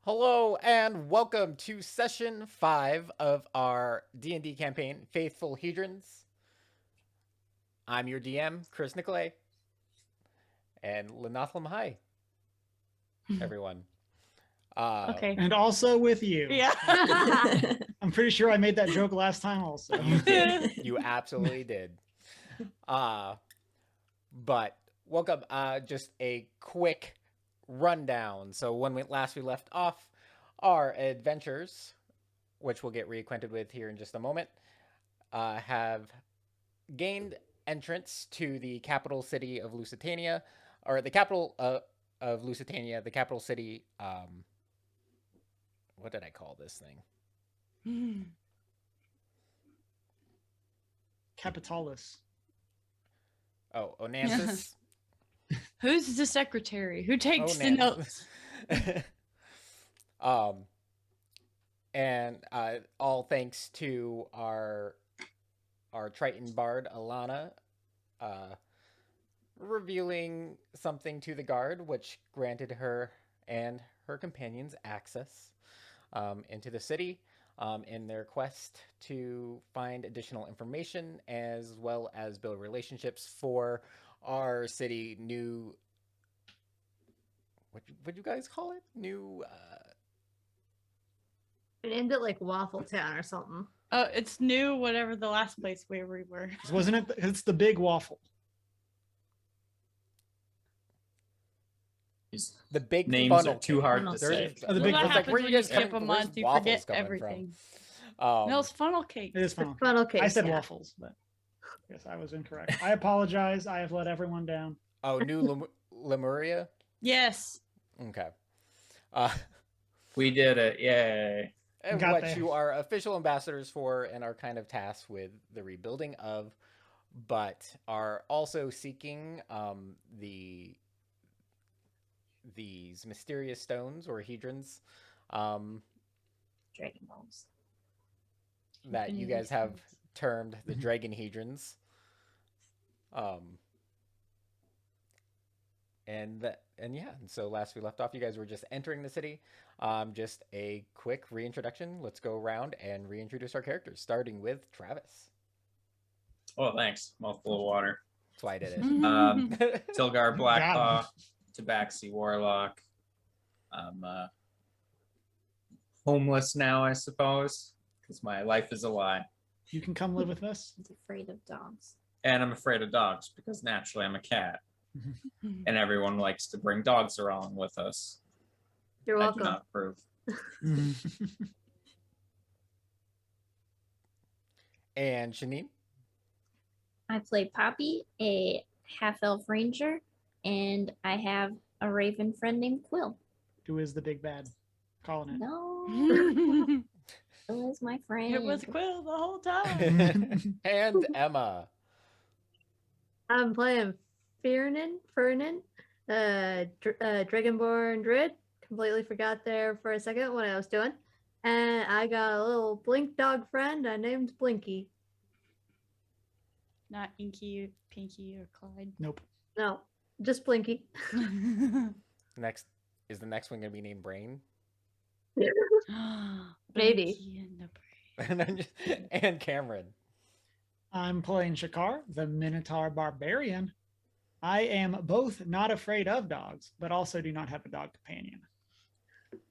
Hello and welcome to session 5 of our D&D campaign, Faithful Hedrons. I'm your DM, Chris Nicolay, and Lenothlum Hi, everyone. Okay. And also with you. Yeah. I'm pretty sure I made that joke last time also. You did. You absolutely did. But welcome. Just a quick rundown. So when we left off, our adventures, which we'll get reacquainted with here in just a moment, have gained entrance to the capital city of Lusitania, or the capital of Lusitania, the capital city. What did I call this thing? Capitalis. Oh, Onansis. Who's the secretary? Who takes the Onansis. notes? And all thanks to our Triton bard Alana, revealing something to the guard, which granted her and her companions access into the city in their quest to find additional information as well as build relationships for our city new. What would you guys call it? New. It ended like Waffle Town or something. Oh, it's new, whatever the last place where we were. Wasn't it? It's the big waffle. The big names funnel are too hard Funnel to cake. say. Oh, the Well, big that funnel happens where when you you guys skip coming- a where's month, you waffles forget coming from? everything. No, No, it's funnel cake. It is funnel. Funnel cake. I said yeah. waffles, but yes, I was incorrect. I apologize. I have let everyone down. Oh, New Lemuria? Yes. Okay. We did it. Yay. And Got what there. you are official ambassadors for and are kind of tasked with the rebuilding of, but are also seeking these mysterious stones or hedrons Dragon Balls. that you guys have termed the dragon hedrons. And so last we left off, you guys were just entering the city. Just a quick reintroduction. Let's go around and reintroduce our characters, starting with Travis. Oh, thanks. Mouthful of water. That's why I did Tilgar it. Blackpaw, Tabaxi Warlock. I'm homeless now, I suppose, because my life is a lie. You can come live with us. He's afraid of dogs. And I'm afraid of dogs because naturally I'm a cat. And everyone likes to bring dogs around with us. You're I do welcome. not approve. And Shanine. I play Poppy, a half-elf ranger, and I have a raven friend named Quill. Who is the big bad? Calling it. No, Quill is my friend. It was Quill the whole time. And Emma. I'm playing Fernan, Dragonborn Druid. Completely forgot there for a second what I was doing. And I got a little blink dog friend I named Blinky. Not Inky, Pinky, or Clyde. Nope. No, just Blinky. Next is the next one gonna be named Brain? Maybe. Blinky and the Brain. And Cameron. I'm playing Shakar, the Minotaur Barbarian. I am both not afraid of dogs, but also do not have a dog companion,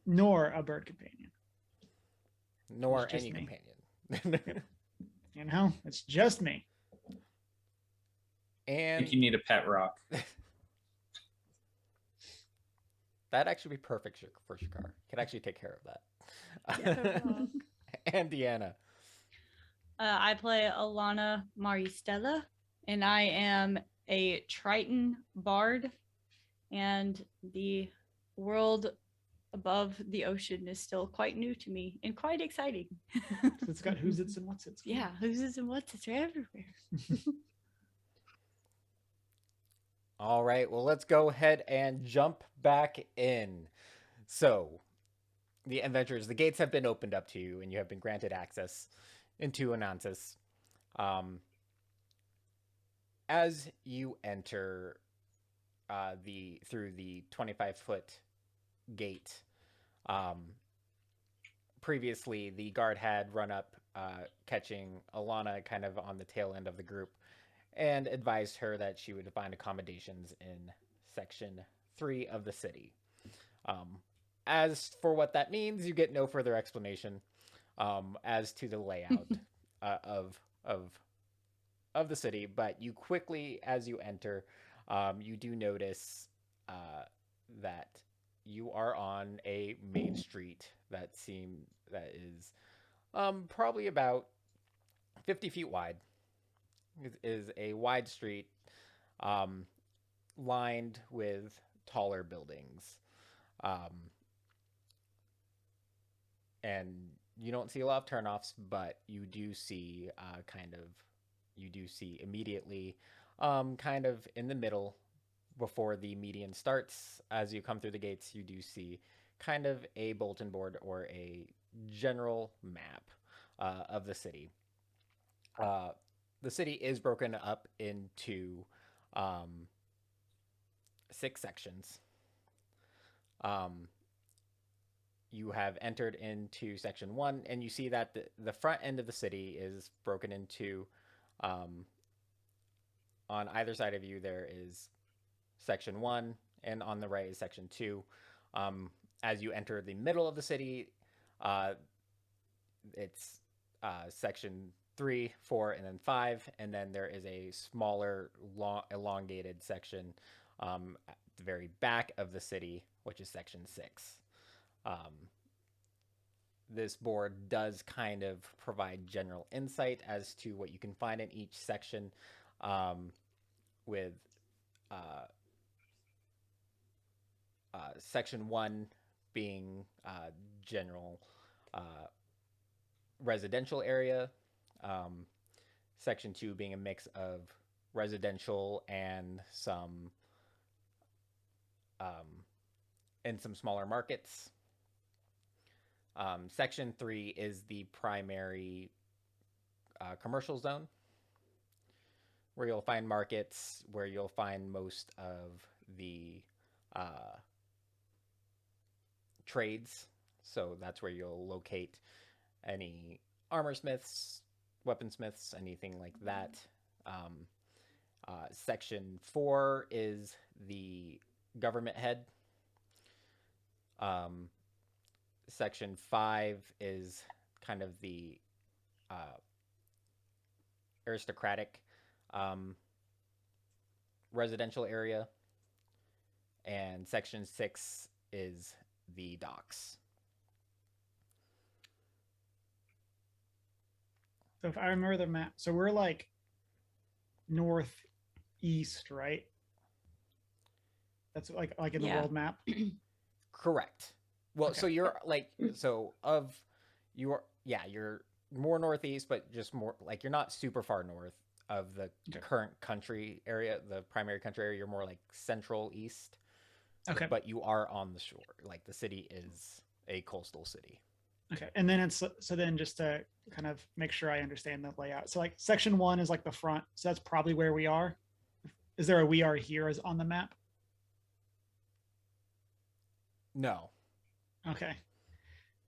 nor a bird companion. Nor It's just any me. companion. You know, it's just me. I And think you need a pet rock. that'd actually be perfect for Shakar. Could actually take care of Yeah. that. And Deanna. I play Alana Maristella, and I am a Triton bard, and the world above the ocean is still quite new to me and quite exciting. It's got who's its and what's its. Yeah, who's this and what's it's everywhere. All right, well, let's go ahead and jump back in. So, the adventures, the gates have been opened up to you, and you have been granted access into Anansis. As you enter through the 25-foot gate Previously, the guard had run up, catching Alana kind of on the tail end of the group, and advised her that she would find accommodations in Section 3 of the city. As for what that means, you get no further explanation as to the layout of the city, but you quickly, as you enter, you do notice that you are on a main street that is probably about 50 feet wide. It is a wide street lined with taller buildings. And you don't see a lot of turnoffs, but you do see immediately kind of in the middle before the median starts. As you come through the gates, you do see kind of a bulletin board or a general map of the city. The city is broken up into 6 sections. You have entered into Section 1, and you see that the front end of the city is broken into, on either side of you, there is Section 1, and on the right is Section 2. As you enter the middle of the city, it's Section 3, 4, and then 5, and then there is a smaller, elongated section at the very back of the city, which is Section 6. This board does kind of provide general insight as to what you can find in each section, with Section 1 being general residential area, Section 2 being a mix of residential and some smaller markets. Section 3 is the primary commercial zone, where you'll find markets, where you'll find most of the trades. So that's where you'll locate any armor smiths, weaponsmiths, anything like that. Section 4 is the government head. Section 5 is kind of the aristocratic residential area, and Section 6 is the docks. So if I remember the map, so we're like northeast, right? That's like in the Yeah. world map. Correct. Well, Okay. so you're like, you're more northeast, but just more like you're not super far north of the Okay. current country area, the primary country area. You're more like central east. Okay. But you are on the shore. Like the city is a coastal city. Okay. And then so then just to kind of make sure I understand the layout. So like Section 1 is like the front. So that's probably where we are. Is there a "we are here" as on the map? No. Okay.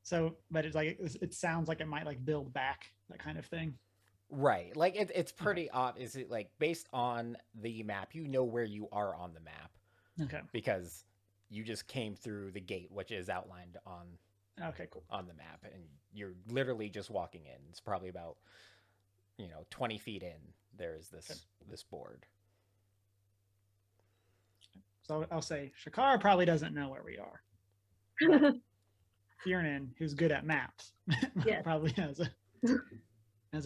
So, but it's like it sounds like it might like build back, that kind of thing. Right. Like it's pretty obvious. It like based on the map, you know where you are on the map Okay. because you just came through the gate, which is outlined Okay, cool. on the map, and you're literally just walking in. It's probably about 20 feet in. There's this board. So I'll say Shakar probably doesn't know where we are. Kieran, who's good at maps, Yes. probably has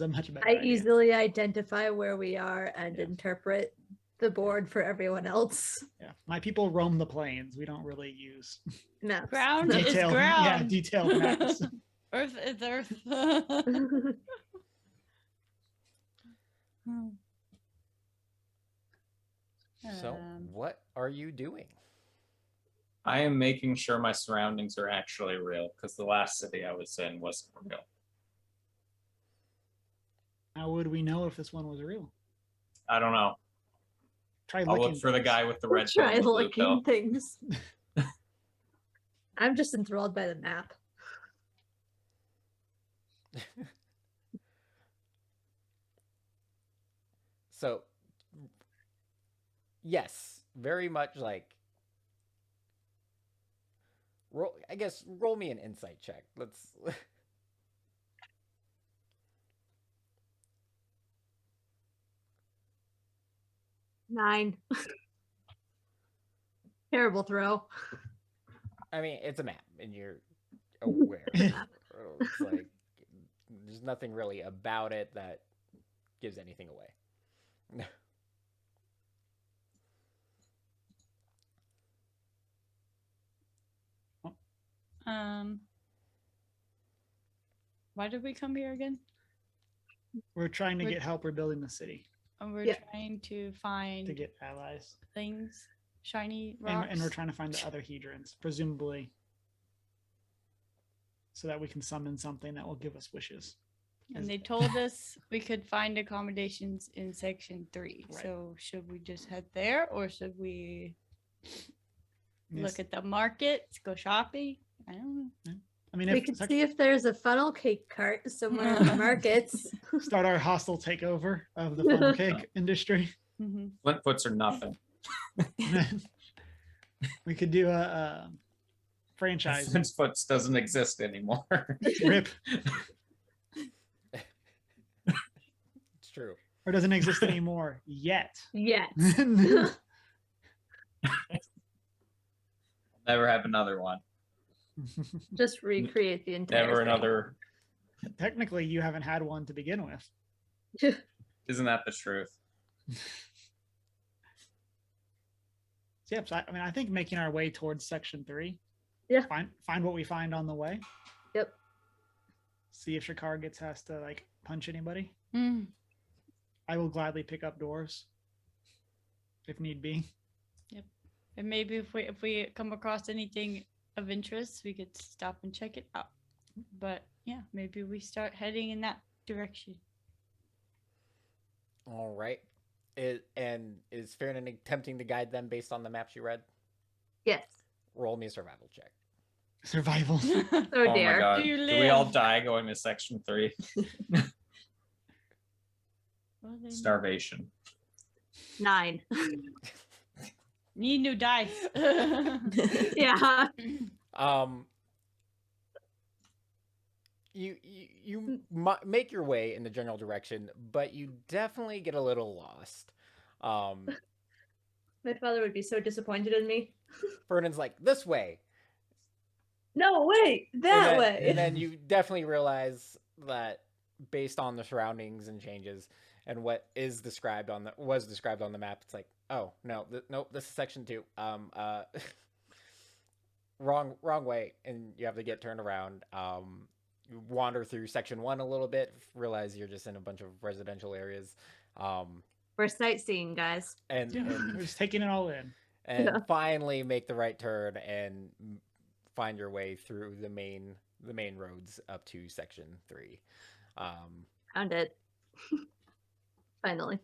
a much better I idea. easily identify where we are and interpret the board for everyone else. Yeah, my people roam the plains. We don't really use Maps. Ground is detailed, ground. detailed maps. Earth is earth. So, what are you doing? I am making sure my surroundings are actually real, because the last city I was in wasn't real. How would we know if this one was real? I don't know. Try I'll looking look for the things. guy with the red pill Try and the blue looking pill. things. I'm just enthralled by the map. So, yes, very much like roll. I guess roll me an insight check. Let's. 9. Terrible throw. I mean, it's a map, and you're aware. It's like there's nothing really about it that gives anything away. Why did we come here again? We're trying to get help rebuilding the city We're Yeah. trying to to find get allies. things, shiny rocks. And we're trying to find the other Hedrons, presumably, so that we can summon something that will give us wishes. And they told us we could find accommodations in section 3. Right. So should we just head there, or should we Yes. look at the markets, go shopping? I don't know. I mean, We if could see if there's a funnel cake cart somewhere in the markets. start our hostile takeover of the funnel cake industry. Mhm. Flintfoots are nothing. We could do a franchise. Flintfoots doesn't exist anymore. Rip, It's true. or doesn't exist anymore yet. Yes. Never have another one. Just recreate the entire Never thing. another. Technically, you haven't had one to begin with. Isn't that the truth? Yep. So I mean, I think making our way towards section 3. Yeah. Find what we find on the way. Yep. See if Shakar gets has to like punch anybody. Mm. I will gladly pick up doors if need be. And maybe if we come across anything of interest, we could stop and check it out. But yeah, maybe we start heading in that direction. All right. Is Farron attempting to guide them based on the maps you read? Yes. Roll me a survival check. Survival. Oh Oh my dear. god. Do you Do we all live? die going to section 3? Well, then, Starvation. 9. need new dice. Yeah. You make your way in the general direction, but you definitely get a little lost. My father would be so disappointed in me. Vernon's like, this way. No, wait, that and then, way. And then you definitely realize that based on the surroundings and changes and what was described on the map, it's like, oh no, nope, this is section 2. Wrong way, and you have to get turned around. You wander through section 1 a little bit, realize you're just in a bunch of residential areas. We're sightseeing, guys. And We're just taking it all in. and Yeah. finally make the right turn and find your way through the main roads up to section 3. Found it. Finally.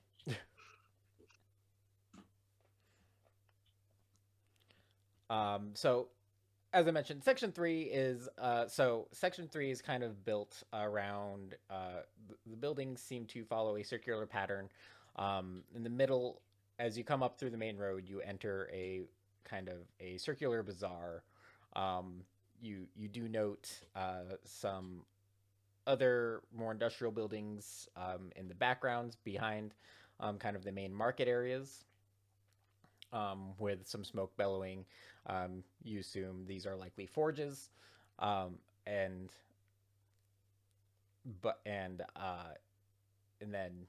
So as I mentioned, section 3 is kind of built around the buildings seem to follow a circular pattern. In the middle, as you come up through the main road, you enter a kind of a circular bazaar. You do note some other more industrial buildings in the backgrounds behind kind of the main market areas, with some smoke bellowing. You assume these are likely forges, and then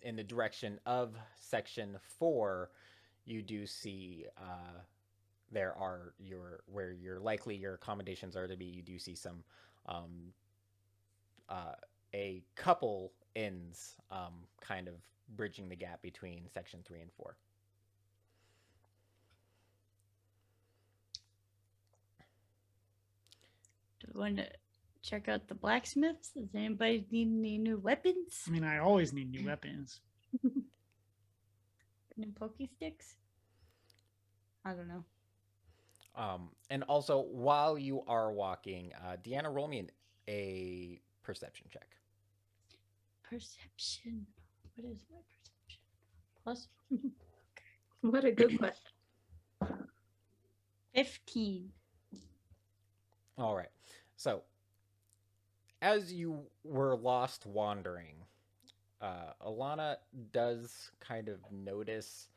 in the direction of section 4, you do see where your accommodations are to be. You do see some a couple inns kind of bridging the gap between section 3 and 4. Do we want to check out the blacksmiths? Does anybody need any new weapons? I mean, I always need new weapons. New pokey sticks? I don't know. And also, while you are walking, Deanna, roll me a perception check. Perception. What is my perception? Plus What a good question. 15. All right. So, as you were lost wandering, Alana does kind of notice.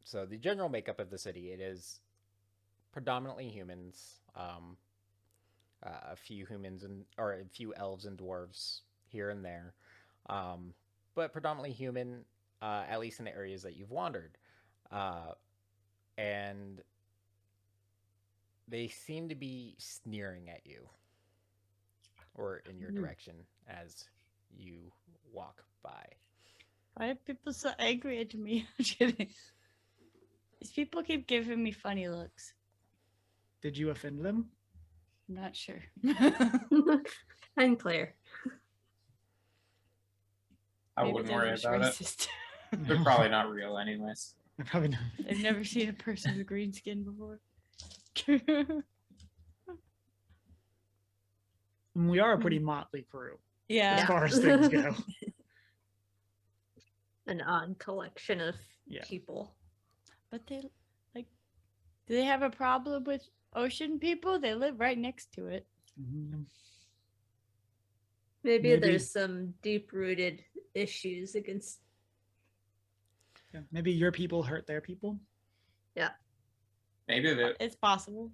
So, the general makeup of the city, it is predominantly humans. A few humans or a few elves and dwarves here and there, but predominantly human, at least in the areas that you've wandered. And they seem to be sneering at you or in your direction as you walk by. Why are people so angry at me? I'm kidding. These people keep giving me funny looks. Did you offend them? I'm not sure. Unclear. I Maybe wouldn't they're worry just about it. racist. They're probably not real, anyways. Probably not. They've never seen a person with green skin before. We are a pretty motley crew as Yeah. far as things go. An odd collection of Yeah. people. But they like, do they have a problem with ocean people? They live right next to it. Mhm. Maybe Maybe- there's some deep-rooted issues against. Yeah. Maybe your people hurt their people. Maybe they're It's possible.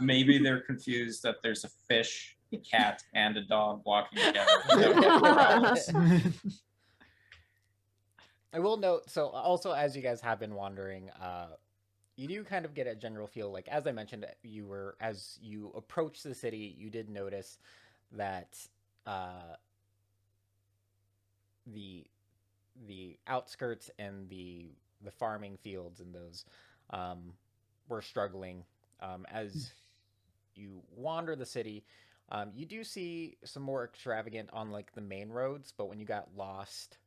maybe they're confused that there's a fish, a cat, and a dog walking together. I will note, so also as you guys have been wandering, you do kind of get a general feel, like, as I mentioned, as you approach the city, you did notice that the outskirts and the farming fields and those were struggling. As you wander the city, you do see some more extravagant on like the main roads, but when you got lost,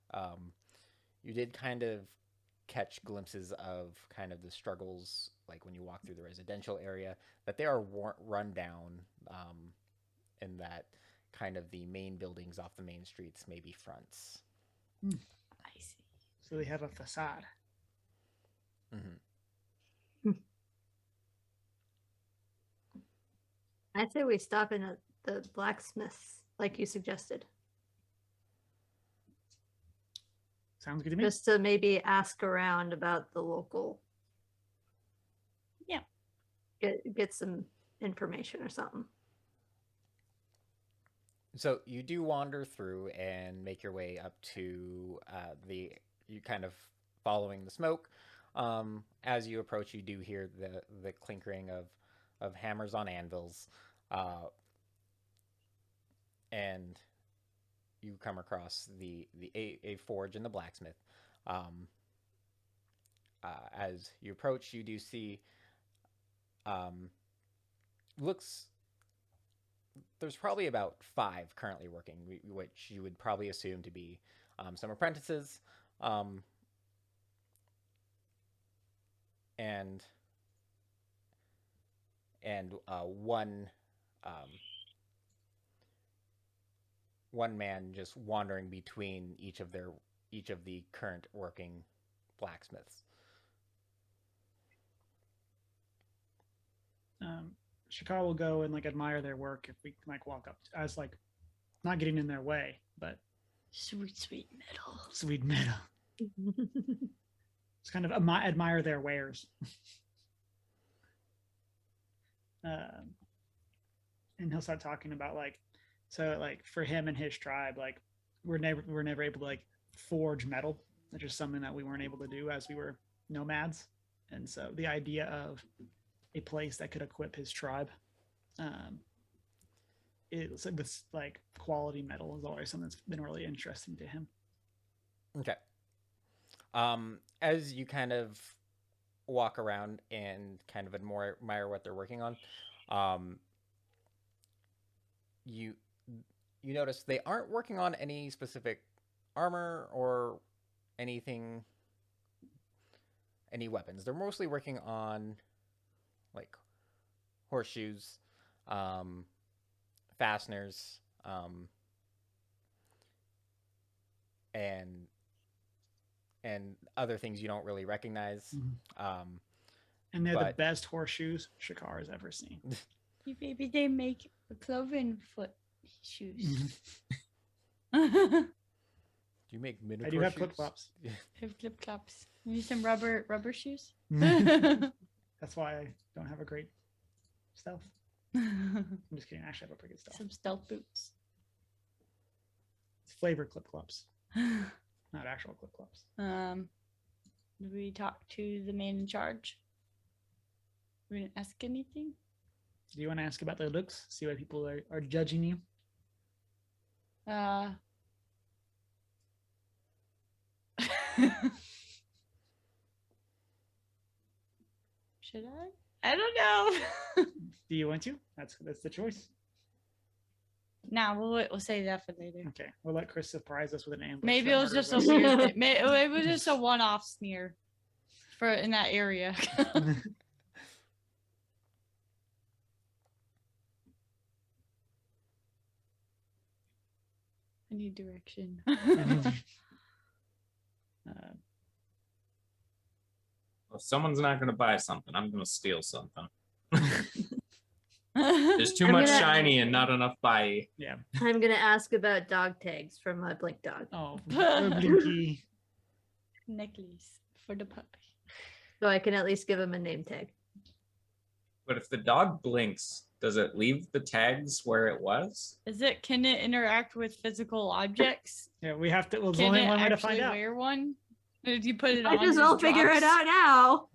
you did kind of catch glimpses of kind of the struggles, like when you walk through the residential area, that they are run down, and that kind of the main buildings off the main streets may be fronts. I see. So they have a facade. Mm-hmm. I'd say we stop in at the blacksmiths, like you suggested, Sounds good to me. just to maybe ask around about the local. Yeah. Get some information or something. So you do wander through and make your way up to you kind of following the smoke. As you approach, you do hear the clinkering of hammers on anvils, and you come across a forge and the blacksmith. As you approach, you do see there's probably about 5 currently working, which you would probably assume to be some apprentices, and one man just wandering between each of the current working blacksmiths. Shakar will go and like admire their work if we like walk up as like not getting in their way, but Sweet, sweet metal. sweet metal. Just kind of admire their wares. And he'll start talking about like, so like for him and his tribe, like we're never able to like forge metal, which is something that we weren't able to do as we were nomads. And so the idea of a place that could equip his tribe, with like quality metal is always something that's been really interesting to him. Okay. As you kind of walk around and kind of admire what they're working on, you notice they aren't working on any specific armor or any weapons. They're mostly working on like horseshoes, fasteners, and other things you don't really recognize. And they're the But- best horseshoes Shakar has ever seen. Maybe they make cloven foot shoes. Do you make I miniature do have shoes? flip flops. Have flip flops. Maybe some rubber shoes. That's why I don't have a great stealth. Some I'm just kidding. I actually have a pretty good stealth. stealth boots. It's flavored clip clops, not actual clip clops. Did we talk to the man in charge? We didn't ask anything. Do you want to ask about their looks? See why people are judging you? Should I? I don't know. Do you want to? That's the choice. Nah, we'll save that for later. Okay, we'll let Chris surprise us with an ambush. Maybe that it was murders just a us. weird thing. Maybe it was just a one-off smear for in that area. I need direction. If someone's not going to buy something, I'm going to steal something. There's too I'm much gonna- shiny and not enough buy. Yeah. I'm gonna ask about dog tags from my blink dog. Oh, Blinky. Necklace for the puppy. So I can at least give him a name tag. But if the dog blinks, does it leave the tags where it was? Can it interact with physical objects? Yeah, we have to. Well, there's Can only it one way to actually find out. wear one? Or do you put it I on? just won't figure it out now.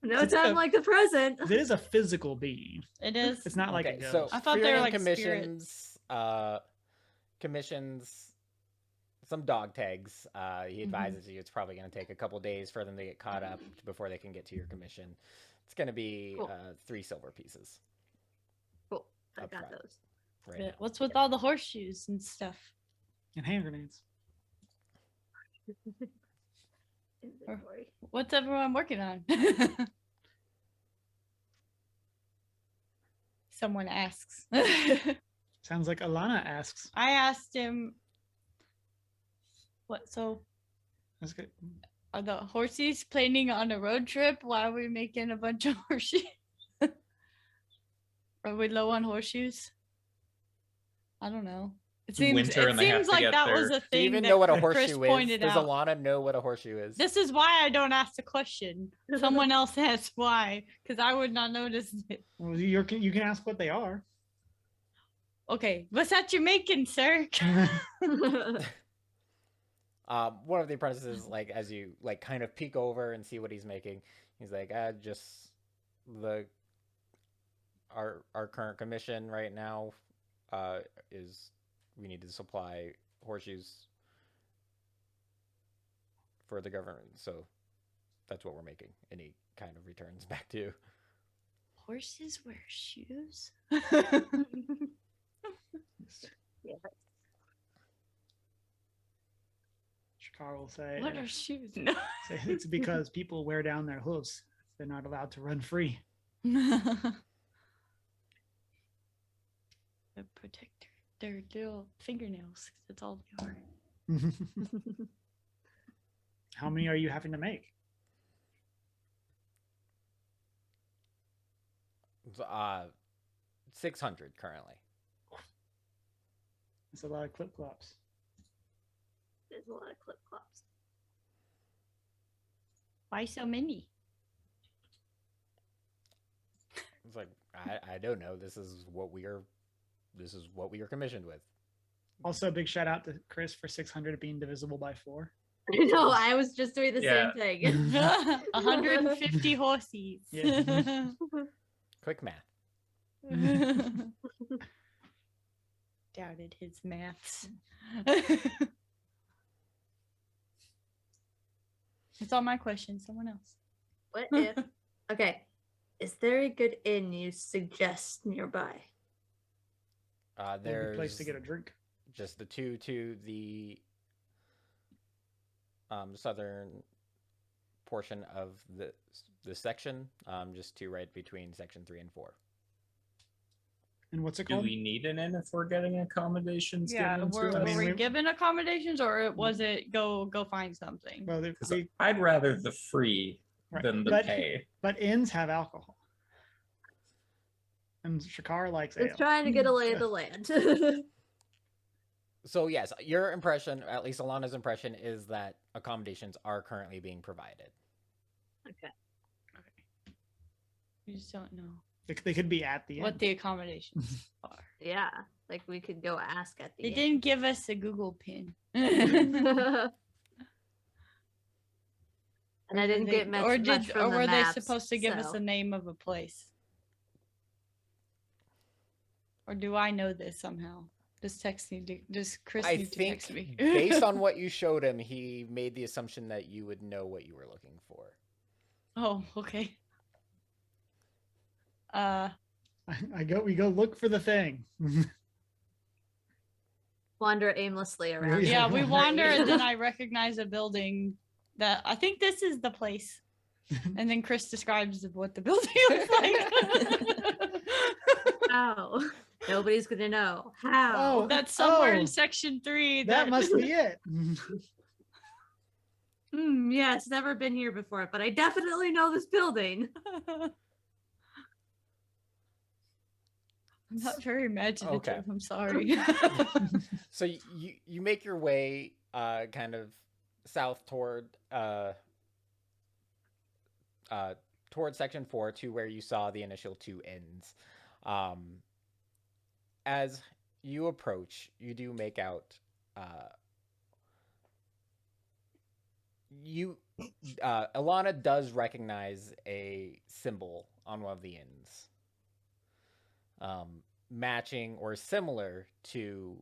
No It's time a- like the present. It is a physical being. It is. It's not like Okay, a ghost. so I thought they were Freeland like commissions, commissions some dog tags. He advises you it's probably going to take a couple days for them to get caught up before they can get to your commission. It's going to be Cool. 3 silver pieces. Cool. I Up got front. those. Right But now. what's with all the horseshoes and stuff? And hand grenades. Inventory. What's everyone working on? Someone asks. Sounds like Alana asks. I asked him, what, so That's good. are the horses planning on a road trip? Why are we making a bunch of horseshoes? Are we low on horseshoes? I don't know. It seems, Winter and they have to like get that was their- a Do thing you even that know what a Chris horseshoe is? pointed Does out. Alana know what a horseshoe is? This is why I don't ask the question. Someone else asks why, because I would not notice it. Well, you can ask what they are. Okay, what's that you're making, sir? One of the apprentices, like, as you like kind of peek over and see what he's making, he's like, just our current commission right now is we need to supply horseshoes for the government, so that's what we're making. And he kind of returns back to Horses wear shoes? Yeah. Shakar will say, What are shoes? No. say it's because people wear down their hooves. They're not allowed to run free. The protect their little fingernails. 'Cause that's all they are. How many are you having to make? 600 currently. That's a lot of clip clops. There's a lot of clip clops. Why so many? It's like I don't know. This is what we are commissioned with. Also, a big shout out to Chris for 600 being divisible by 4. I know, I was just doing the Yeah. same thing. 150 horses. Yeah. Quick math. Doubted his maths. That's all my questions. Someone else. What if? Okay. Is there a good inn you suggest nearby? There's a There's place to get a drink. just the 2 to the southern portion of the this section, just to right between section 3 and 4. And what's it Do called? we need an inn if we're getting accommodations Yeah, given were, to I us? mean, were we we- given accommodations, or was it go find something? Well, 'Cause I'd rather the free Right, than the but- pay. but inns have alcohol. And Shakar likes ale. Just trying to get a lay of the land. So yes, your impression, at least Alana's impression, is that accommodations are currently being provided. Okay. You just don't know They could be at the what end. the accommodations are. Yeah, like we could go ask at the They end. didn't give us a Google pin. And I didn't get much, much from or the were maps, they supposed to give us so- the name of a place? Or do I know this somehow? Does Chris I need to think, text me? based on what you showed him, he made the assumption that you would know what you were looking for. Oh, okay. We go look for the thing. Wander aimlessly around. Yeah. Yeah, we wander and then I recognize a building that I think this is the place. And then Chris describes what the building looks like. How? Nobody's gonna know. How? Oh, That's somewhere Oh, in section 3. that must be it. Yeah, it's never been here before, but I definitely know this building. I'm not very imaginative. Okay. I'm sorry. So you make your way kind of south toward section 4 to where you saw the initial 2 inns. As you approach, you do make out Alana does recognize a symbol on one of the inns, matching or similar to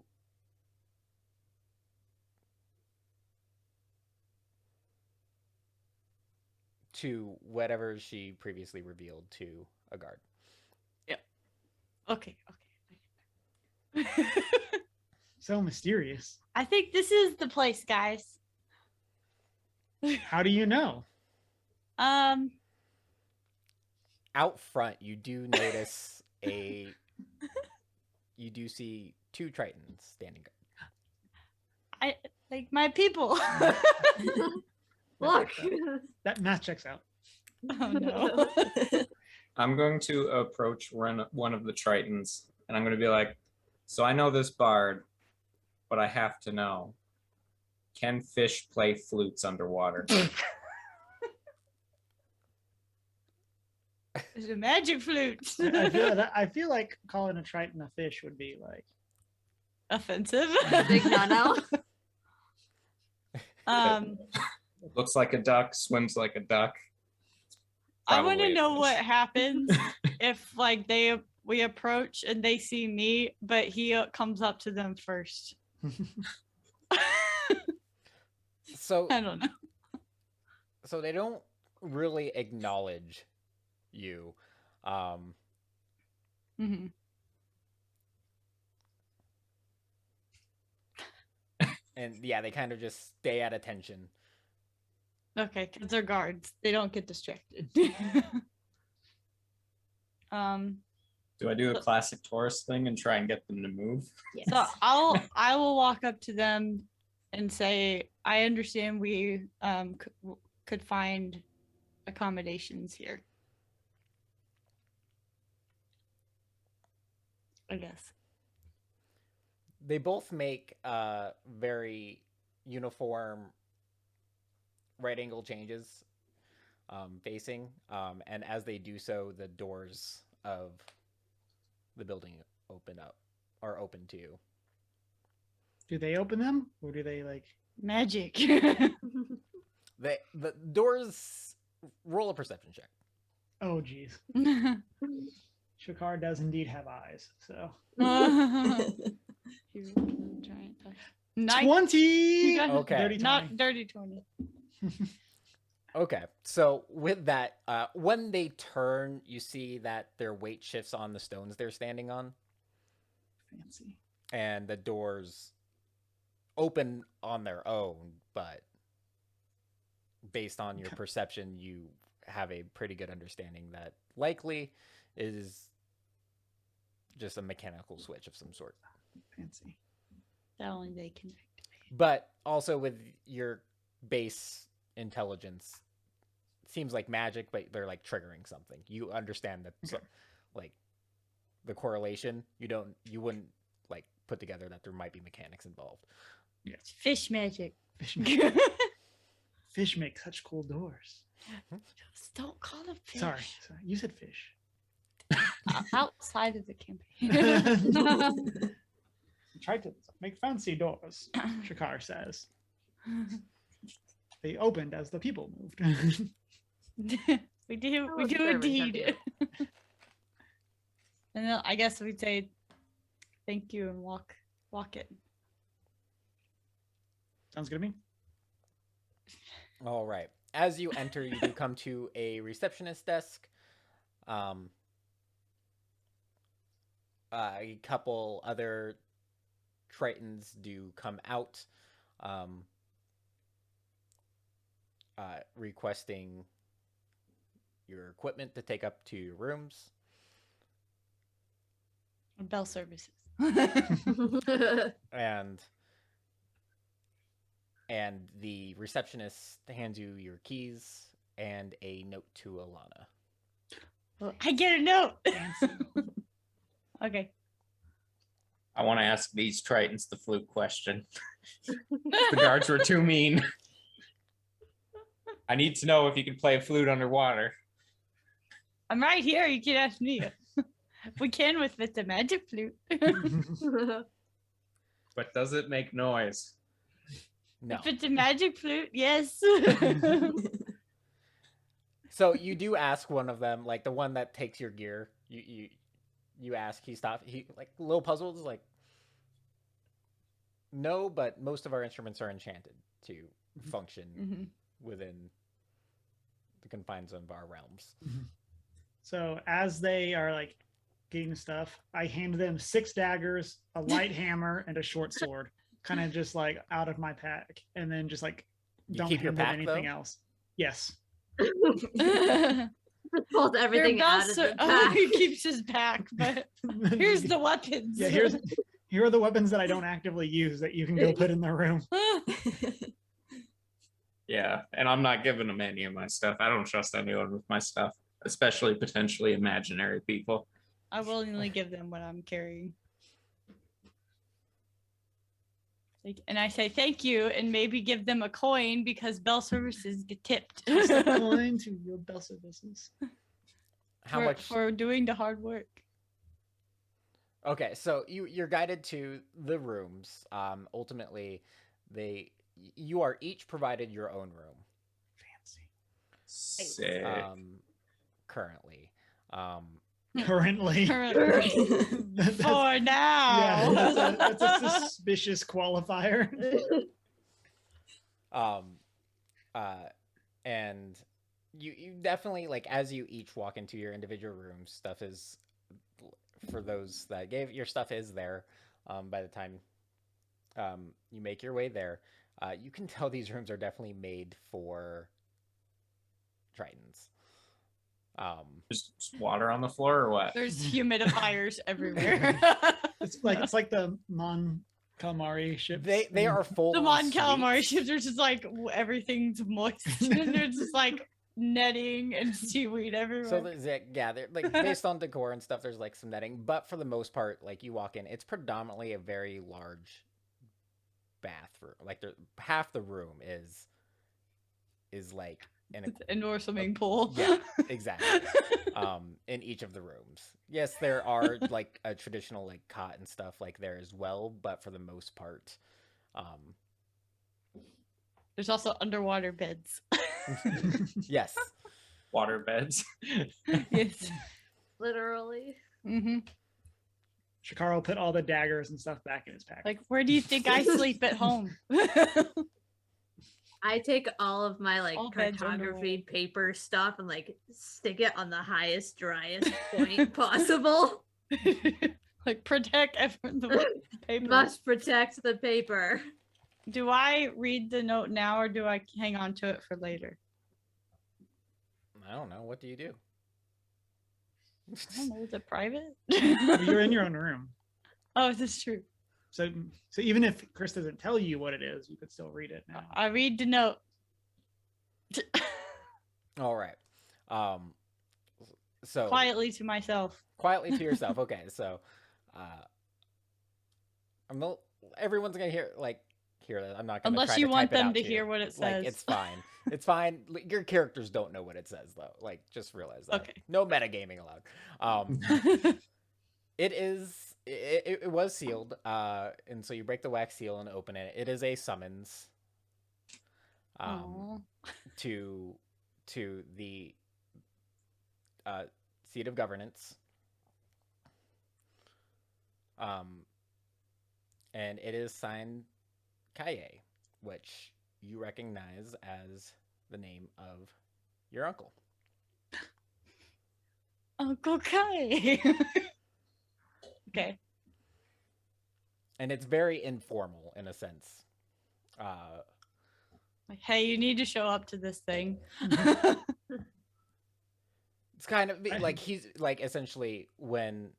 whatever she previously revealed to a guard. Okay. So mysterious. I think this is the place, guys. How do you know? Out front, you do notice you do see 2 Tritons standing guard. I like my people. Look. That math checks out. Oh no. I'm going to approach one of the Tritons and I'm going to be like, so I know this bard, but I have to know, can fish play flutes underwater? It's a magic flute. I feel like calling a Triton a fish would be like Offensive. Big no-no. Looks like a duck, swims like a duck. I want to Probably a know fish. what happens if like we approach and they see me, but he comes up to them first. So I don't know. so they don't really acknowledge you. Hmm. And yeah, they kind of just stay at attention. Okay, because they're guards. They don't get distracted. Do I do the classic Taurus thing and try and get them to move? Yes. So I will walk up to them and say, I understand we could find accommodations here. I guess. They both make very uniform right angle changes facing, and as they do so, the doors of the building are open to you. Do they open them or do they like? Magic. The doors, roll a perception check. Oh geez, Shakar does indeed have eyes. So Nine- 20. Okay. Dirty 20. Not dirty 20. Okay, so with that, when they turn, you see that their weight shifts on the stones they're standing on, Fancy. and the doors open on their own, but based on your Okay. perception, you have a pretty good understanding that likely is just a mechanical switch of some sort. Fancy. That only they can. But also with your base intelligence, it seems like magic, but they're like triggering something. You understand that, Okay. like the correlation. You wouldn't like put together that there might be mechanics involved. It's fish magic. Fish make such cool doors. Just don't call them fish. Sorry, you said fish. Outside of the campaign. Try to make fancy doors, Shakar says. They opened as the people moved. we do was very indeed. And then I guess we'd say thank you and walk it. Sounds good to me. All right. As you enter, you do come to a receptionist desk. A couple other Tritons do come out, requesting your equipment to take up to your rooms. Bell services. And the receptionist hands you your keys and a note to Alana. Well, I get a note. Fancy. Okay. I want to ask these Tritons the flute question. The guards were too mean. I need to know if you can play a flute underwater. I'm right here. You can ask me. We can with the magic flute. But does it make noise? No. If it's a magic flute, yes. So you do ask one of them, like the one that takes your gear. You ask. He like a little puzzled. Is like, no, but most of our instruments are enchanted to function within the confines of our realms. So as they are like getting stuff, I hand them 6 daggers, a light hammer, and a short sword, kind of just like out of my pack, and then just like You don't keep your hand them pack, anything though? else. Yes. Pulls everything out of the pack. He keeps his pack, but here's the weapons. Yeah, here are the weapons that I don't actively use that you can go put in the room. Yeah, and I'm not giving them any of my stuff. I don't trust anyone with my stuff, especially potentially imaginary people. I willingly give them what I'm carrying. And I say thank you and maybe give them a coin because bell services get tipped. Coin to your bell services. How much? For doing the hard work. Okay, so you're guided to the rooms. Ultimately, you are each provided your own room. Fancy. Sick. Currently. Currently. That's- For now. Yeah, that's a suspicious qualifier. And you definitely, like, as you each walk into your individual rooms, stuff is, for those that gave, your stuff is there. By the time you make your way there, you can tell these rooms are definitely made for Tritons. Just water on the floor or what? There's humidifiers everywhere. It's like the Mon Calamari ships. They are full. The of Mon Calamari sweets. ships are just like everything's moist. And there's just like netting and seaweed everywhere. So there's they're like based on decor and stuff. There's like some netting, but for the most part, like you walk in, it's predominantly a very large bathroom. Like half the room is like an indoor swimming pool. Yeah, exactly. In each of the rooms. Yes, there are like a traditional like cot and stuff like there as well, but for the most part, There's also underwater beds. yes. Water beds. Yes. Literally. Mm-hmm. Shikaro put all the daggers and stuff back in his pack. Like, where do you think I sleep at home? I take all of my like All beds are cartography underwater. paper stuff and like stick it on the highest, driest point possible. Like, protect the paper. Must protect the paper. Do I read the note now or do I hang on to it for later? I don't know. What do you do? I don't know. Is it private? You're in your own room. Oh, this is true. So even if Chris doesn't tell you what it is, you could still read it now. I read the note. All right. So Quietly to myself. quietly to yourself. Okay, so everyone's gonna hear that. I'm not gonna Unless try you to want type it them out to you. hear what it Like says. it's fine. It's fine. Your characters don't know what it says though. Like just realize that. Okay. No metagaming allowed. It was sealed. And so you break the wax seal and open it. It is a summons. Aw. To the seat of governance. And it is signed Kaye, which you recognize as the name of your uncle. Uncle Kai. Okay. And it's very informal in a sense. Like, hey, you need to show up to this thing. It's kind of like he's like essentially when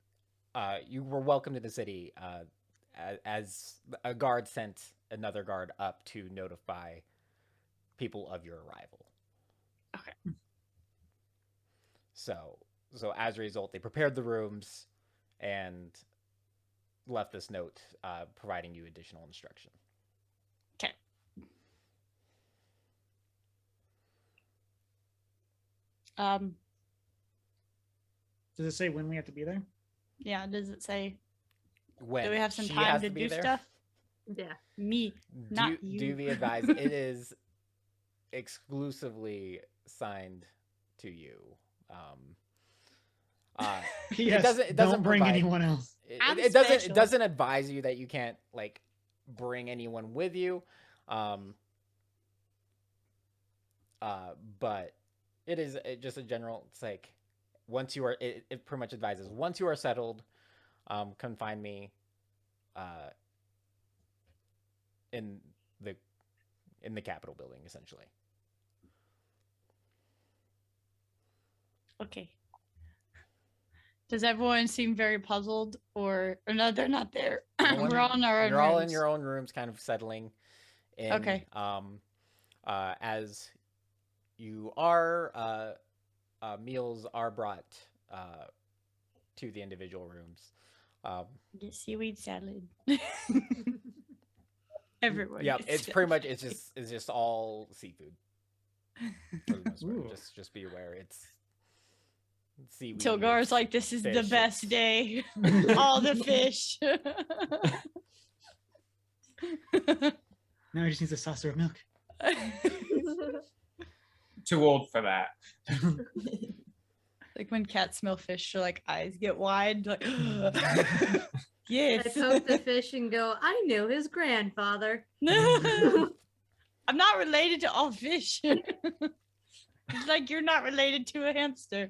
you were welcome to the city, as a guard sent another guard up to notify people of your arrival. Okay. So as a result, they prepared the rooms and left this note providing you additional instruction. Okay. Does it say when we have to be there? Yeah, does it say When do we have some she time has to be do there, stuff? Yeah. Me, not you. do be advised, it is exclusively signed to you. Yes, it doesn't don't bring provide- anyone else. I'm It special. doesn't advise you that you can't like bring anyone with you. But it is just a general. It's like once you are, it pretty much advises once you are settled, come find me. In the Capitol building, essentially. Okay. Does everyone seem very puzzled, or no? They're not there. We're all in our own You're all in rooms. your own rooms, kind of settling in. Okay. As you are, meals are brought to the individual rooms. Get seaweed salad. Everyone. Yeah, gets it's salad. pretty much it's just all seafood. For the most part. Ooh. Just be aware it's seaweed. Tilgar's like, this is the fish. best day. All the fish. Now he just needs a saucer of milk. Too old for that. Like when cats smell fish, their like eyes get wide. Like, yes. I poke the fish and go, I knew his grandfather. I'm not related to all fish. It's like you're not related to a hamster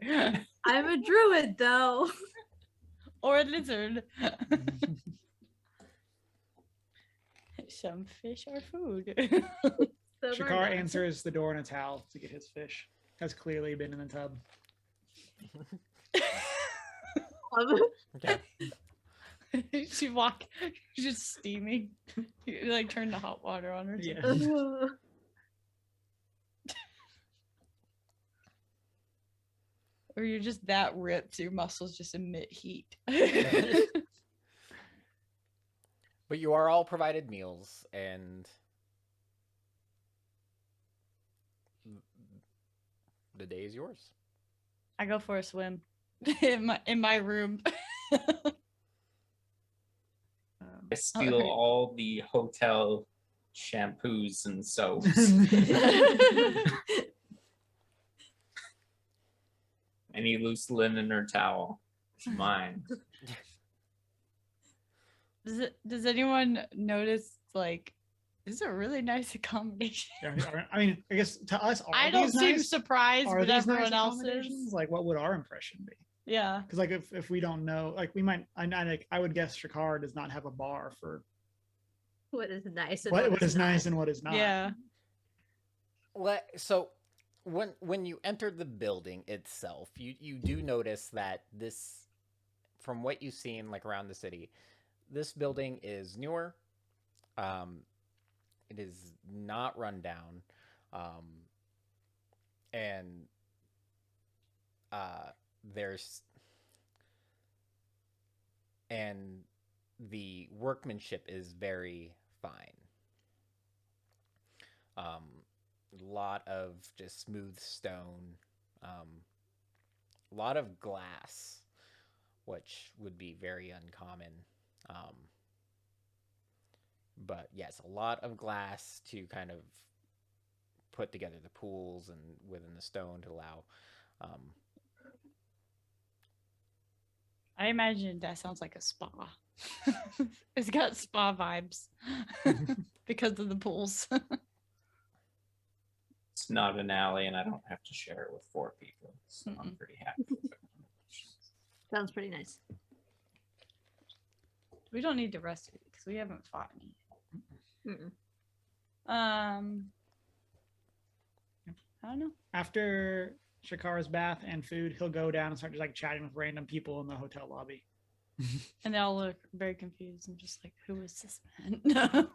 I'm a druid, though. or a lizard. Some fish are food. So Shakar we're not. answers the door in a towel to get his fish. Has clearly been in the tub. Okay. She walk, she's just steaming. You like turn the hot water on her. Yeah. Or you're just that ripped, your muscles just emit heat. But you are all provided meals, and the day is yours. I go for a swim in my room. I steal Okay. all the hotel shampoos and soaps. Any loose linen or towel. It's mine. Does anyone notice like this is a really nice accommodation? I mean, I guess to us, are I don't these seem nice? surprised, Are but these everyone nice else is. accommodations? Like, what would our impression be? Yeah. Because, like, if we don't know, like, we might. I would guess Shakar does not have a bar for What is nice and what what is not. nice and what is not. Yeah. So when you enter the building itself, you do notice that this, from what you've seen like around the city, this building is newer. It is not run down, and there's and the workmanship is very fine. A lot of just smooth stone, a lot of glass, which would be very uncommon. But yes, a lot of glass to kind of put together the pools and within the stone to allow. I imagine that sounds like a spa. It's got spa vibes because of the pools. It's not an alley, and I don't have to share it with 4 people. So I'm pretty happy with it. Sounds pretty nice. We don't need to rest it because we haven't fought any. Mm-mm. I don't know. After Shakar's bath and food, he'll go down and start just like chatting with random people in the hotel lobby. And they all look very confused and just like, who is this man?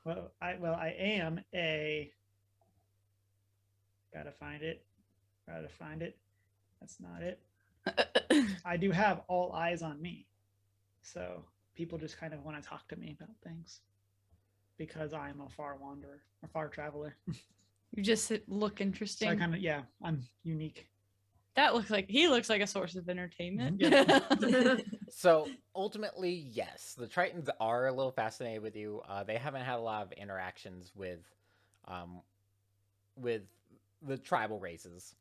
I am a. Gotta find it. That's not it. I do have all eyes on me, so people just kind of want to talk to me about things because I'm a far wanderer, a far traveler. You just look So interesting. I kind of, yeah, I'm unique. That looks like he looks like a source of entertainment. So ultimately, yes, the Tritons are a little fascinated with you. They haven't had a lot of interactions with the tribal races,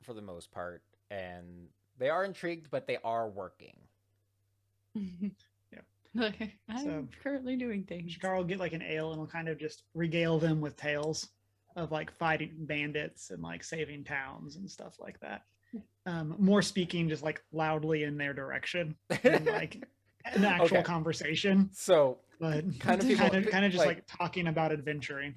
for the most part, and they are intrigued, but they are working. Like, I'm currently doing things. Shakar will get like an ale and will kind of just regale them with tales of like fighting bandits and like saving towns and stuff like that. More speaking just like loudly in their direction than like an actual Okay. conversation. So But Kind of kind people- of just like- like talking about adventuring.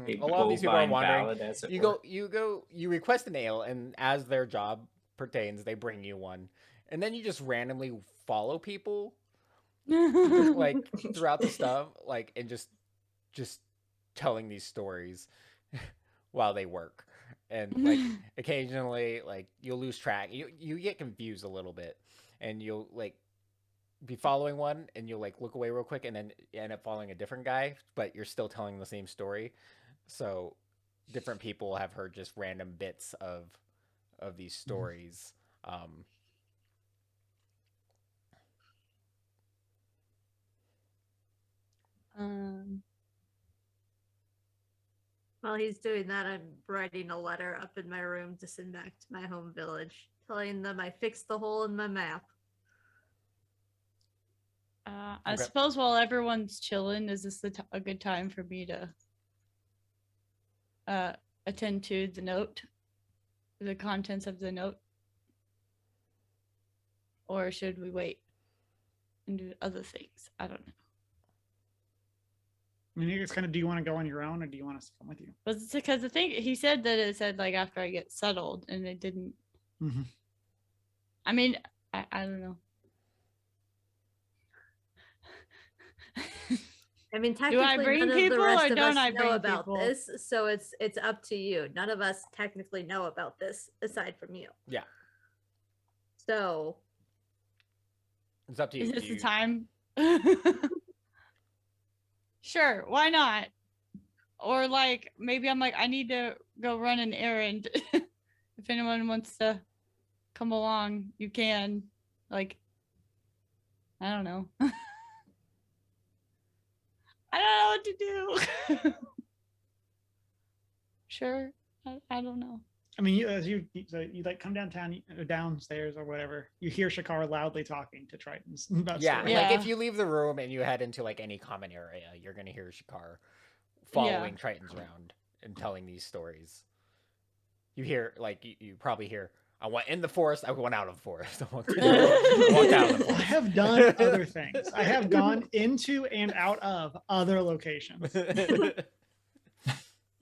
A a lot of these people are bovine wandering. ballad, as it You were. you request an ale, and as their job pertains, they bring you one, and then you just randomly follow people like throughout the stuff, like, and just telling these stories while they work, and like occasionally like you'll lose track, you get confused a little bit, and you'll like be following one and you'll like look away real quick and then you end up following a different guy, but you're still telling the same story. So different people have heard just random bits of these stories. While he's doing that, I'm writing a letter up in my room to send back to my home village, telling them I fixed the hole in my map. I Okay. suppose while everyone's chilling, is this a good time for me to attend to the note, the contents of the note? Or should we wait and do other things? I don't know. I mean, it's kind of, do you want to go on your own or do you want us to come with you? But it's because the thing he said that it said like after I get settled, and it didn't. Mm-hmm. I mean, I don't know. I mean, I technically, bring none of people the rest or of don't us I know bring about people? this, so it's up to you. None of us technically know about this aside from you. Yeah, So it's up to you. Is this Do you- the time? Sure, why not? Or like maybe I'm like I need to go run an errand. If anyone wants to come along, you can. Like, I don't know. I don't know what to do. Sure, I don't know. I mean, you like come downtown, downstairs or whatever. You hear Shakar loudly talking to Tritons about Yeah, stories. like Yeah. if you leave the room and you head into like any common area, you're gonna hear Shakar following Tritons around and telling these stories. You hear like you probably hear, I went in the forest, I went out of the forest. I walked down the I forest. have done other things. I have gone into and out of other locations.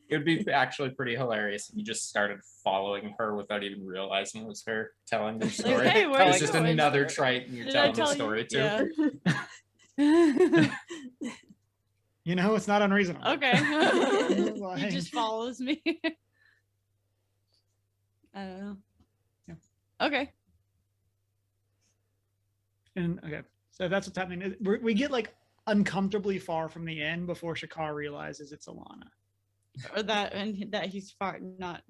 It would be actually pretty hilarious if you just started following her without even realizing it was her telling the story. Like, hey, where It's you just going? another Triton you're Did I telling the tell story you? to. Yeah. You know, it's not unreasonable. Okay. He Like- just follows me. I don't know. Yeah. Okay. And okay, so that's what's happening. We get like uncomfortably far from the end before Shakar realizes it's Alana. Or that, and that he's far, not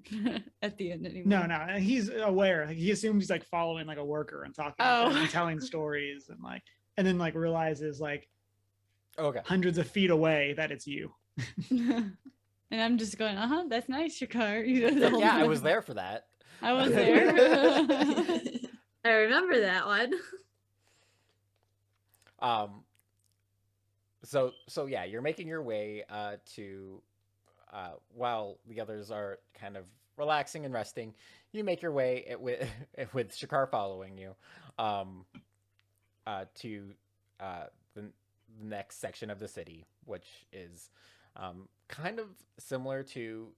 at the end anymore. No, he's aware. Like, he assumes he's like following like a worker and talking to Oh. them and telling stories and then like realizes like Okay. hundreds of feet away that it's you. And I'm just going, that's nice, Shakar. Yeah, I was there for that. I was there. I remember that one. So yeah, you're making your way to while the others are kind of relaxing and resting, you make your way with Shakar following you to the next section of the city, which is kind of similar to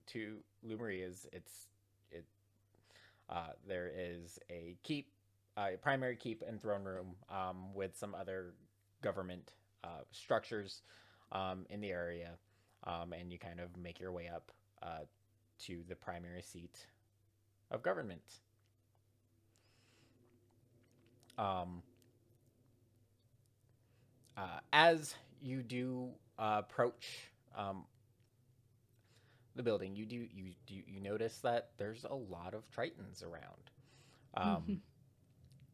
Lumeria's. There is a keep, primary keep and throne room with some other government structures in the area, and you kind of make your way up to the primary seat of government. As you do approach the building, you notice that there's a lot of Tritons around.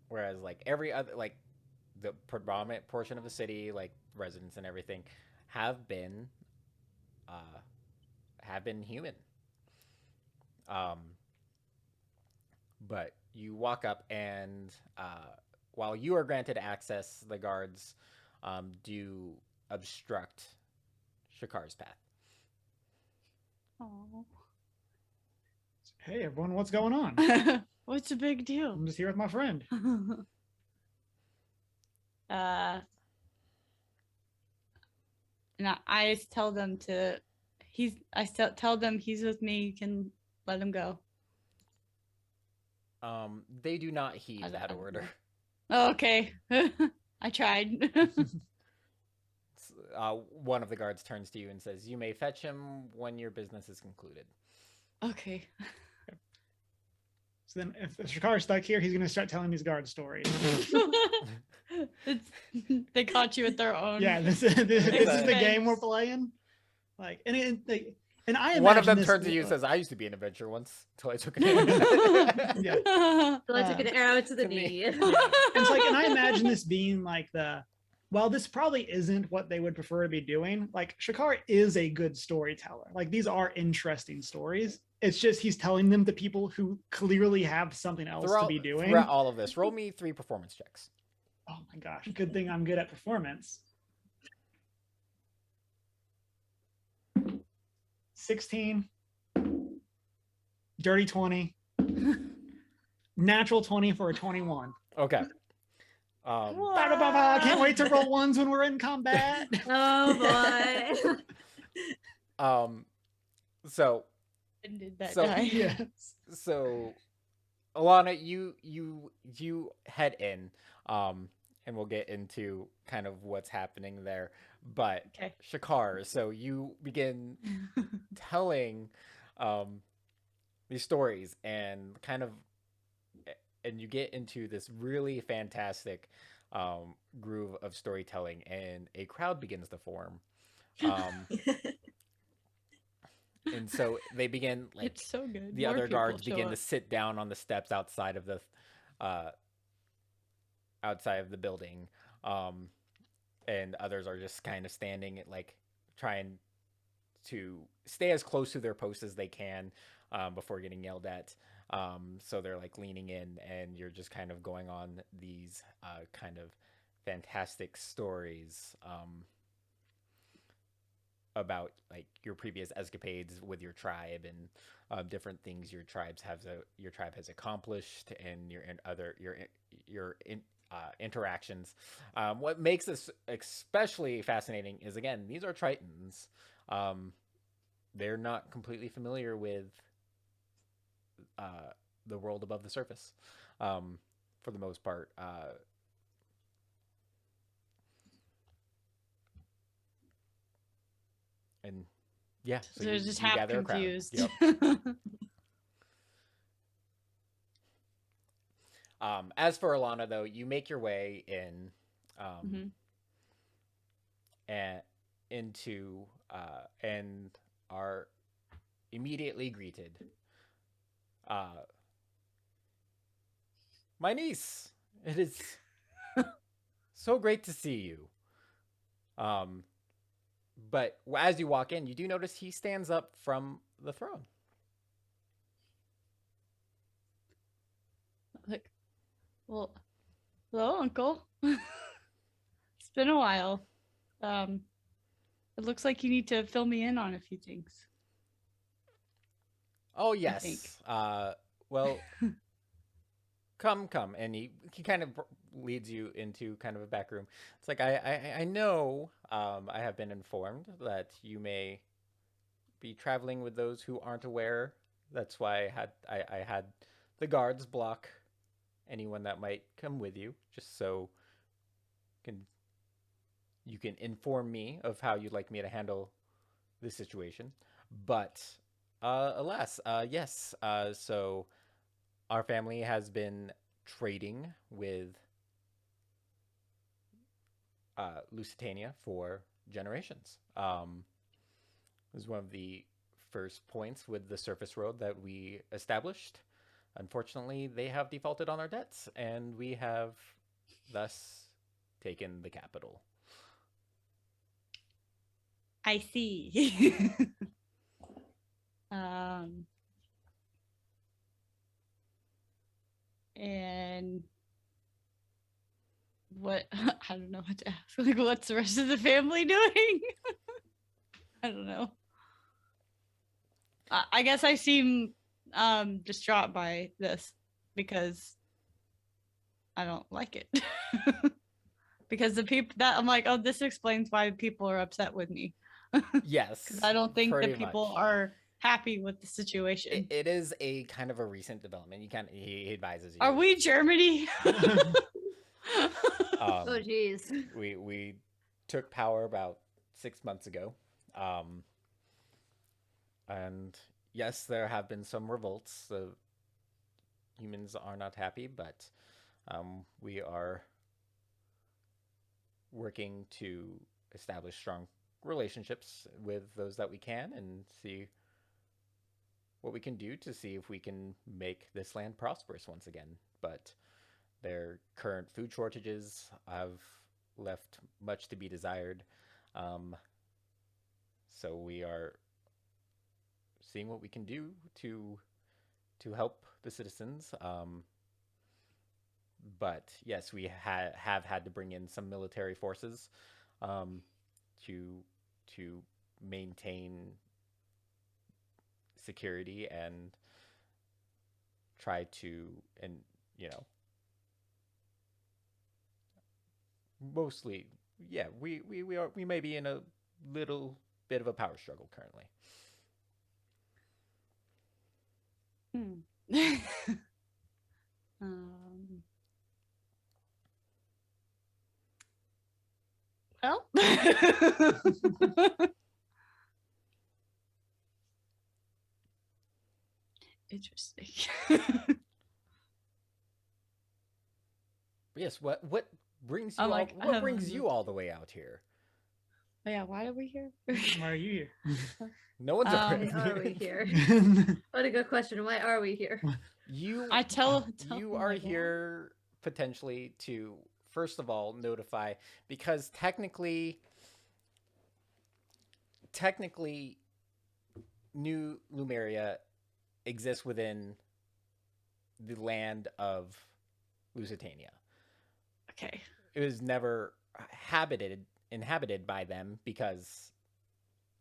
Whereas like every other, like the predominant portion of the city, like residents and everything, have been human. But you walk up and while you are granted access, the guards do obstruct Shakar's path. Aw. Hey everyone, what's going on? What's the big deal? I'm just here with my friend. And I tell them to, tell them he's with me. You can let him go. They do not heed I that don't order. Oh, okay. I tried. One of the guards turns to you and says, "You may fetch him when your business is concluded." Okay. So then if Shakar's stuck here, he's gonna start telling these guards stories. They caught you at their own. Yeah, this is the Expense. game we're playing. Like, and I One of imagine them this- turns to you and says, "I used to be an adventurer once until I took it." Yeah. So I took an arrow to the to me. knee. And it's like, and I imagine this being like while this probably isn't what they would prefer to be doing, like Shakar is a good storyteller. Like these are interesting stories. It's just he's telling them to people who clearly have something else to be doing. Throughout all of this, roll me 3 performance checks. Oh my gosh, good thing I'm good at performance. 16, dirty 20, natural 20 for a 21. Okay. Ba-da-ba-ba, can't wait to roll ones when we're in combat. Oh boy. So And did that So- die? Yes. so Alana, you head in, and we'll get into kind of what's happening there. But Okay. Shakar, so you begin telling these stories and and you get into this really fantastic groove of storytelling, and a crowd begins to form. And so they begin, like, It's so good. the More other people guards show begin to up. sit down on the steps outside of the building, and others are just kind of standing, like trying to stay as close to their posts as they can before getting yelled at. So they're like leaning in, and you're just kind of going on these kind of fantastic stories about like your previous escapades with your tribe and different things your tribe has accomplished, and your interactions. What makes this especially fascinating is, again, these are Tritons. they're not completely familiar with the world above the surface, for the most part. And yeah, so They're you, just you half gather a crowd. confused. Yep. As for Alana, though, you make your way in, Mhm. and into and are immediately greeted. My niece, it is so great to see you. But as you walk in, you do notice he stands up from the throne. Like, well, hello, Uncle. It's been a while. It looks like you need to fill me in on a few things. Oh think. yes. Well, come, and he kind of leads you into kind of a back room. It's like I know I have been informed that you may be traveling with those who aren't aware. That's why I had the guards block anyone that might come with you, just so you can inform me of how you'd like me to handle this situation. But alas, yes. So our family has been trading with Lusitania for generations. It was one of the first points with the surface road that we established. Unfortunately, they have defaulted on our debts, and we have thus taken the capital. I see. And what I don't know what to ask. Like, what's the rest of the family doing? I don't know. I guess I seem distraught by this because I don't like it. Because the people that I'm like, oh, this explains why people are upset with me. Yes, I don't think pretty that people much. are happy with the situation. It is a kind of a recent development. He advises you. Are we Germany? Oh, geez. We took power about 6 months ago, and yes, there have been some revolts. The humans are not happy, but we are working to establish strong relationships with those that we can and see what we can do to see if we can make this land prosperous once again. But their current food shortages have left much to be desired. So we are seeing what we can do to help the citizens. But yes, we have had to bring in some military forces to maintain security and try to, and mostly, yeah, we may be in a little bit of a power struggle currently. Well, interesting. Yes, what brings you I'm all, like, what brings you all the way out here? Oh, yeah, why are we here? Why are you No one's Why are we here? here? What a good question. Why are we here? You I tell you them, are like, here potentially to, first of all, notify, because technically New Lumeria exists within the land of Lusitania. Okay. It was never inhabited by them because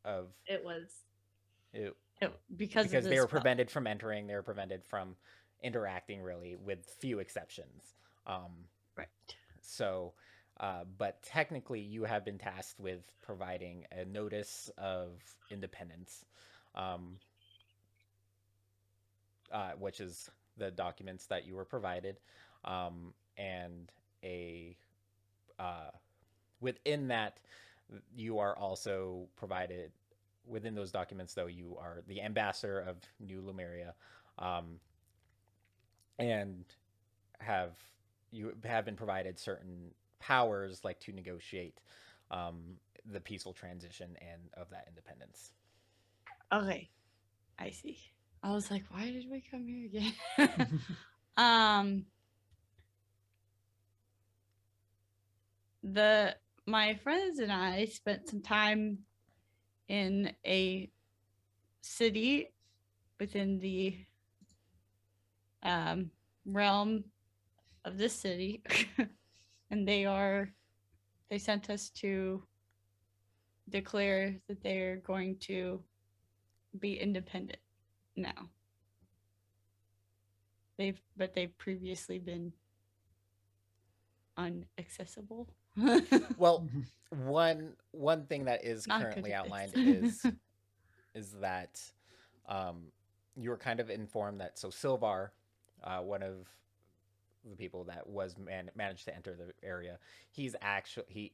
of It was. it, Because because of they this were prevented from entering. They were prevented from interacting, really, with few exceptions. Right. So, but technically, you have been tasked with providing a notice of independence. um, which is the documents that you were provided, and a within that, you are also provided within those documents. Though you are the ambassador of New Lumeria, and have you have been provided certain powers, like to negotiate the peaceful transition and of that independence. Okay, I see. I was like, why did we come here again? um, my friends and I spent some time in a city within the realm of this city, and they sent us to declare that they're going to be independent now. They've previously been unaccessible. Well, one thing that is Not good currently at outlined this. is that you were kind of informed that Silvar, one of the people that was managed to enter the area, he's actually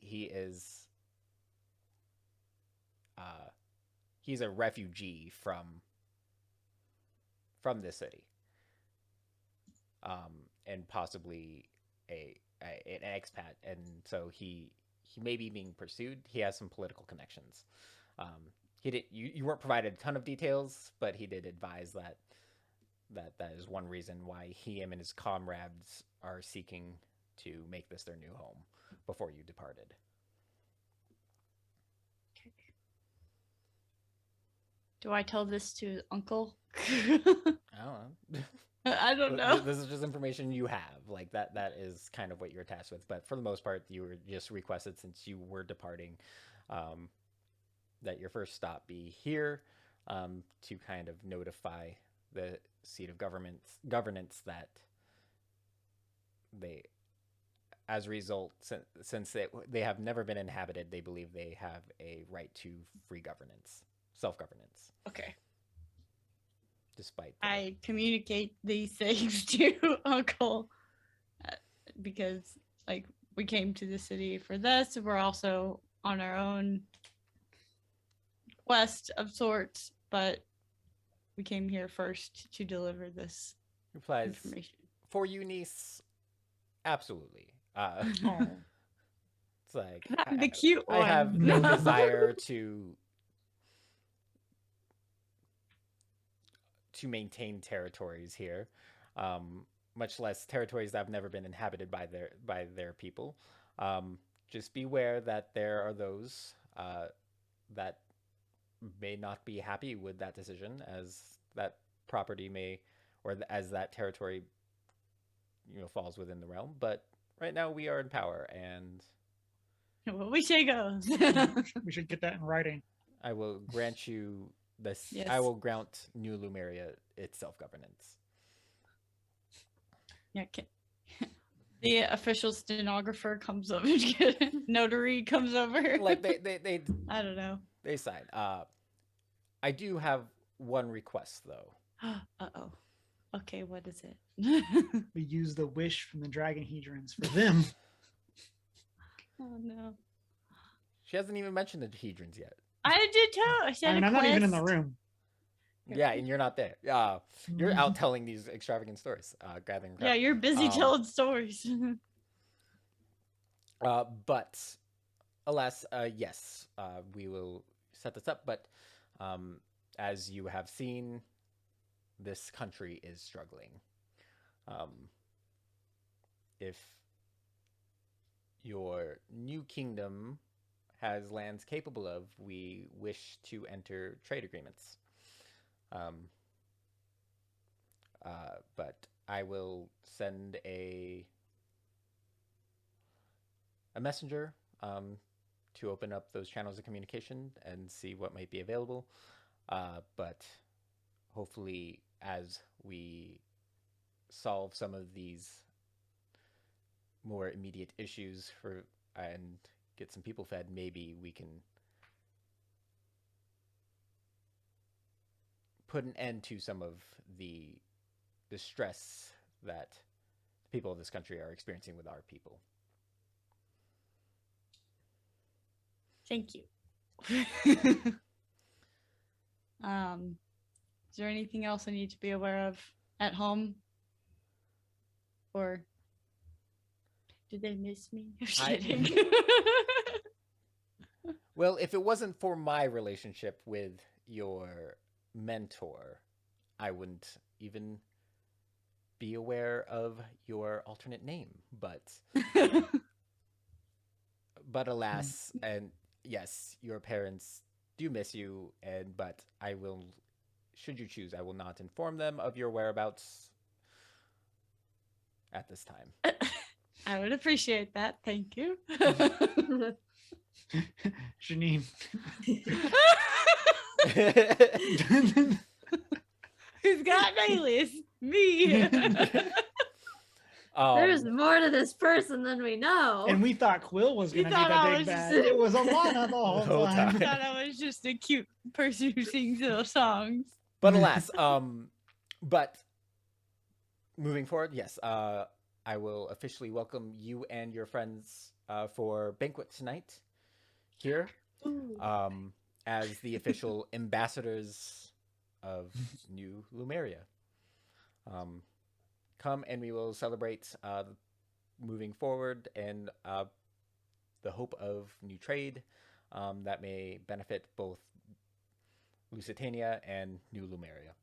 he's a refugee from this city, and possibly an expat, and so he may be being pursued. He has some political connections. He did. You weren't provided a ton of details, but he did advise that is one reason why him and his comrades are seeking to make this their new home before you departed. Okay. Do I tell this to Uncle? I don't know. I don't know. This is just information you have. Like that is kind of what you're tasked with. But for the most part, you were just requested, since you were departing, that your first stop be here, to kind of notify the seat of governance that they, as a result, since they have never been inhabited, they believe they have a right to free governance, self-governance. Okay. Despite I communicate these things to Uncle, because like we came to the city for this. We're also on our own quest of sorts, but we came here first to deliver this replies, information. For you, niece, absolutely. Oh. It's like I'm the cute one. I have no desire to maintain territories here, much less territories that have never been inhabited by their people. Just beware that there are those that may not be happy with that decision, as that property may, or as that territory, falls within the realm. But right now we are in power, and Well, we say goes. We should get that in writing. I will grant you this. Yes. I will grant New Lumeria its self-governance. Yeah. The official stenographer comes over. Notary comes over. Like they I don't know. they sign. I do have one request though. Uh-oh. Okay, what is it? We use the wish from the Dragon Hedrons for them. Oh no. She hasn't even mentioned the Hedrons yet. I did too. I said I'm not even in the room. Yeah, and you're not there. You're out telling these extravagant stories, gathering crap. Yeah, you're busy telling stories. But alas, yes, we will set this up. But as you have seen, this country is struggling. If your new kingdom has lands capable of, we wish to enter trade agreements. But I will send a messenger to open up those channels of communication and see what might be available. But hopefully, as we solve some of these more immediate issues and get some people fed, maybe we can put an end to some of the stress that the people of this country are experiencing with our people. Thank you. Is there anything else I need to be aware of at home? Or did they miss me? I'm kidding. Well, if it wasn't for my relationship with your mentor, I wouldn't even be aware of your alternate name. But alas, and yes, your parents do miss you, but I will, should you choose, I will not inform them of your whereabouts at this time. I would appreciate that. Thank you. Janine. Who's got an alias? Me. There's more to this person than we know. And we thought Quill was We going to be thought the I big was bad. just- It was Alana the whole I time. thought I was just a cute person who sings little songs. But alas, but moving forward, yes, I will officially welcome you and your friends for banquet tonight here, as the official ambassadors of New Lumeria. Come and we will celebrate moving forward and the hope of new trade that may benefit both Lusitania and New Lumeria.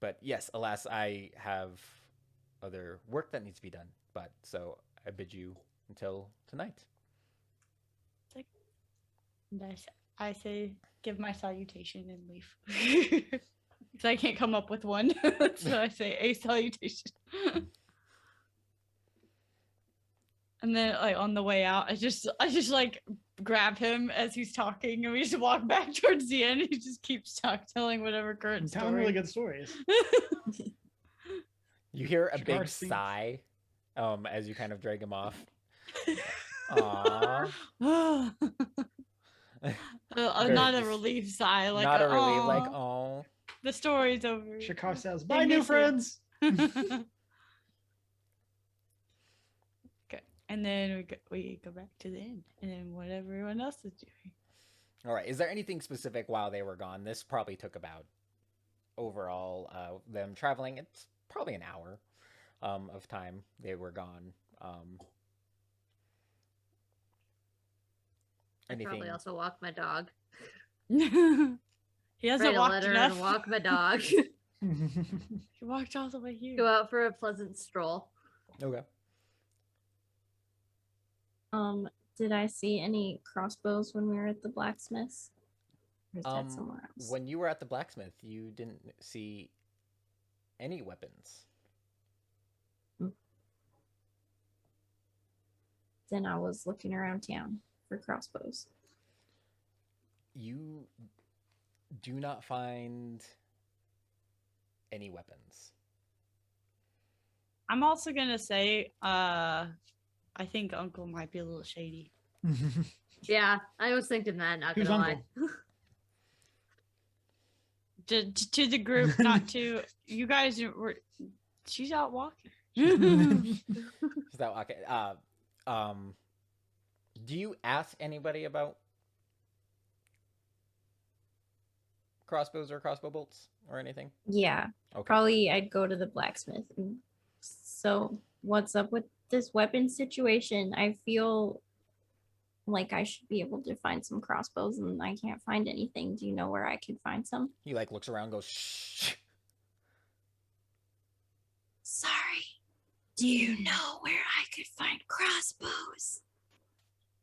But yes, alas, I have other work that needs to be done. But so I bid you until tonight. And I say, give my salutation and leave. Because I can't come up with one. So I say a salutation. And then like on the way out, I just like grab him as he's talking and we just walk back towards the end. He just keeps telling whatever current Telling story. really good stories. You hear a big Cigar scenes. sigh as you kind of drag him off. Aww. Not a relief sigh, like Not a relief, "Aw, like, oh. the story's over. Shakar says, They bye, new miss you." friends. Okay, and then we go back to the inn, and then what everyone else is doing. All right. Is there anything specific while they were gone? This probably took about overall them traveling. It's probably an hour of time they were gone. I probably Anything? also walk my dog. He hasn't Write a walked letter enough. and walk my dog. He walked all the way here. Go out for a pleasant stroll. Okay. Did I see any crossbows when we were at the blacksmiths? Or is that somewhere else? When you were at the blacksmith, you didn't see any weapons. Then I was looking around town for crossbows. You do not find any weapons. I'm also gonna say, I think Uncle might be a little shady. Yeah, I was thinking that, not Who's gonna lie. To the group, not to you guys. She's out walking. Is that okay? Do you ask anybody about crossbows or crossbow bolts or anything? Yeah, Okay. probably I'd go to the blacksmith. So, what's up with this weapon situation? I feel like I should be able to find some crossbows and I can't find anything. Do you know where I could find some? He like looks around, and goes shh. Sorry. Do you know where I could find crossbows?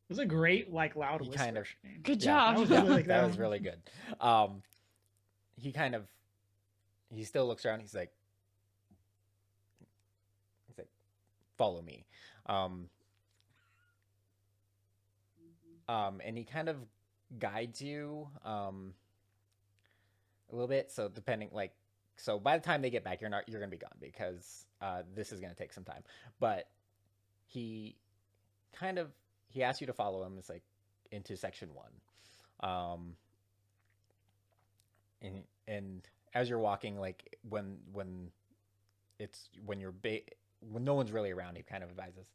It was a great, like, loud He whisper. kind of- Shane. Good Yeah, job. was Yeah, really like that that was one. really good. He still looks around. He's like, follow me. And he kind of guides you a little bit. So depending, like, so by the time they get back, you're gonna be gone because this is gonna take some time. But he asks you to follow him. It's like into section 1. and as you're walking, like when no one's really around, he kind of advises,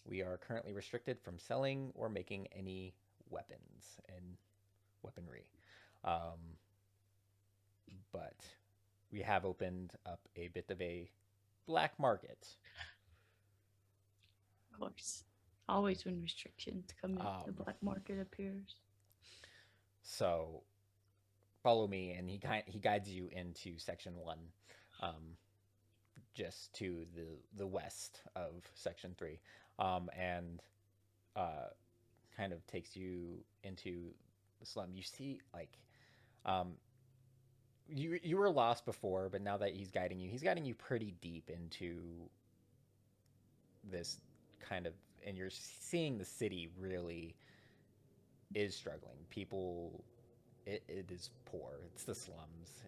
we are currently restricted from selling or making any weapons and weaponry. But we have opened up a bit of a black market. Of course. Always when restrictions come in, the black market appears. So follow me, and he guides you into section 1, just to the west of section 3, and kind of takes you into the slum. You see, like, you were lost before, but now that he's guiding you pretty deep into this kind of, and you're seeing the city really is struggling. People, it is poor. It's the slums.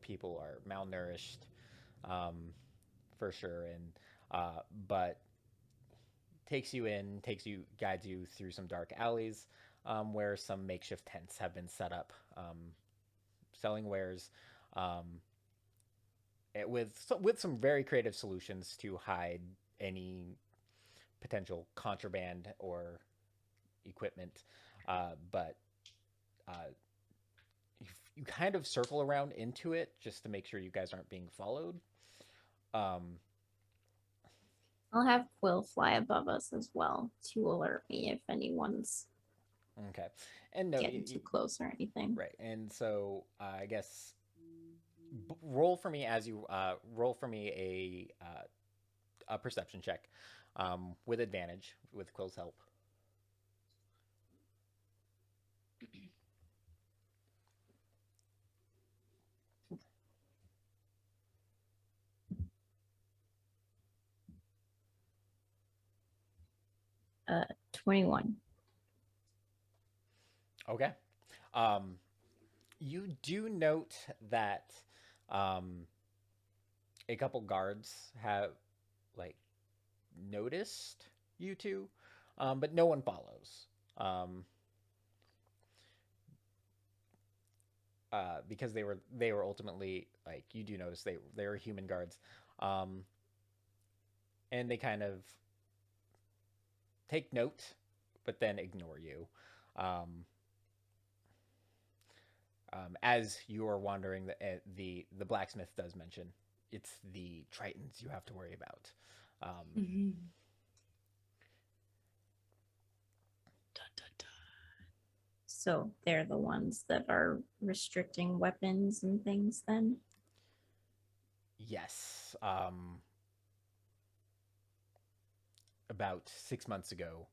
People are malnourished, for sure, and but guides you through some dark alleys, where some makeshift tents have been set up, selling wares, with some very creative solutions to hide any potential contraband or equipment, but you kind of circle around into it just to make sure you guys aren't being followed. I'll have Quill fly above us as well to alert me if anyone's Okay, and no, getting too close or anything. right, and so I guess roll for me a perception check, with advantage with Quill's help. Uh, 21. Okay. You do note that a couple guards have, like, noticed you two, but no one follows. Because they were ultimately, like, you do notice they were human guards, and they kind of take note, but then ignore you. As you are wandering, the blacksmith does mention it's the Tritons you have to worry about. Mm-hmm. Dun, dun, dun. So they're the ones that are restricting weapons and things then? Yes. About 6 months ago,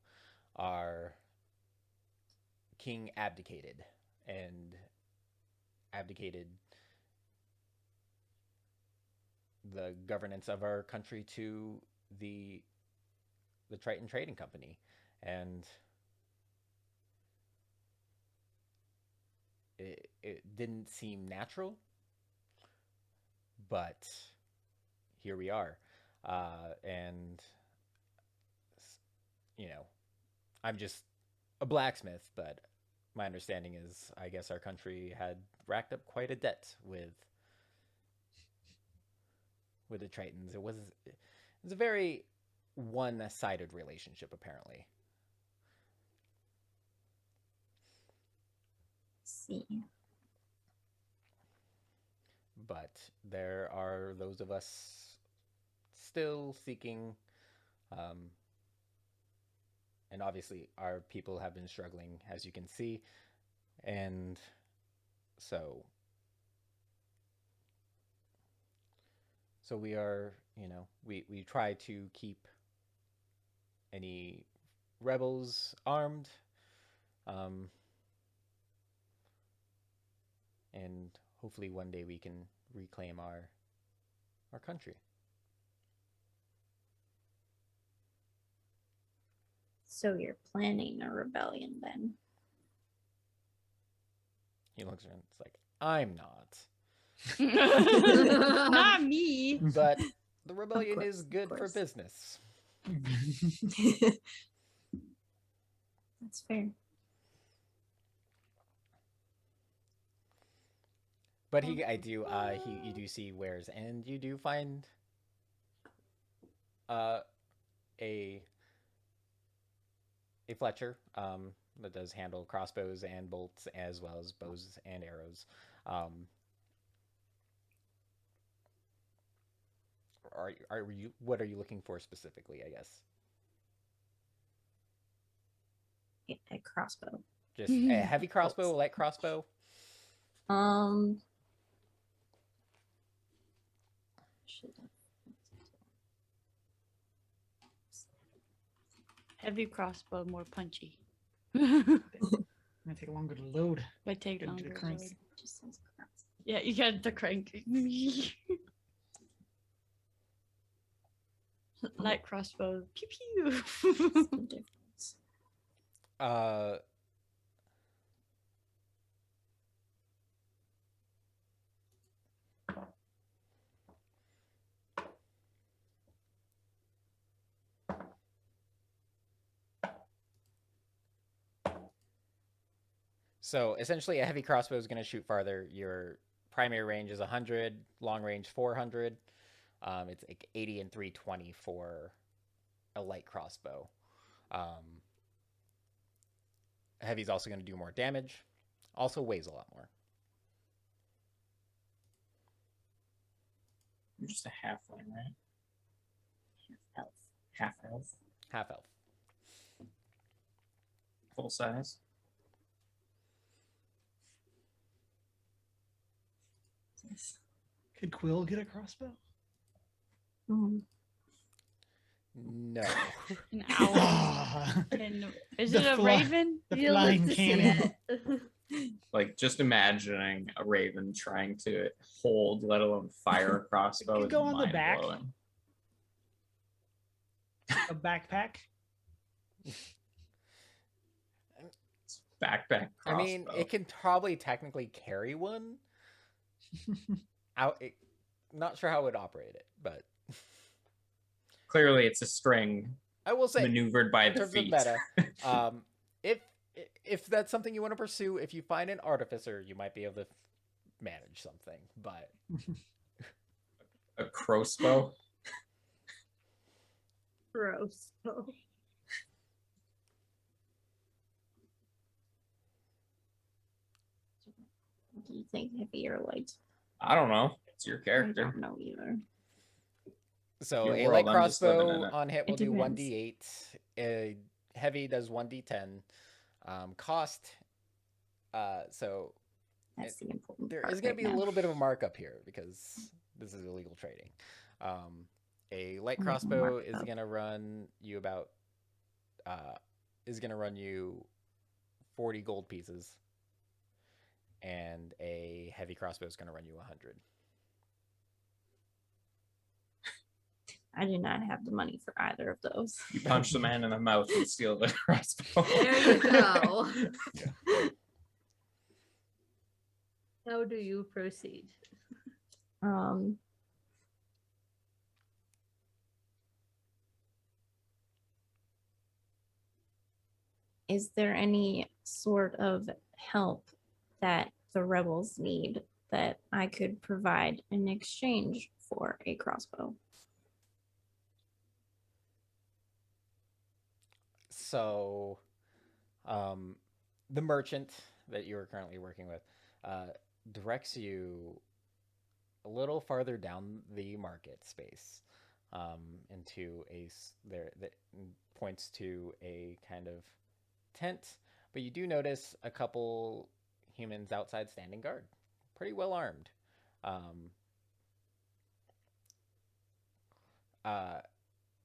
our king abdicated the governance of our country to the Triton Trading Company, and it didn't seem natural, but here we are, and I'm just a blacksmith, but my understanding is, I guess our country had racked up quite a debt with the Tritons. It was a very one-sided relationship, apparently. See. But there are those of us still seeking, and obviously our people have been struggling, as you can see, and so we are, we try to keep any rebels armed, and hopefully one day we can reclaim our country. So you're planning a rebellion then? He looks around, it's like, I'm not. Not me. But the rebellion course, is good of for course. business. That's fair. But you do see wares, and you do find a Fletcher that does handle crossbows and bolts as well as bows and arrows. What are you looking for specifically, I guess? A crossbow. Just a heavy crossbow, a light crossbow? Heavy crossbow, more punchy. Might take longer to load. But take Get into longer. the to crank. load. Just sounds cross. Yeah, you got the crank. Light crossbow. Pew pew. What's the difference? So essentially, a heavy crossbow is going to shoot farther. Your primary range is 100, long range 400. It's like 80 and 320 for a light crossbow. Heavy's also going to do more damage. Also weighs a lot more. You're just a halfling, right? Elf. Half elf. Half elf. Full size. Yes. Could Quill get a crossbow? No. An owl. Ah, Is The it a fly- raven? the You'll live flying to see cannon. it. Like just imagining a raven trying to hold, let alone fire a crossbow. could is go on the back. mind-blowing. A backpack. Backpack I crossbow. mean, it can probably technically carry one. Not sure how it would operate it, but Clearly, it's a string I will say, maneuvered by in the terms feet. of meta, if that's something you want to pursue, if you find an artificer, you might be able to manage something. But A crossbow. Gross. Do you think heavy or light? I don't know. It's your I character. don't know either. so Your a world, light I'm just living in crossbow it. on hit will It do depends. 1d8. A heavy does 1d10. Cost. So That's the important there part. is going right to be a now. little bit of a markup here because this is illegal trading. A light Mhm, crossbow is markup. going to run you about 40 gold pieces, and a heavy crossbow is going to run you 100. I do not have the money for either of those. You punch the man in the mouth and steal the crossbow. There you go. How do you proceed? Is there any sort of help that the rebels need that I could provide in exchange for a crossbow? So, the merchant that you are currently working with directs you a little farther down the market space into there that points to a kind of tent, but you do notice a couple humans outside standing guard, pretty well armed.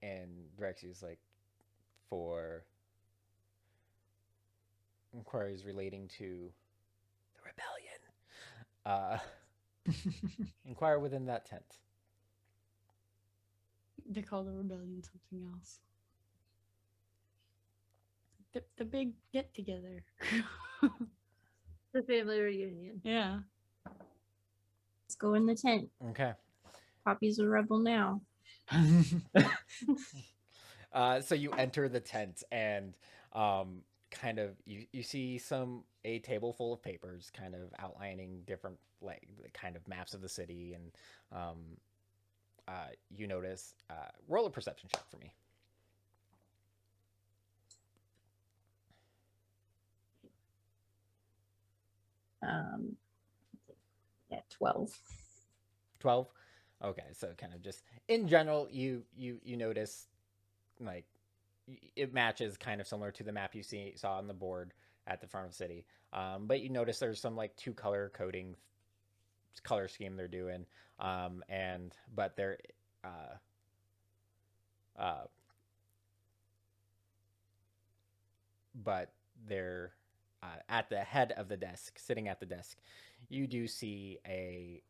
And directs you is like, for inquiries relating to the rebellion, inquire within that tent. They call the rebellion something else. The big get together. The family reunion. Yeah. Let's go in the tent. Okay. Poppy's a rebel now. So you enter the tent, and kind of you see a table full of papers kind of outlining different like the kind of maps of the city, and you notice roll a perception check for me. Yeah, 12. 12. Okay, so kind of just in general you notice like it matches kind of similar to the map you saw on the board at the front of the city, but you notice there's some like two color coding color scheme they're doing, and but they're uh, but they're at the head of the desk, sitting at the desk. You do see a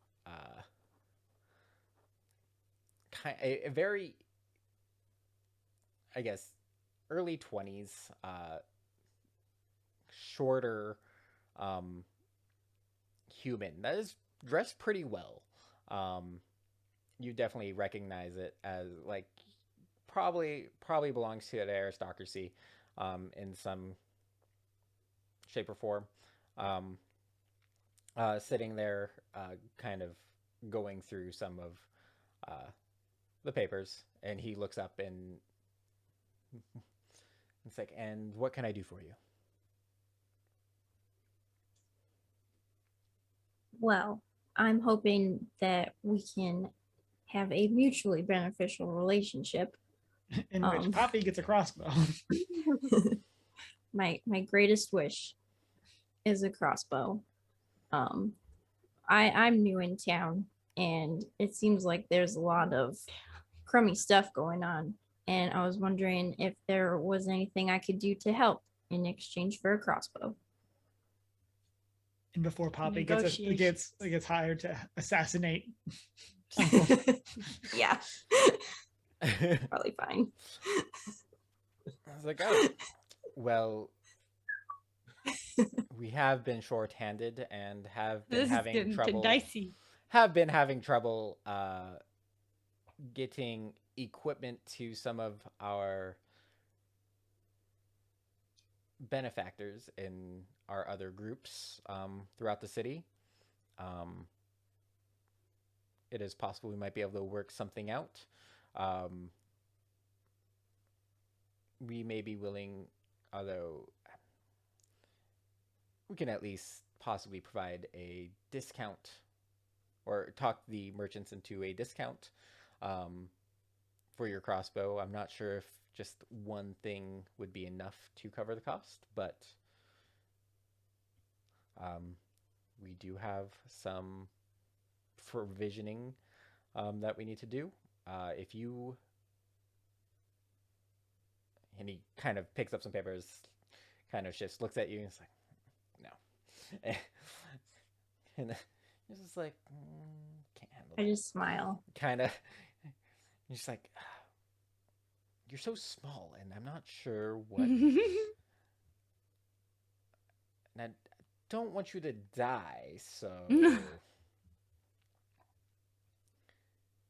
very, I guess, early 20s, shorter human that is dressed pretty well. You definitely recognize it as like probably belongs to the aristocracy in some shape or form. Sitting there, kind of going through some of the papers, and he looks up and it's like, "And what can I do for you?" Well, I'm hoping that we can have a mutually beneficial relationship. In which Poppy gets a crossbow. My greatest wish is a crossbow. I'm new in town, and it seems like there's a lot of crummy stuff going on, and I was wondering if there was anything I could do to help in exchange for a crossbow. And before Poppy Negotiation. gets hired to assassinate. Yeah, probably fine. I was like, "Oh, well, we have been short-handed and have been This is having getting trouble. dicey. Have been having trouble getting equipment to some of our benefactors in our other groups throughout the city. It is possible we might be able to work something out. We may be willing, although we can at least possibly provide a discount or talk the merchants into a discount for your crossbow. I'm not sure if just one thing would be enough to cover the cost, but we do have some provisioning that we need to do. If you... And he kind of picks up some papers, kind of shifts, looks at you, and is like, no. And he's just like, can't handle I that. just smile. Kind of. He's just like, you're so small, and I'm not sure what. And I don't want you to die, so.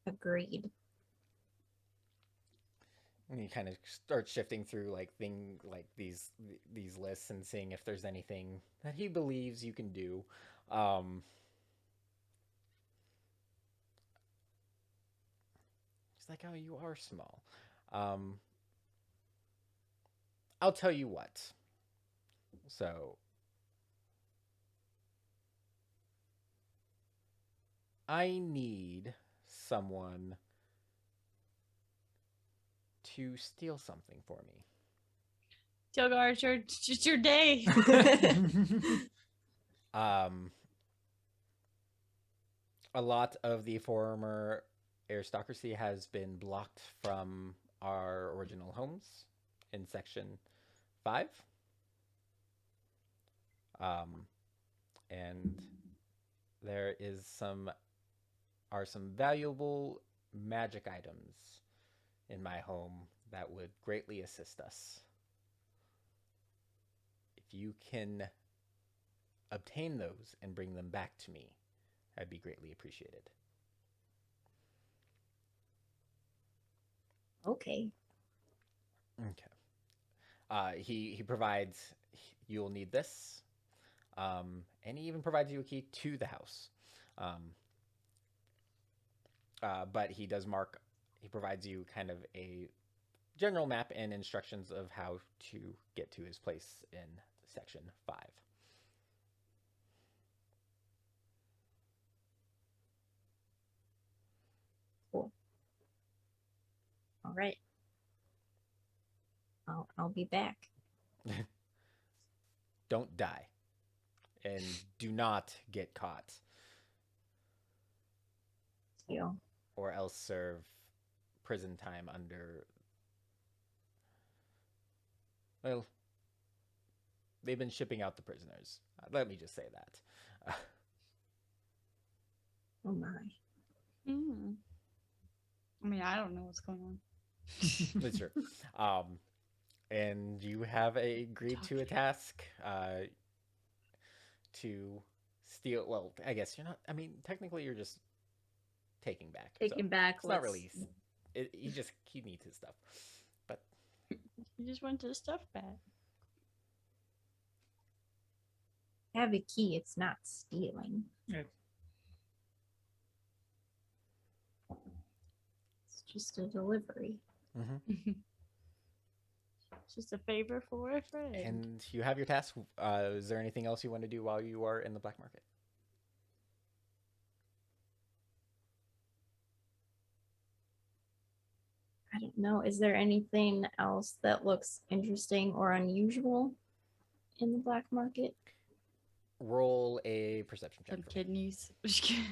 Agreed. And he kind of starts shifting through like these lists and seeing if there's anything that he believes you can do. He's like, oh, you are small. I'll tell you what. So I need someone to steal something for me. Tilgar, it's just your day. A lot of the former aristocracy has been blocked from our original homes in Section 5. And there is some valuable magic items in my home that would greatly assist us. If you can obtain those and bring them back to me, I'd be greatly appreciated. Okay. Okay. He provides. You'll need this, and he even provides you a key to the house. But he does mark. He provides you kind of a general map and instructions of how to get to his place in section 5. Cool. All right. I'll be back. Don't die, and do not get caught, You. or else serve prison time under. Well, they've been shipping out the prisoners. Let me just say that. Oh my. Mm. I mean, I don't know what's going on. That's true. And you have agreed to a task to steal. Well, I guess you're not. I mean, technically, you're just taking back. Taking back It's not what's- really. He needs his stuff. But You just went to the stuff bag. I have a key. It's not stealing. Yeah. It's just a delivery. Just a favor for a friend. and you have your task. Is there anything else you want to do while you are in the black market? I don't know. Is there anything else that looks interesting or unusual in the black market? Roll a perception check. Some for me. kidneys. Just kidding.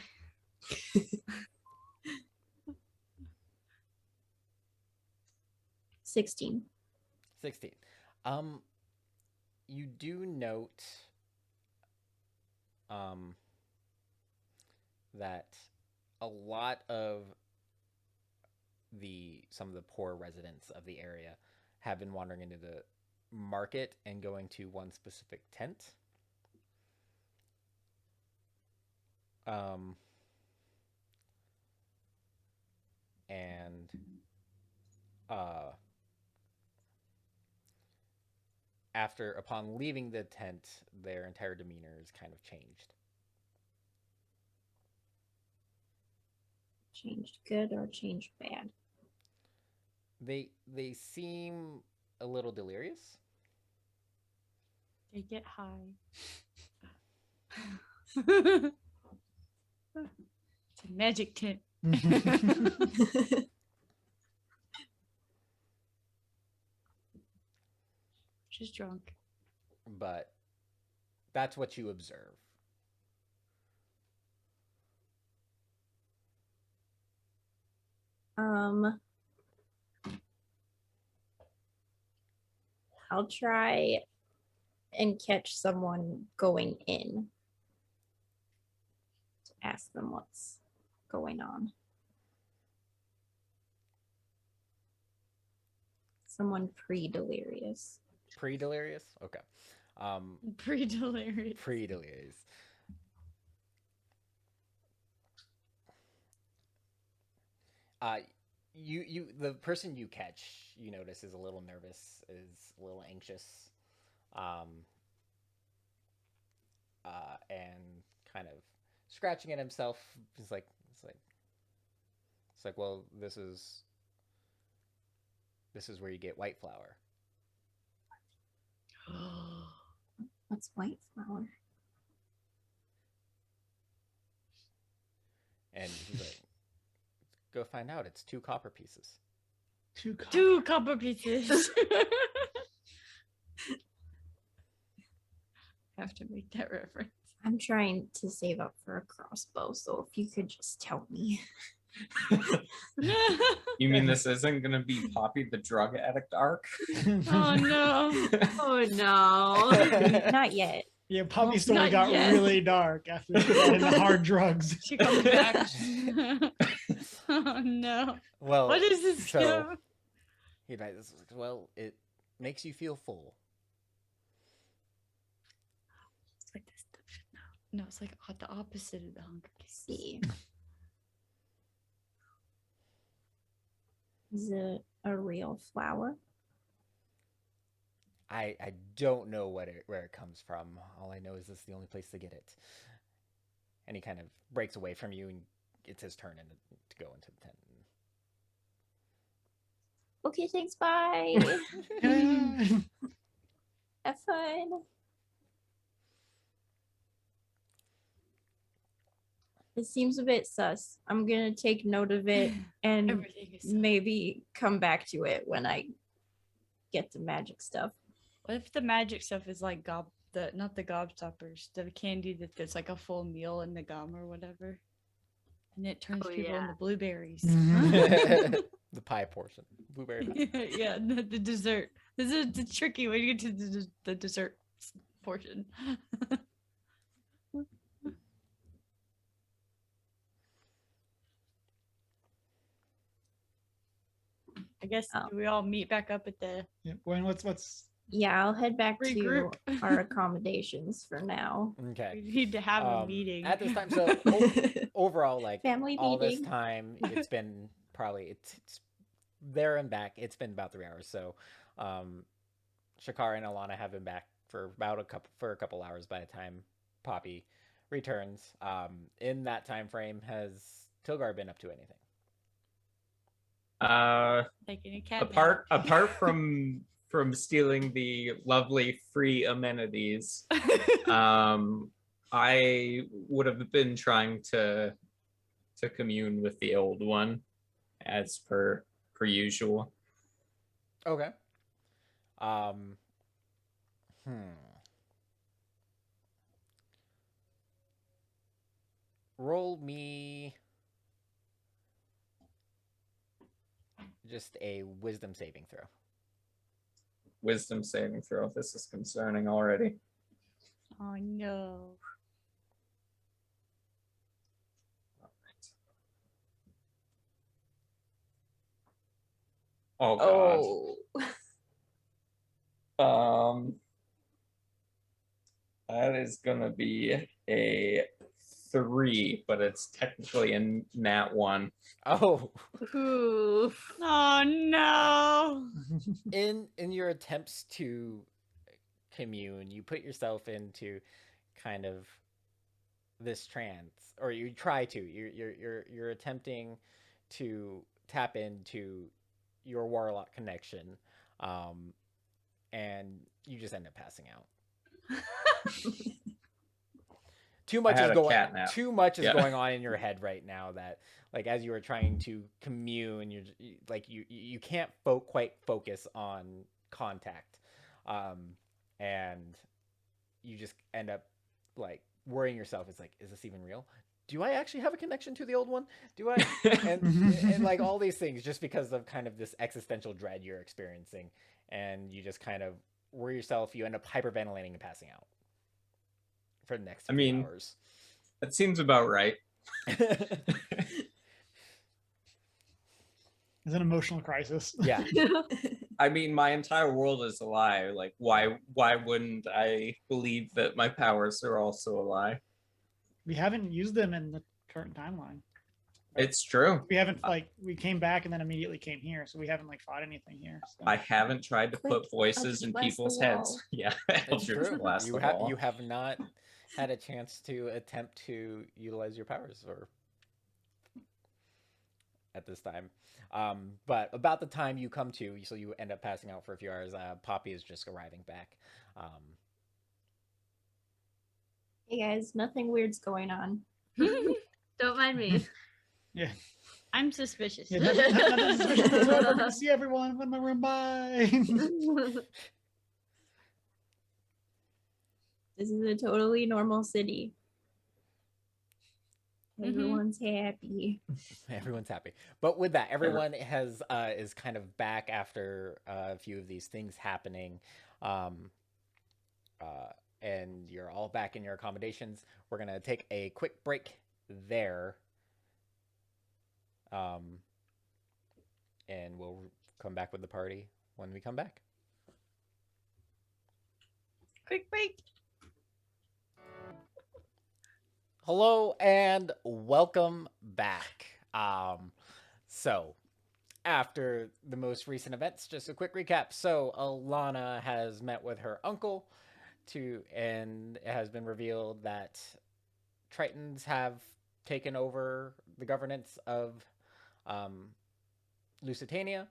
16. 16. You do note that a lot of some of the poor residents of the area have been wandering into the market and going to one specific tent. And upon leaving the tent, their entire demeanor is kind of changed. Changed good or changed bad? They seem a little delirious. They get high. It's a magic tent. She's drunk. But that's what you observe. I'll try and catch someone going in to ask them what's going on. Someone pre-delirious. Pre-delirious? Okay. Pre-delirious. Pre-delirious. The person you catch, you notice, is a little nervous, is a little anxious, and kind of scratching at himself. It's like, well, this is where you get white flour. What's white flour? And he's like, go find out. It's 2 copper pieces. 2 copper. 2 copper pieces. Have to make that reference. I'm trying to save up for a crossbow, so if you could just tell me. You mean this isn't gonna be Poppy the drug addict arc? Oh no. Oh no. Not yet. Yeah, Poppy's story Not got yet. really dark after she got into hard drugs. She comes back. Oh no. Well, What is this? so So... he advises, well, it makes you feel full. It's like this. No, it's like the opposite of the Hunger Games. See. Is it a real flower? I don't know where it comes from. All I know is this is the only place to get it. And he kind of breaks away from you, and it's his turn to go into the tent. Okay, thanks. Bye. Have fun. It seems a bit sus. I'm gonna take note of it and Everything is so- maybe come back to it when I get the magic stuff. What if the magic stuff is like not the gobstoppers, the candy that's like a full meal in the gum or whatever, and it turns Oh, people yeah. into blueberries. The pie portion, blueberry pie. Yeah, the dessert. This is the tricky when you get to the dessert portion. I guess Oh. we all meet back up at the Yeah, Gwen, what's Yeah, I'll head back Regroup. to our accommodations for now. Okay. we need to have a meeting. At this time. So overall, like Family all this meeting. time, it's been probably it's there and back. It's been about 3 hours. So, Shakara and Alana have been back for a couple hours by the time Poppy returns. In that time frame, has Tilgar been up to anything? Taking a cat Apart from stealing the lovely free amenities, I would have been trying to commune with the old one, as per usual. Okay. Roll me just a wisdom saving throw. Wisdom saving throw. This is concerning already. Oh no. Oh god. That is gonna be a 3, but it's technically a nat 1. Oh, Oof. Oh no. in your attempts to commune, you put yourself into kind of this trance, or you try to. You're attempting to tap into your warlock connection, and you just end up passing out. Too much is going. Too much is going on in your head right now. That like as you are trying to commune, you can't quite focus on contact, and you just end up like worrying yourself. It's like, is this even real? Do I actually have a connection to the old one? Do I? And like all these things, just because of kind of this existential dread you're experiencing, and you just kind of worry yourself. You end up hyperventilating and passing out for the next few hours. That seems about right. It's an emotional crisis. Yeah. I mean, my entire world is a lie. Like, why wouldn't I believe that my powers are also a lie? We haven't used them in the current timeline. It's true. We haven't we came back and then immediately came here, so we haven't fought anything here. So. I haven't tried to put voices in Eldritch Blast people's the heads. wall. Yeah, It's Eldritch true. Blast the wall. You have not had a chance to attempt to utilize your powers or at this time. But about the time you come to, so you end up passing out for a few hours. Poppy is just arriving back. Hey guys, nothing weird's going on. Don't mind me. Yeah. I'm suspicious. Yeah, nothing suspicious whatsoever. I'm gonna see everyone in my room. Bye. This is a totally normal city. Mhm. Everyone's happy. Everyone's happy. But with that, everyone is kind of back after a few of these things happening. And you're all back in your accommodations. We're going to take a quick break there. And we'll come back with the party when we come back. Quick break. Hello and welcome back. So after the most recent events, just a quick recap. So Alana has met with her uncle and it has been revealed that Tritons have taken over the governance of Lusitania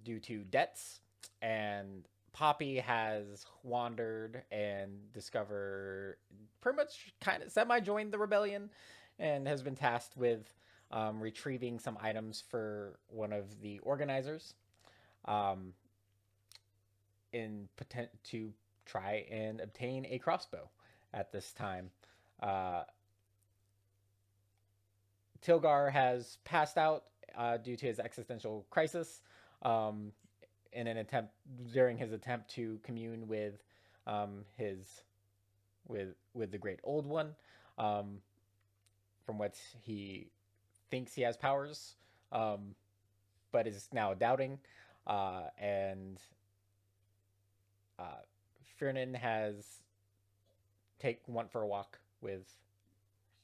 due to debts, and Poppy has wandered and pretty much kind of semi-joined the rebellion and has been tasked with retrieving some items for one of the organizers to try and obtain a crossbow at this time. Tilgar has passed out due to his existential crisis during his attempt to commune with the Great Old One, from what he thinks he has powers, but is now doubting. And Fernan has went for a walk with.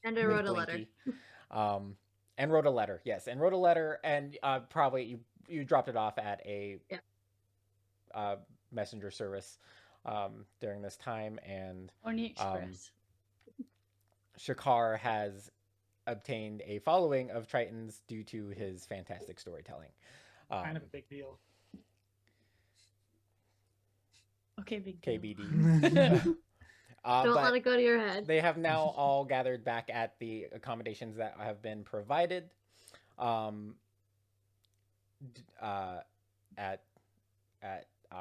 And I wrote a letter. And wrote a letter, yes, and wrote a letter, and probably you dropped it off at a messenger service during this time, and Orny Express. Shakar has obtained a following of Tritons due to his fantastic storytelling. Kind of a big deal. Okay, big deal. KBD. Don't let it go to your head. They have now all gathered back at the accommodations that have been provided at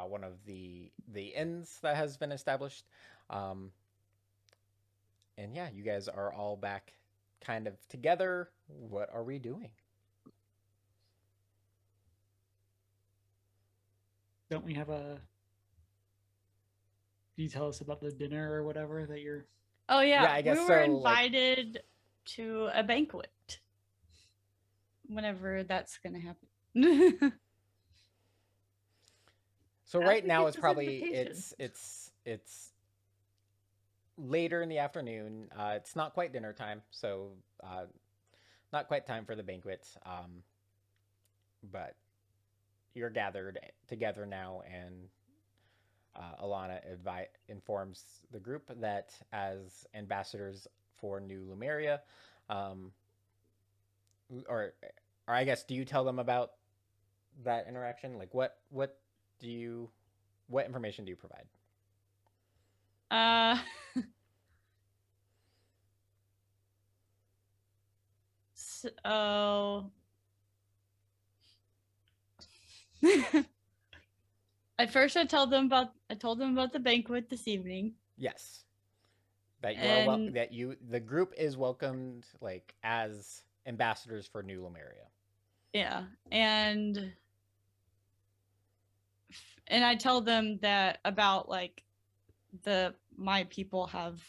one of the inns that has been established. And yeah, you guys are all back kind of together. What are we doing? Don't we have a... Do you tell us about the dinner or whatever that you're... Oh yeah, Yeah, I guess we were so, invited to a banquet. Whenever that's gonna happen. So How'd right we now get it's this probably invitation? it's later in the afternoon. It's not quite dinner time, so not quite time for the banquet. But you're gathered together now, and Alana informs the group that as ambassadors for New Lumeria, or I guess, do you tell them about that interaction? Like, what information do you provide? So at first I told them about the banquet this evening. Yes, that you are And- the group is welcomed, like, as ambassadors for New Lumeria. Yeah, and I tell them that about like my people have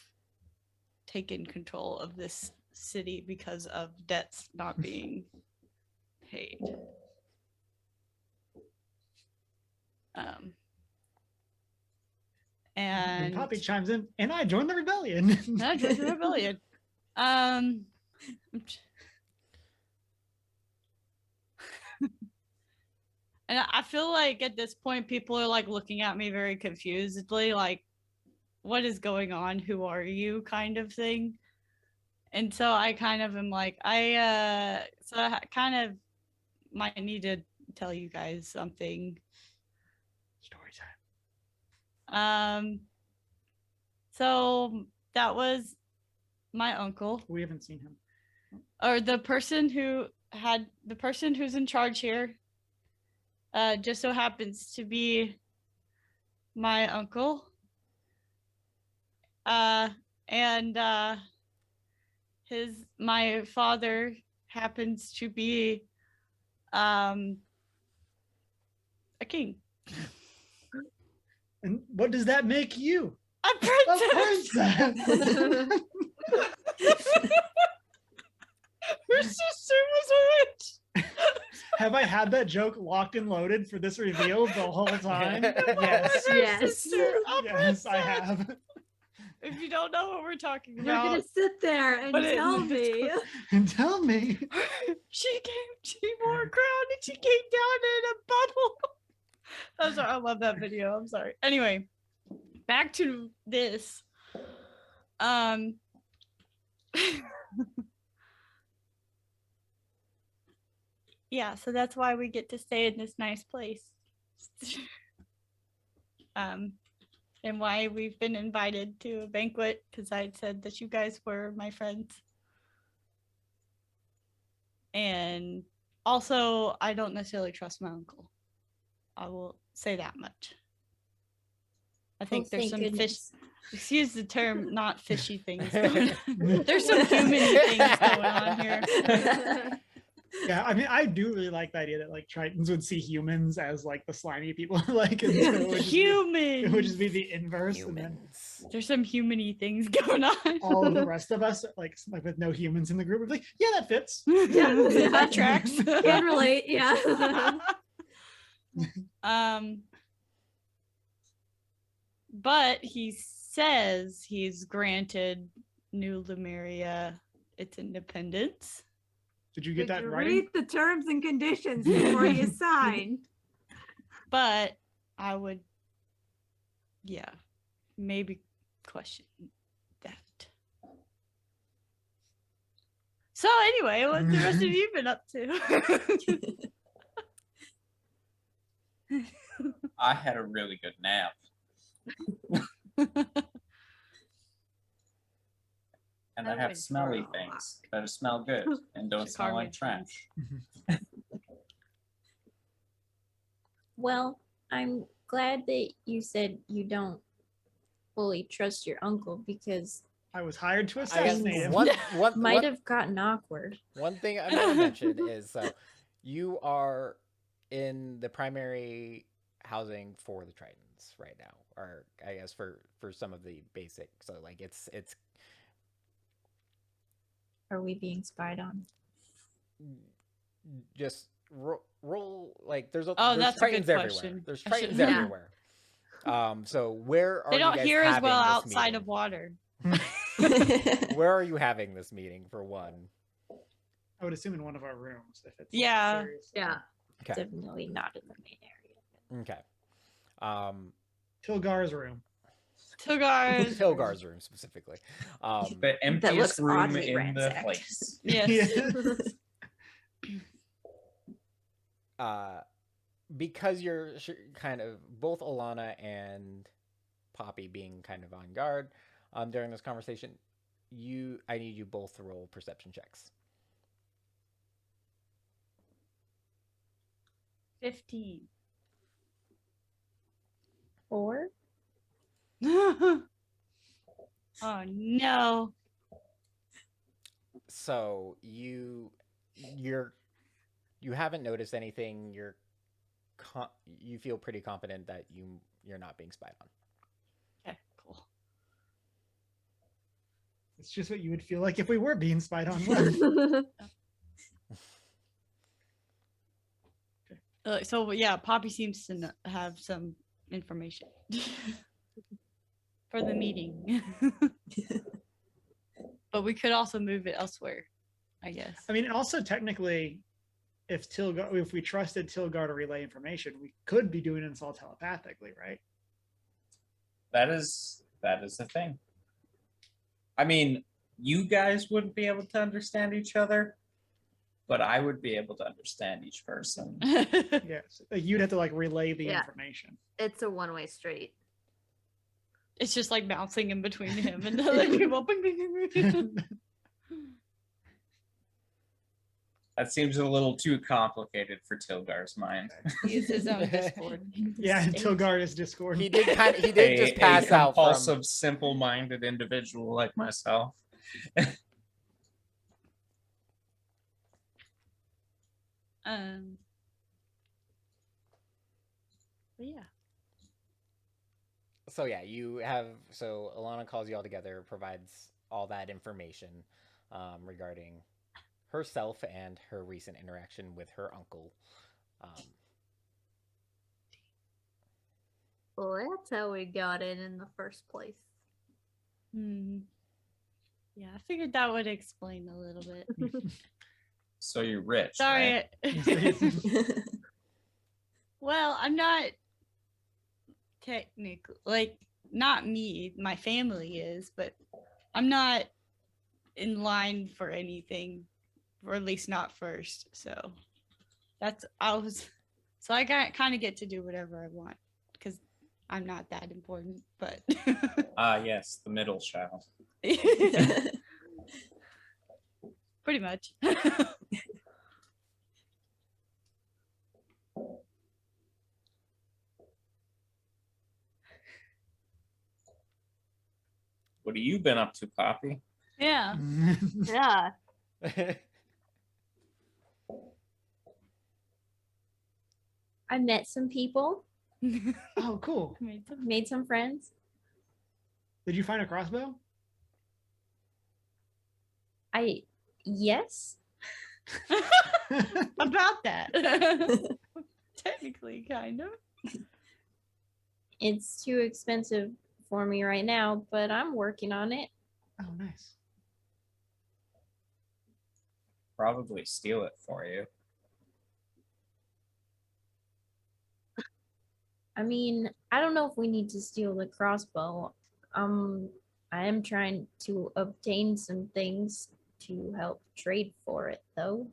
taken control of this city because of debts not being paid. And Poppy chimes in, and I joined the rebellion. I joined the rebellion. And I feel like at this point, people are like looking at me very confusedly, like, what is going on? Who are you? Kind of thing. And so I kind of am like, I kind of might need to tell you guys something. Story time. So that was my uncle, We haven't seen him. or the person who's in charge here. Just so happens to be my uncle. And my father happens to be a king. And what does that make you? A A princess. princess. Her sister was a witch. Have I had that joke locked and loaded for this reveal the whole time? Yes. Her Yes. sister, a Yes, I princess. have. if you don't know what we're talking You're about. gonna sit there and Put it in tell the me. Discord. And tell me. she wore a crown and she came down in a bubble. I'm sorry, I love that video. I'm sorry. Anyway, back to this. Yeah, so that's why we get to stay in this nice place. And why we've been invited to a banquet, because I said that you guys were my friends. And also, I don't necessarily trust my uncle. I will say that much. I think there's thank some goodness. excuse the term, not fishy things going on. There's some human things going on here. Yeah, I mean, I do really like the idea that like Tritons would see humans as like the slimy people, like and so it would just Humans. it would just be the inverse, and then Humans. There's some human-y things going on. all of the rest of us, like with no humans in the group, would be like, yeah, that fits. Yeah. That tracks. Can relate, yeah. But he says he's granted New Lemuria its independence. Did you get Did that you right? read the terms and conditions before you sign? But I would, yeah, maybe question that. So anyway, what's the rest of you been up to? I had a really good nap. And I I have went smelly for a things that smell good and don't smell like trash. Well, I'm glad that you said you don't fully trust your uncle, because I was hired to I guess assassinate him. might have gotten awkward. One thing I'm going to mention is you are in the primary housing for the Tritons right now, or I guess for some of the basic. So like it's Are we being spied on? just roll like there's Oh, there's that's a good Tritons everywhere. question. There's I should- Tritons Yeah. everywhere. So where are They you don't guys hear as having well this outside meeting? of water. Where are you having this meeting for one? I would assume in one of our rooms if it's Yeah. serious. Yeah. Okay. Definitely not in the main area. Okay. Tilgar's room. Tilgar's. Tilgar's room specifically. The emptiest looks room oddly in the ransacked. place. Yes. Because you're kind of both Alana and Poppy being kind of on guard during this conversation, I need you both to roll perception checks. 15. 4? Oh no. So you haven't noticed anything. You feel pretty confident that you're not being spied on. Okay, cool. It's just what you would feel like if we were being spied on. So yeah, Poppy seems to have some information for the meeting. But we could also move it elsewhere, I guess. I mean, also technically, if we trusted Tilgar to relay information, we could be doing it all telepathically, right? That is the thing. I mean, you guys wouldn't be able to understand each other, but I would be able to understand each person. Yes. Like, you'd have to like relay the Yeah. information. It's a one-way street. It's just like bouncing in between him and the other people. Bing, bing, bing, bing. That seems a little too complicated for Tilgar's mind. He is his own Discord. Yeah, Tilgar is Discord. He did just pass a out from compulsive, simple-minded individual like myself. But yeah. So yeah, so Alana calls you all together, provides all that information regarding herself and her recent interaction with her uncle. Well, that's how we got in the first place. Yeah, I figured that would explain a little bit. So you're rich, Sorry. right? Well, I'm not technically, like, not me. My family is, but I'm not in line for anything, or at least not first. So I kind of get to do whatever I want because I'm not that important. But Ah, yes, the middle child. pretty much. What have you been up to, Poppy? Yeah. Yeah. I met some people, Oh, cool. made some friends. Did you find a crossbow? Yes. About that. Technically, kind of. It's too expensive for me right now, but I'm working on it. Oh, nice. Probably steal it for you. I mean, I don't know if we need to steal the crossbow. I am trying to obtain some things to help trade for it, though.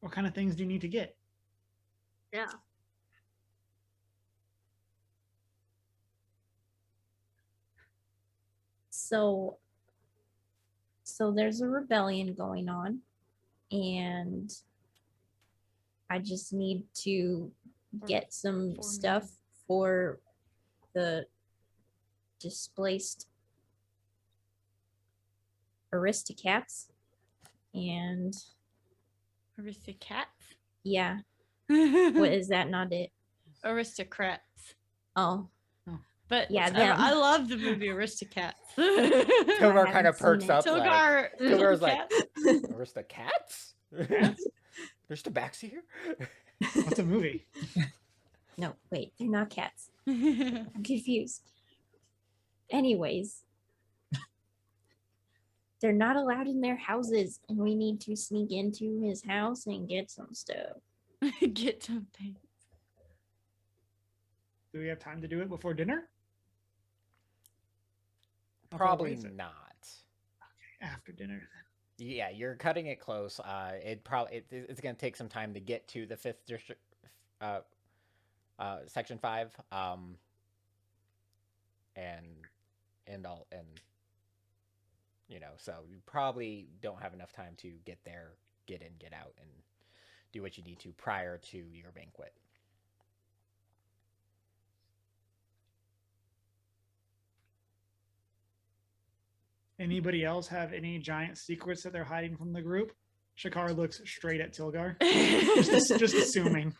What kind of things do you need to get? Yeah. So there's a rebellion going on, and I just need to get some Forming. stuff for the displaced aristocrats, and Aristocrats. yeah, what is that? Not it? Aristocrats. Oh, But Yeah, I, them. I love the movie Aristocats. Tilgar kind of haven't seen perks it. up. Tilgar's like, Aristocats. "Where's the cats? There's tabaxi here." What's a movie? no, wait, they're not cats. I'm confused. Anyways, they're not allowed in their houses, and we need to sneak into his house and get some stuff. Get something. Do we have time to do it before dinner? How far away Probably is it? not. After dinner. Yeah, you're cutting it close. It's going to take some time to get to the 5th district, section 5, and so you probably don't have enough time to get there, get in, get out, and do what you need to prior to your banquet. Anybody else have any giant secrets that they're hiding from the group? Shakar looks straight at Tilgar. just assuming.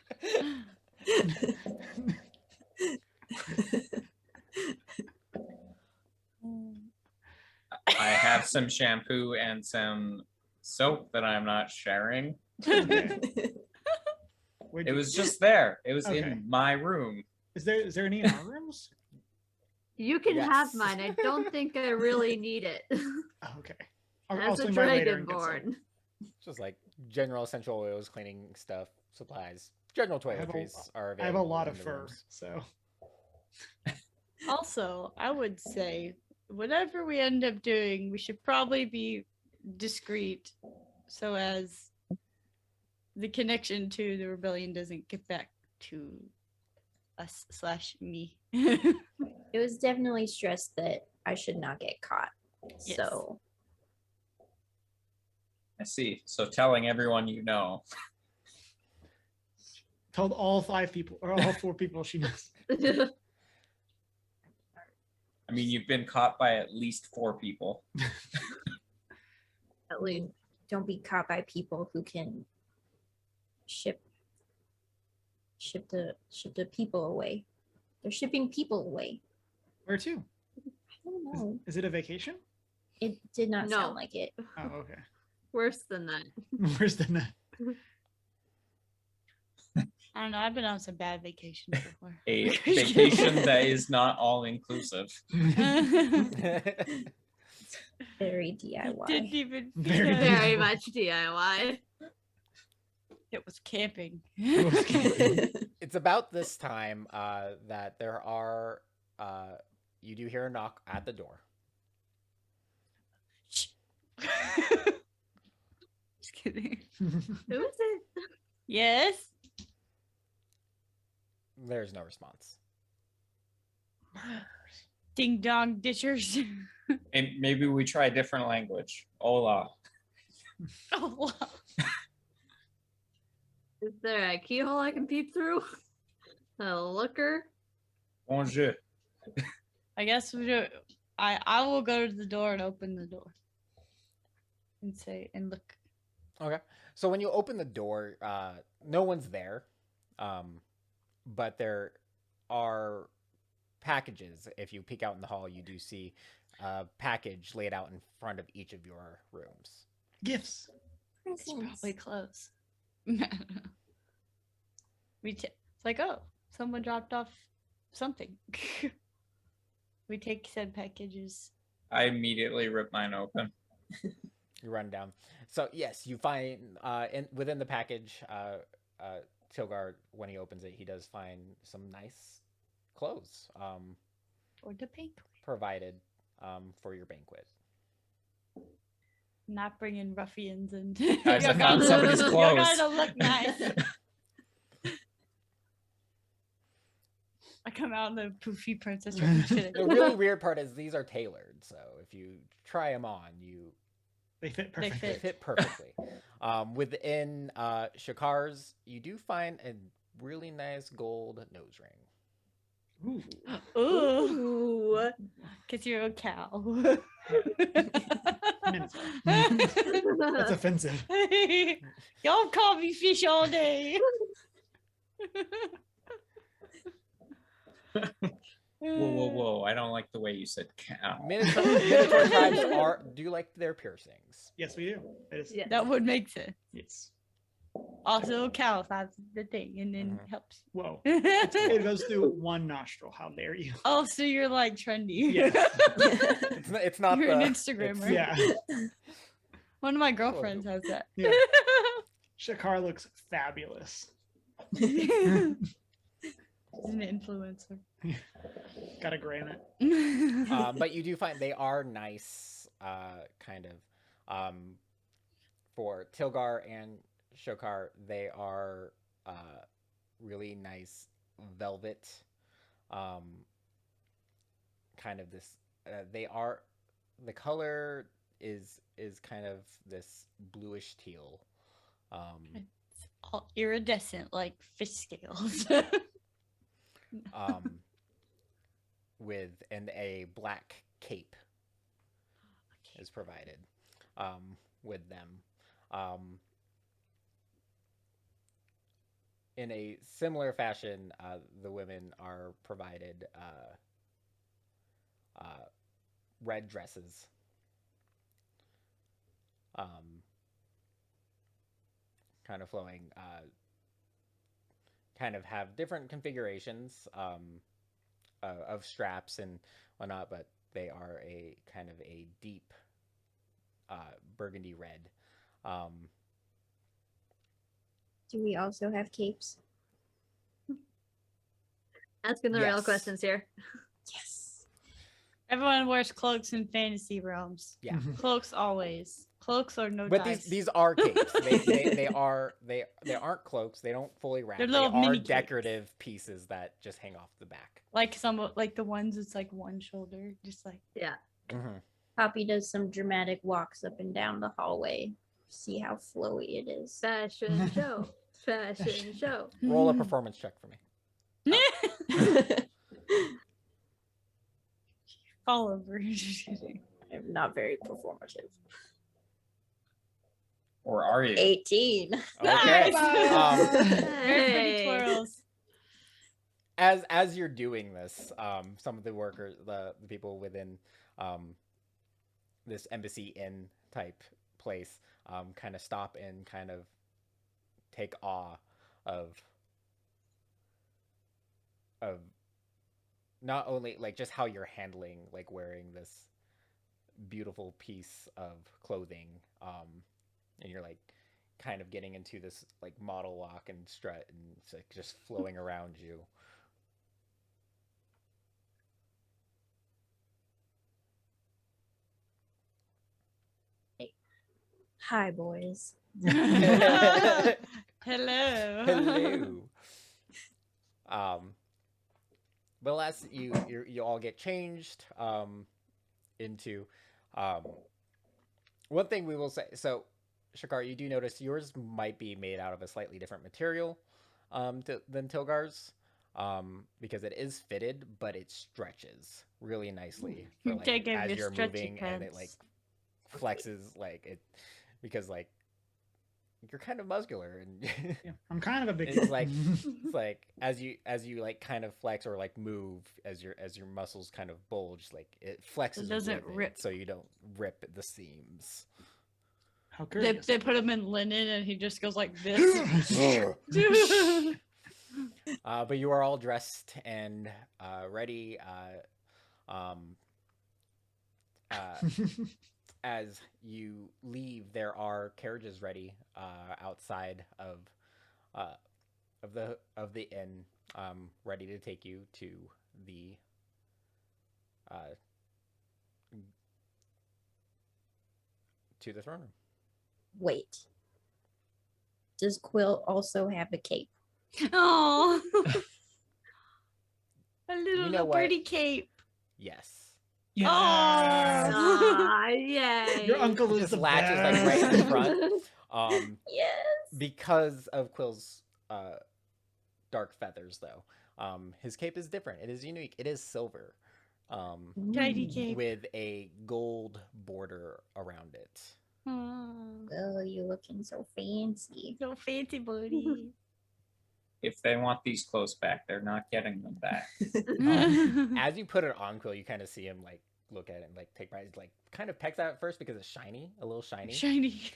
I have some shampoo and some soap that I'm not sharing. Okay. It was just there. It was Okay. in my room. Is there any in our rooms? You can Yes. have mine. I don't think I really need it. Oh, okay. I'll As a swing by later and get some. dragonborn. Just like general essential oils, cleaning stuff, supplies, general have a- toiletries are available. I have a lot in of the fur, rooms. so Also, I would say whatever we end up doing, we should probably be discreet so as the connection to the rebellion doesn't get back to us / me. It was definitely stressed that I should not get caught. Yes. So I see. So telling everyone you know. told all 5 people or all 4 people she knows. I mean, you've been caught by at least 4 people. At least. don't be caught by people who can ship the people away. They're shipping people away. Where to? I don't know. Is it a vacation? It did not No. sound like it. Oh, okay. Worse than that. Worse than that. I don't know. I've been on some bad vacations before. A vacation that is not all inclusive. Very Didn't DIY. even Very feel- Very much DIY. It was camping. It's about this time that there are you do hear a knock at the door. Just kidding. Who is it? Yes. There's no response. Ding dong ditchers. And maybe we try a different language. Hola. Oh, wow. Is there a keyhole I can peep through? A looker? Bonjour. I guess we do. I will go to the door and open the door and say and look. Okay. So when you open the door, no one's there, but there are packages. If you peek out in the hall, you do see a package laid out in front of each of your rooms. Gifts. It's probably close. It's like, oh, someone dropped off something. We take said packages. I immediately rip mine open. You run down. So yes, you find within the package, Tilgar, when he opens it, he does find some nice clothes Or the pink. provided for your banquet. Not bringing ruffians and. Guys, I found somebody's You're clothes. gonna look nice. I come out in the poofy princess. The really weird part is these are tailored, so if you try them on, They fit They perfectly. they fit perfectly. Within Shakar's, you do find a really nice gold nose ring. Ooh. Ooh, Ooh. because you're a cow. Minotaur. That's offensive. Y'all call me fish all day. Whoa. I don't like the way you said cow. Minotaur tribes do like their piercings. Yes, we do. It is, Yes. That would make sense. yes. Also, cow, that's the thing, and then Mhm. helps. Whoa. It goes through one nostril. How dare you? Oh, so you're like trendy. Yeah. It's not You're an the- Instagrammer. Yeah. One of my girlfriends has that. Yeah. Shakar looks fabulous. She's an influencer. Gotta gram it. But you do find they are nice, kind of. For Tilgar and Shokar, they are really nice velvet. Kind of this. They are. The color is kind of this bluish teal. It's all iridescent like fish scales. With a black cape is provided with them. In a similar fashion, the women are provided red dresses. Kind of flowing, kind of have different configurations of straps and whatnot, but they are a kind of a deep burgundy red. Do we also have capes? Asking the real Yes. questions here. Yes. Everyone wears cloaks in fantasy realms. Yeah. Cloaks always. Cloaks are no But dice. these are capes. They aren't cloaks. They don't fully wrap. They're They little are mini capes. decorative pieces that just hang off the back. like some like the ones it's like one shoulder, just like Yeah. Mm-hmm. Poppy does some dramatic walks up and down the hallway. See how flowy it is. Fashion show. Fashion show. Roll a performance check for me. fall over. Just kidding. I'm not very performative. Or are you? 18. Okay. Nice. Very pretty Hey. twirls. As you're doing this, some of the workers, the people within this embassy inn type place, kind of stop and kind of take awe of of not only like just how you're handling like wearing this beautiful piece of clothing, and you're like kind of getting into this like model walk and strut, and it's like just flowing around you. Hi, boys. Hello. Hello. But last you all get changed into one thing we will say. So, Shakar, you do notice yours might be made out of a slightly different material than Tilgar's, because it is fitted, but it stretches really nicely for like Take off as your you're stretchy moving, and it like pants. flexes like it because like you're kind of muscular and Yeah, I'm kind of a big. it's like as you like kind of flex or like move as your muscles kind of bulge, like it flexes doesn't with it, rip. so you don't rip the seams. How They, curious. they put him in linen and he just goes like this. But you are all dressed and ready. As you leave, there are carriages ready outside of the inn, ready to take you to the throne room. Wait. Does Quill also have a cape? Oh, a little You know what? birdie cape. Yes. Yes. Ah, yay. Your uncle It is just the latches like best. right in the front. Yes. Because of Quill's dark feathers, though, his cape is different. It is unique. It is silver, Tidy cape. with a gold border around it. Oh, Oh, you looking so fancy. so fancy, buddy. If they want these clothes back, they're not getting them back. As you put it on Quill, you kind of see him like look at it and like take pride, like kind of pecks at it first because it's shiny, a little shiny. Shiny.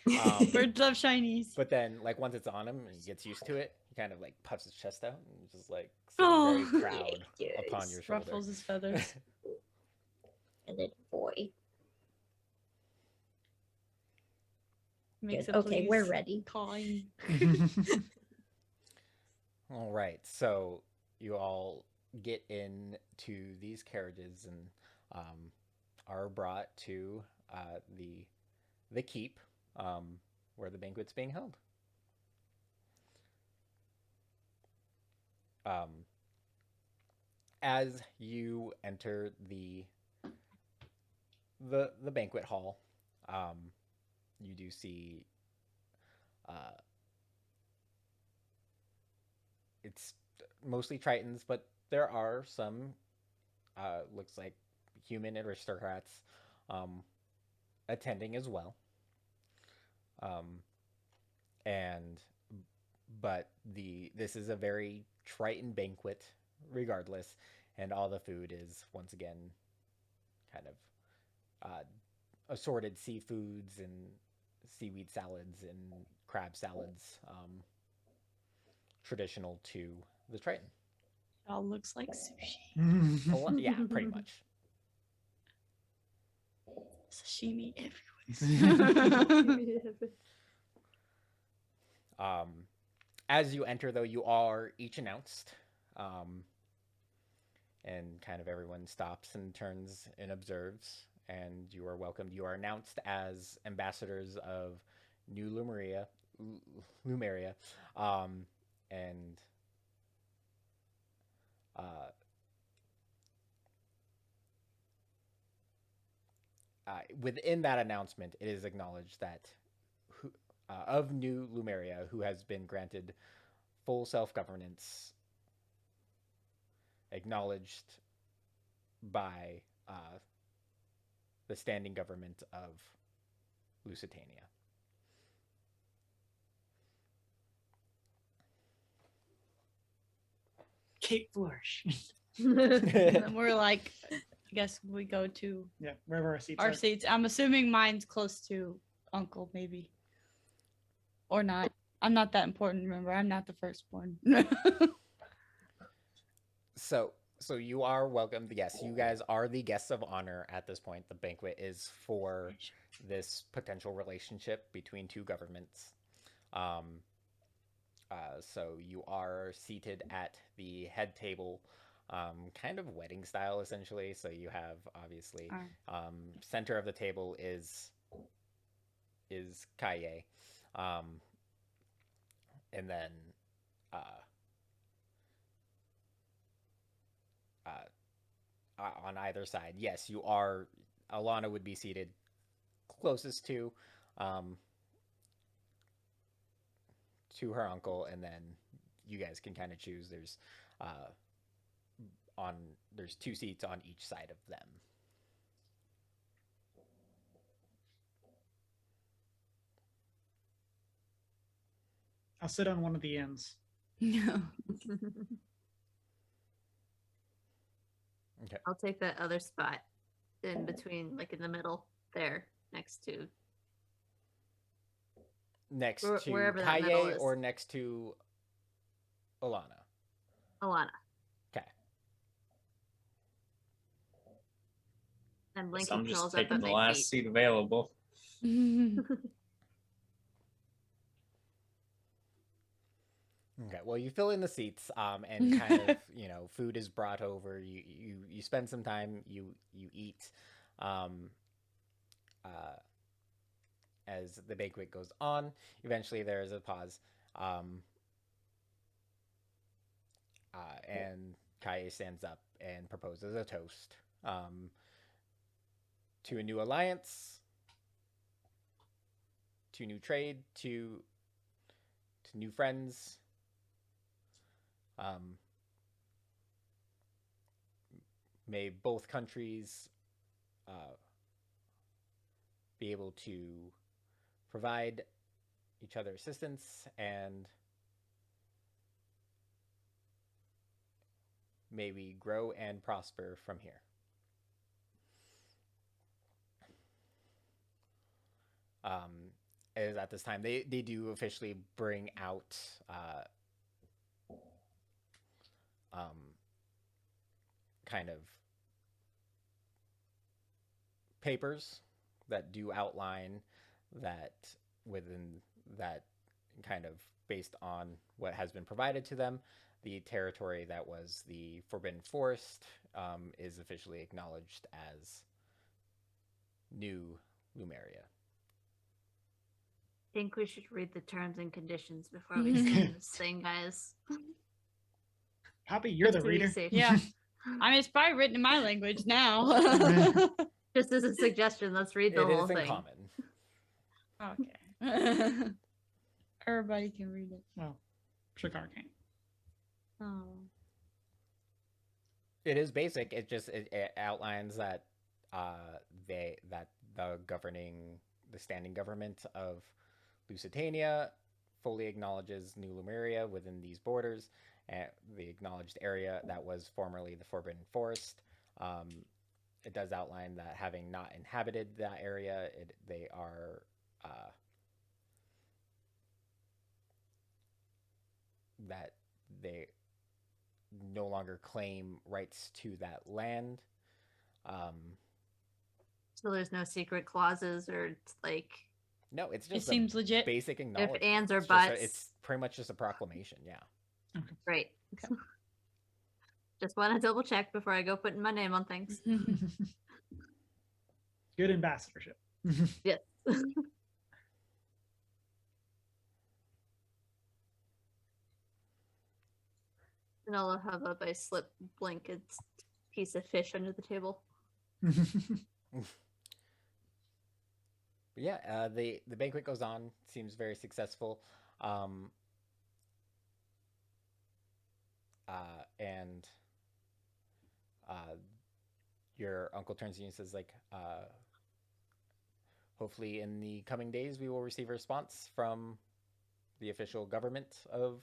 Birds love shinies. But then, like once it's on him and he gets used to it, he kind of like puffs his chest out and just like Oh. seems very proud Yes. upon your shoulder. Ruffles his feathers. A little boy. Makes Good. a Okay, we're please ready. cawing. All right, so you all get into these carriages and are brought to the keep, where the banquet's being held. As you enter the banquet hall, you do see it's mostly Tritons, but there are some looks like human aristocrats attending as well. And but this is a very Triton banquet regardless, and all the food is once again kind of assorted seafoods and seaweed salads and crab salads, traditional to the Triton. It all looks like sushi. Yeah, pretty much. Sashimi everywhere. As you enter, though, you are each announced, and kind of everyone stops and turns and observes, and you are welcomed. You are announced as ambassadors of New Lumeria, and within that announcement, it is acknowledged that of New Lumeria, who has been granted full self-governance, acknowledged by the standing government of Lusitania. Cape Flourish. And we're like, I guess we go to Yeah, wherever our seats our are. seats. I'm assuming mine's close to Uncle, maybe. Or not. I'm not that important, remember? I'm not the firstborn. So you are welcome. Yes, you guys are the guests of honor at this point. The banquet is for this potential relationship between two governments. Um, so you are seated at the head table, kind of wedding style essentially. So you have obviously center of the table is Kaye, and then uh, on either side. Yes, you are. Alana would be seated closest um, to her uncle, and then you guys can kind of choose. There's two seats on each side of them. I'll sit on one of the ends. No. Okay. I'll take that other spot in between, like in the middle there, next to Next Where- to wherever that middle Kaye is. or next to Alana? Alana. Okay. And So Blinky I'm just curls up taking at the my last feet. seat available. Okay. Well, you fill in the seats, and kind of, food is brought over. You spend some time. You eat, um, as the banquet goes on. Eventually, there is a pause, and Kaye stands up and proposes a toast, to a new alliance, to new trade, to new friends. May both countries be able to provide each other assistance, and may we grow and prosper from here. As at this time, they do officially bring out kind of papers that do outline that within that, kind of based on what has been provided to them, the territory that was the Forbidden Forest is officially acknowledged as New Lumeria. I think we should read the terms and conditions before we sign this thing, guys. Poppy, you're the Just to be reader. safe. Yeah. I mean, it's probably written in my language now. Just as a suggestion, let's read the It whole is in thing. common. Okay. Everybody can read it. Well, Shakar can't. Oh. It is basic. It outlines that the standing government of Lusitania fully acknowledges New Lumeria within these borders, and the acknowledged area that was formerly the Forbidden Forest. It does outline that having not inhabited that area, they are that they no longer claim rights to that land. So there's no secret clauses or like No, it's It just seems legit. basic if acknowledgement. ands or It's just buts. it's pretty much just a proclamation. Yeah. Great. Okay. Just want to double check before I go putting my name on things. Good ambassadorship. Yes. And I'll have up I slip Blanket's piece of fish under the table. But yeah, the banquet goes on. Seems very successful. And your uncle turns to you and says, like, hopefully in the coming days we will receive a response from the official government of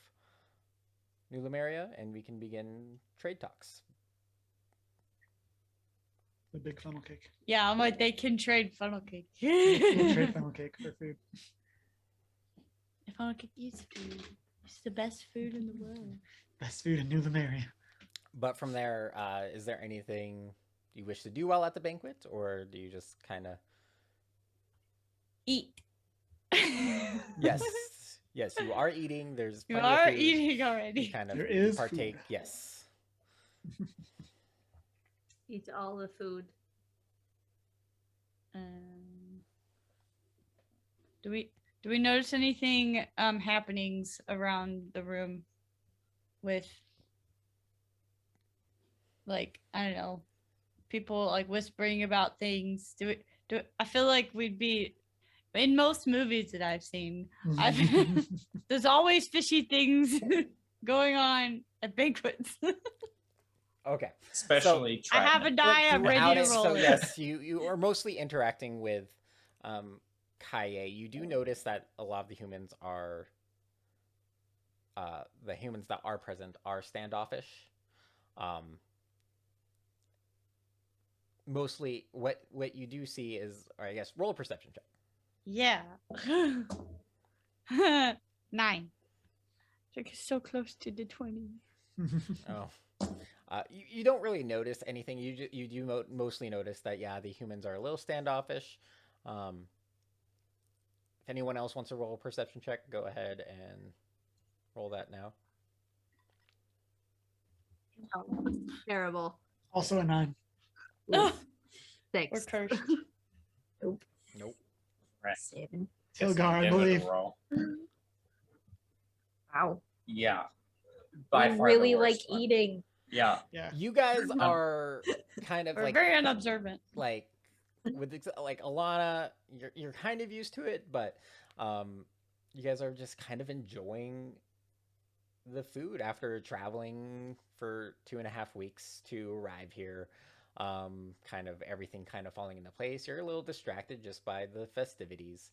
New Lumeria, and we can begin trade talks. The big funnel cake. Yeah, I'm like, they can trade funnel cake. We'll trade funnel cake for food. Funnel cake is food. It's the best food in the world. Best food in New Lumeria. But from there, is there anything you wish to do while at the banquet, or do you just kind of? Eat. Yes, yes, you are eating. There's You plenty of are food. eating You already. kind of There is partake. food. Yes. Eat all the food. Do we notice anything happenings around the room with like I don't know people like whispering about things? I feel like we'd be in most movies that I've seen. There's always fishy things going on at banquets. Okay. Especially I have a Trident. die. I'm ready Throughout to it, roll so it. yes, you are mostly interacting with Kaye. You do notice that a lot of the humans are the humans that are present are standoffish. Mostly what you do see is, or I guess, roll a perception check. Yeah. 9. Like so close to the 20. Oh. You don't really notice anything. You do mostly notice that, yeah, the humans are a little standoffish. If anyone else wants to roll a perception check, go ahead and roll that now. Terrible. Also a 9. Ugh, Thanks. we're cursed. Nope. Right. 7. Tilgar, I End of the believe. roll. Wow. Yeah. By We far the really like worst one. eating. Yeah. Yeah. You guys are kind of We're like very unobservant. like with like Alana, you're kind of used to it, but you guys are just kind of enjoying the food after traveling for 2.5 weeks to arrive here. Kind of everything kind of falling into place. You're a little distracted just by the festivities.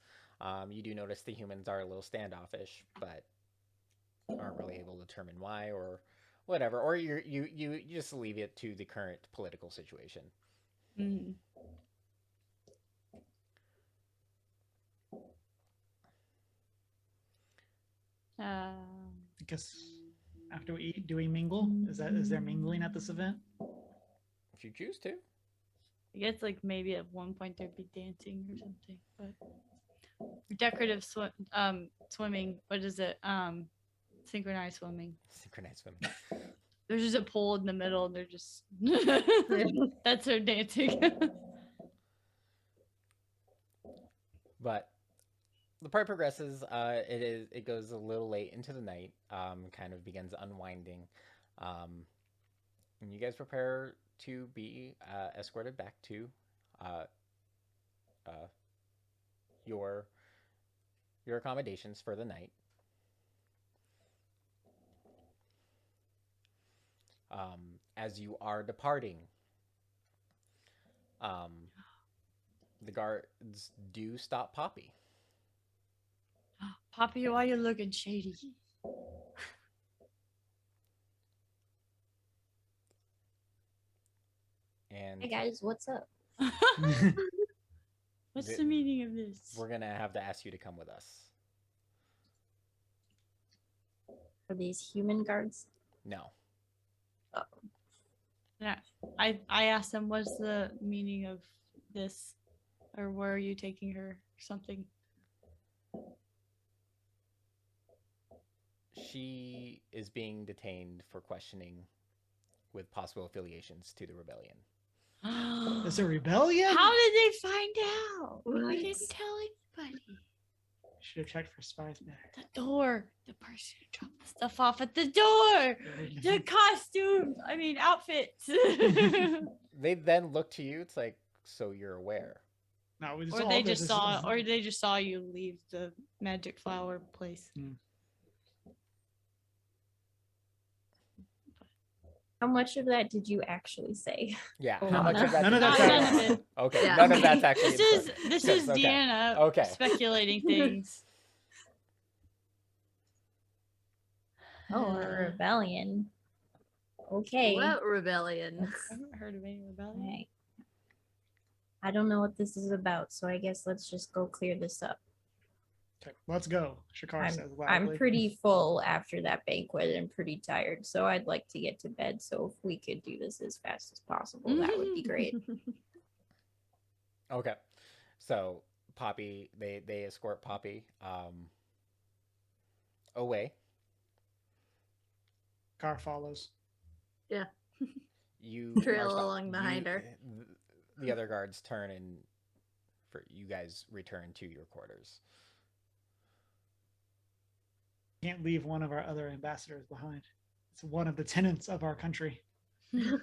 You do notice the humans are a little standoffish, but aren't really able to determine why or whatever. Or you just leave it to the current political situation. Mm. I guess after we eat, do we mingle? Is there mingling at this event? If you choose to. I guess like maybe at one point there'd be dancing or something, but decorative swimming. What is it? Synchronized swimming. Synchronized swimming. There's just a pool in the middle. And they're just that's their dancing. But the part progresses. It goes a little late into the night. Kind of begins unwinding, and you guys prepare to be escorted back to your accommodations for the night. As you are departing, the guards do stop Poppy. Poppy, why you looking shady? And Hey guys, what's up? What's the meaning of this? we're gonna have to ask you to come with us. Are these human guards? No. Yeah, I asked them, what's the meaning of this, or where are you taking her? Or something. She is being detained for questioning with possible affiliations to the rebellion. There's a rebellion? How did they find out? What? We didn't tell anybody. Should have checked for spies better. The door. The person who dropped the stuff off at the door. The costumes. I mean, outfits. They then look to you. It's like, so you're aware. No, we or all they did just this- saw, or they just saw you leave the magic flower place. How much of that did you actually say? Yeah. Oh, How much of that? none of did you that's say? None of it. Okay. Yeah. None of that's actually. This is important. this Yes, is okay. Deanna Okay. speculating things. Oh, a rebellion. Okay. What rebellion? I haven't heard of any rebellion. Alright. I don't know what this is about, so I guess let's just go clear this up. Okay, let's go. Shakar says I'm loudly. pretty full after that banquet and pretty tired, so I'd like to get to bed. So if we could do this as fast as possible, that would be great. Okay. So Poppy, they escort Poppy away. Car follows. Yeah. You Trail are stopped. along behind her. The other guards turn and for you guys return to your quarters. Can't leave one of our other ambassadors behind. It's one of the tenets of our country. No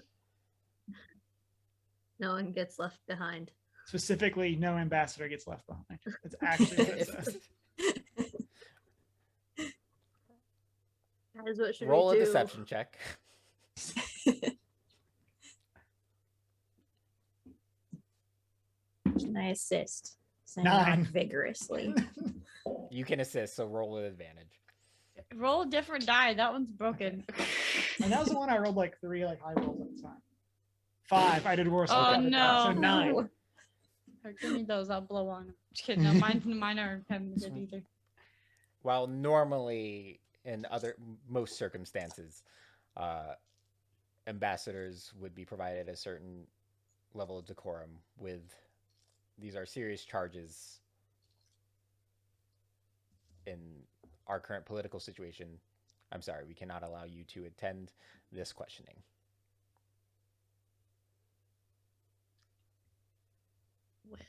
one gets left behind. Specifically, no ambassador gets left behind. That's actually what it says. Guys, what should Roll we a do? deception check. Can I assist? So 9. not vigorously. You can assist, so roll with advantage. Roll a different die. That one's broken. And that was the one I rolled like 3 like high rolls at the time. 5. I did worse. Oh, at the time, So no. 9. Or give me those. I'll blow on them. Just kidding. No, mine aren't having good either. While normally in most circumstances, ambassadors would be provided a certain level of decorum. These are serious charges in our current political situation. I'm sorry, we cannot allow you to attend this questioning. Well,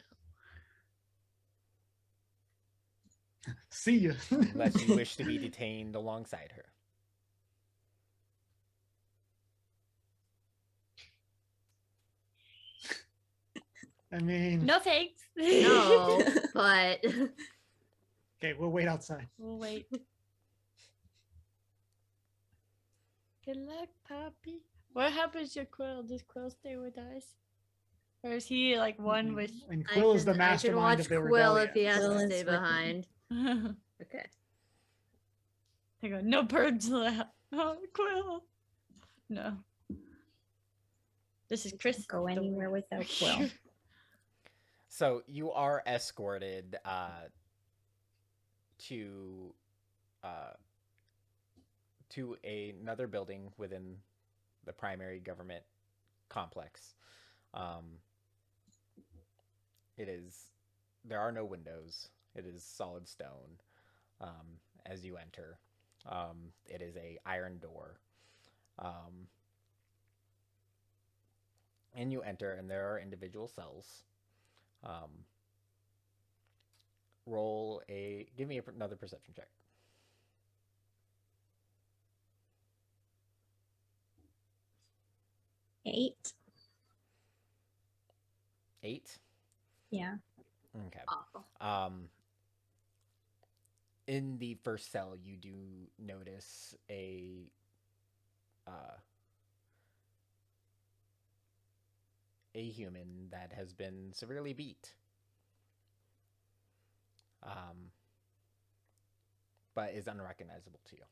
See you. Unless you wish to be detained alongside her. I mean, No thanks. no, but okay, we'll wait outside. We'll wait. Good luck, Poppy. What happens to Quill? Does Quill stay with us? Or is he like one with. And Quill is the I can mastermind watch of the Quill rebellion. if he has Quill to is stay with me. behind. I Okay. go, no birds allowed. Oh, Quill. No. This is Chris. Go anywhere without Quill. So you are escorted to another building within the primary government complex. There are no windows. It is solid stone as you enter. It is a iron door. And you enter, and there are individual cells. Give me another perception check. 8. 8. Yeah. Okay. Awful. In the first cell, you do notice a human that has been severely beat. But is unrecognizable to you.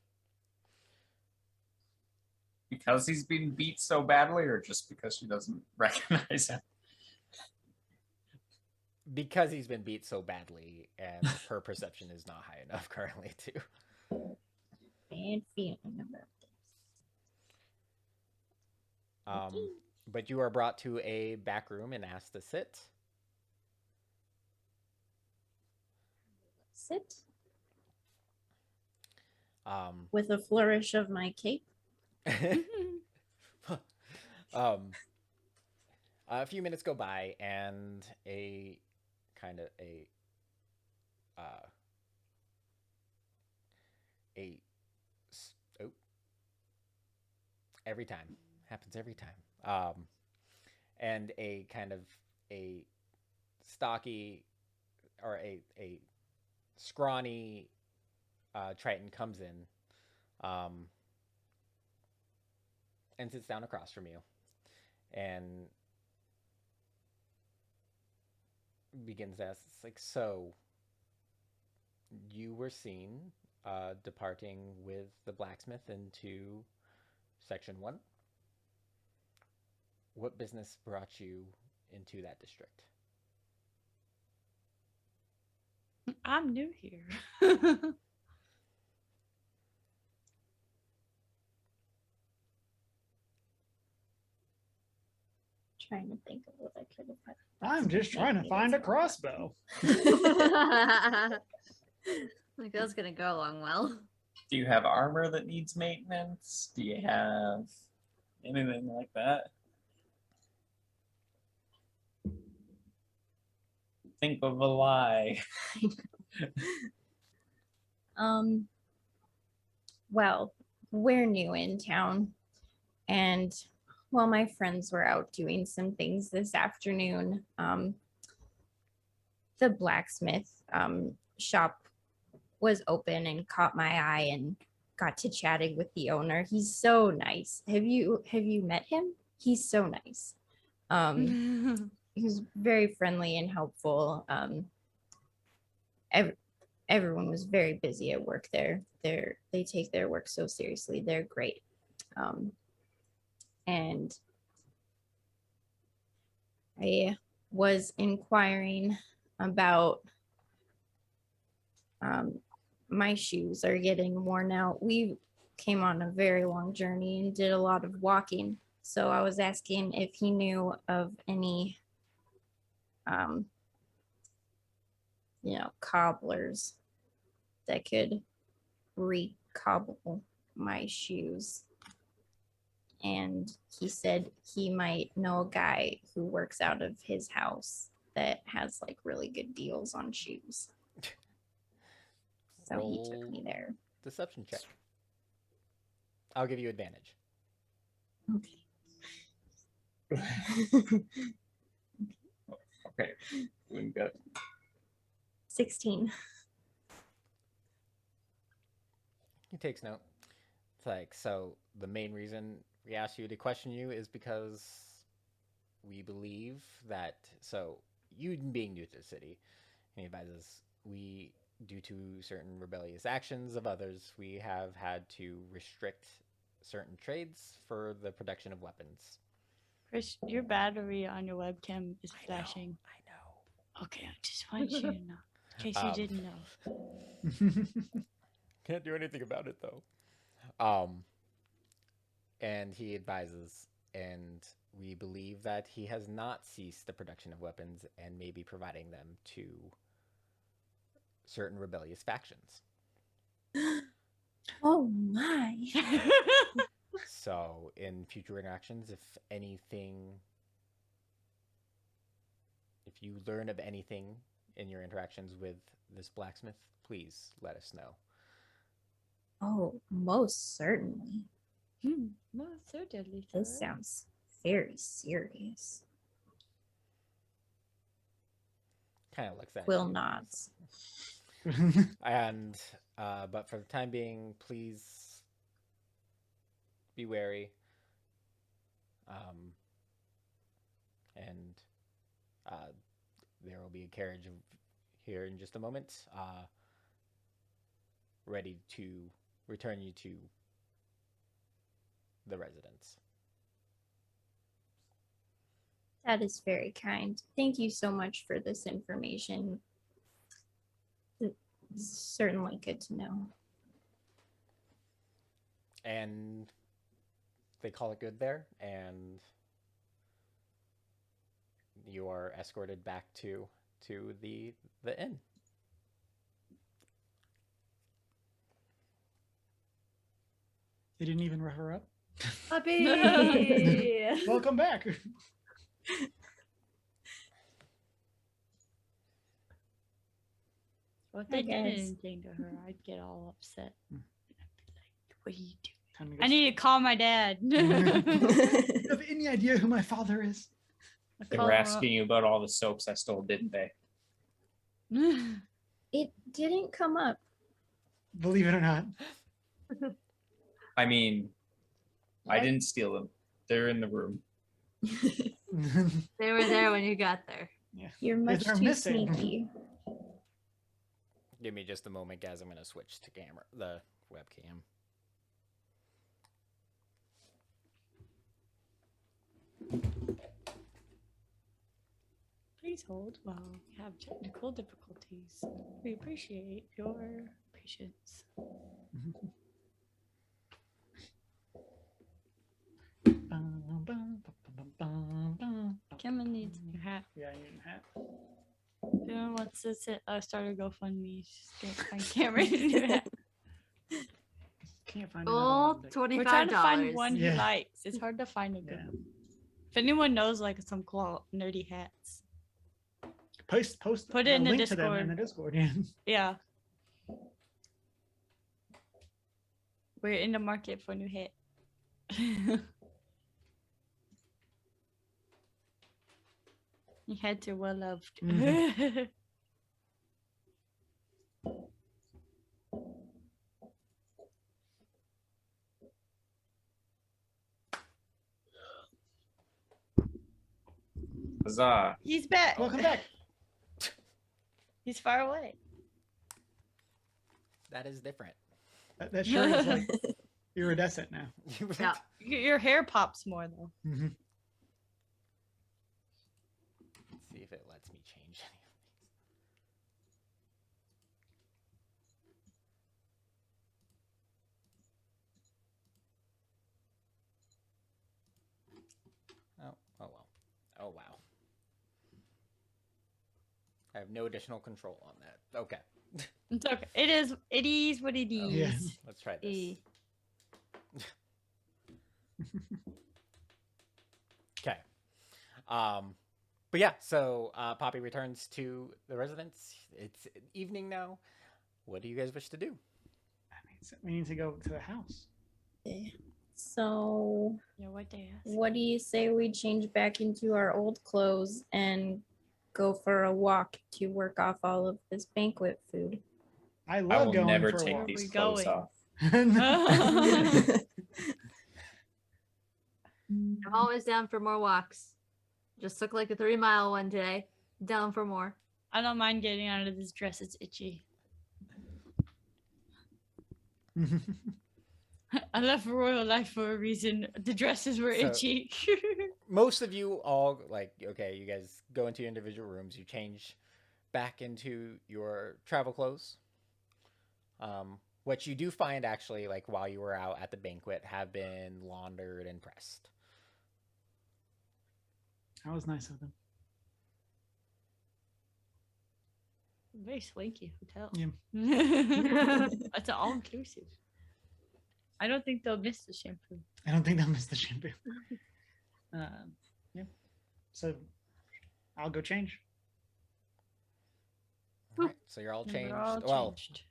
Because he's been beat so badly, or just because she doesn't recognize him? Because he's been beat so badly, and her perception is not high enough currently to. Bad feeling about this. But you are brought to a back room and asked to sit. Sit. With a flourish of my cape. A few minutes go by, and a kind of every time happens every time. And a kind of a stocky or a scrawny Triton comes in and sits down across from you and begins to ask, it's like, so you were seen departing with the blacksmith into Section 1? What business brought you into that district? I'm new here. Trying to think of what I could have put. I'm just trying to Maybe find a that's wrong. crossbow. Like that's gonna go along well. Do you have armor that needs maintenance? Do you have anything like that? Think of a lie. Well, we're new in town, and while my friends were out doing some things this afternoon, the blacksmith shop was open and caught my eye and got to chatting with the owner. He's so nice. Have you met him? He's so nice. He was very friendly and helpful. Everyone was very busy at work there. They take their work so seriously. They're great. And I was inquiring about my shoes are getting worn out. We came on a very long journey and did a lot of walking. So I was asking if he knew of any cobblers that could recobble my shoes. And he said he might know a guy who works out of his house that has like really good deals on shoes. So he took me there. Deception check. I'll give you advantage. Okay, doing good. 16. He takes note. It's like, so the main reason we asked you to question you is because we believe that, so you being new to the city, and he advises, we, due to certain rebellious actions of others, we have had to restrict certain trades for the production of weapons. Chris, your battery on your webcam is flashing. I know. Okay, I just want you to know. In case you didn't know. Can't do anything about it though. And he advises, and we believe that he has not ceased the production of weapons and may be providing them to certain rebellious factions. Oh my. So in future interactions, if you learn of anything in your interactions with this blacksmith, please let us know. Oh, most certainly. Most certainly. This sounds very serious. Kind of looks at Quill you. nods. And but for the time being, please be wary. And there will be a carriage here in just a moment, ready to return you to the residence. That is very kind. Thank you so much for this information. It's certainly good to know. And they call it good there, and you are escorted back to the inn. They didn't even rough her up. Puppy! Welcome back. Well, if they did guess. anything to her, I'd get all upset. I'd be like, what are you doing? Time to I go need to call my dad. Do you have any idea who my father is? They were asking you about all the soaps I stole, didn't they? It didn't come up. Believe it or not. I mean, I didn't steal them. They're in the room. They were there when you got there. You're much they're too missing. sneaky. Give me just a moment, guys. I'm going to switch to the webcam. Please Please hold while we have technical difficulties. We appreciate your patience. Cameron needs a new hat. Yeah, you need a hat. Who wants to start a GoFundMe? Just can't find Cameron a new hat. Can't find another Goal one, but- We're trying to find $25. one he Yeah. likes. It's hard to find a good Yeah. one. If anyone knows like some cool nerdy hats, Post Put a it in the link to them in the Discord. Yeah. yeah. We're in the market for a new hat. Your hats are well loved. Mhm. Huzzah. He's back. Welcome back. He's far away. That is different. That sure is like iridescent now. Yeah. Your hair pops more though. Mhm. Let's see if it lets me change any of these. Oh well. Oh wow. I have no additional control on that. Okay. It's okay. It is. It is what it is. Yeah. Let's try this. Eh. Okay. But yeah, so Poppy returns to the residence. It's evening now. What do you guys wish to do? We need to go to the house. So, Yeah, what they ask. what do you say we change back into our old clothes and go for a walk to work off all of this banquet food? I I love will going never for a take walk. these we clothes going? off. I'm always down for more walks. Just took like a 3-mile one today. Down for more. I don't mind getting out of this dress. It's itchy. I left royal life for a reason. The dresses were So- itchy. Most of you all okay, you guys go into your individual rooms, you change back into your travel clothes. What you do find actually, like while you were out at the banquet, have been laundered and pressed. That was nice of them. Very swanky hotel. Yeah. That's all inclusive. I don't think they'll miss the shampoo. I don't think they'll miss the shampoo. Yeah. So I'll go change. All right, so you're all Yeah, changed. we're all Well, changed.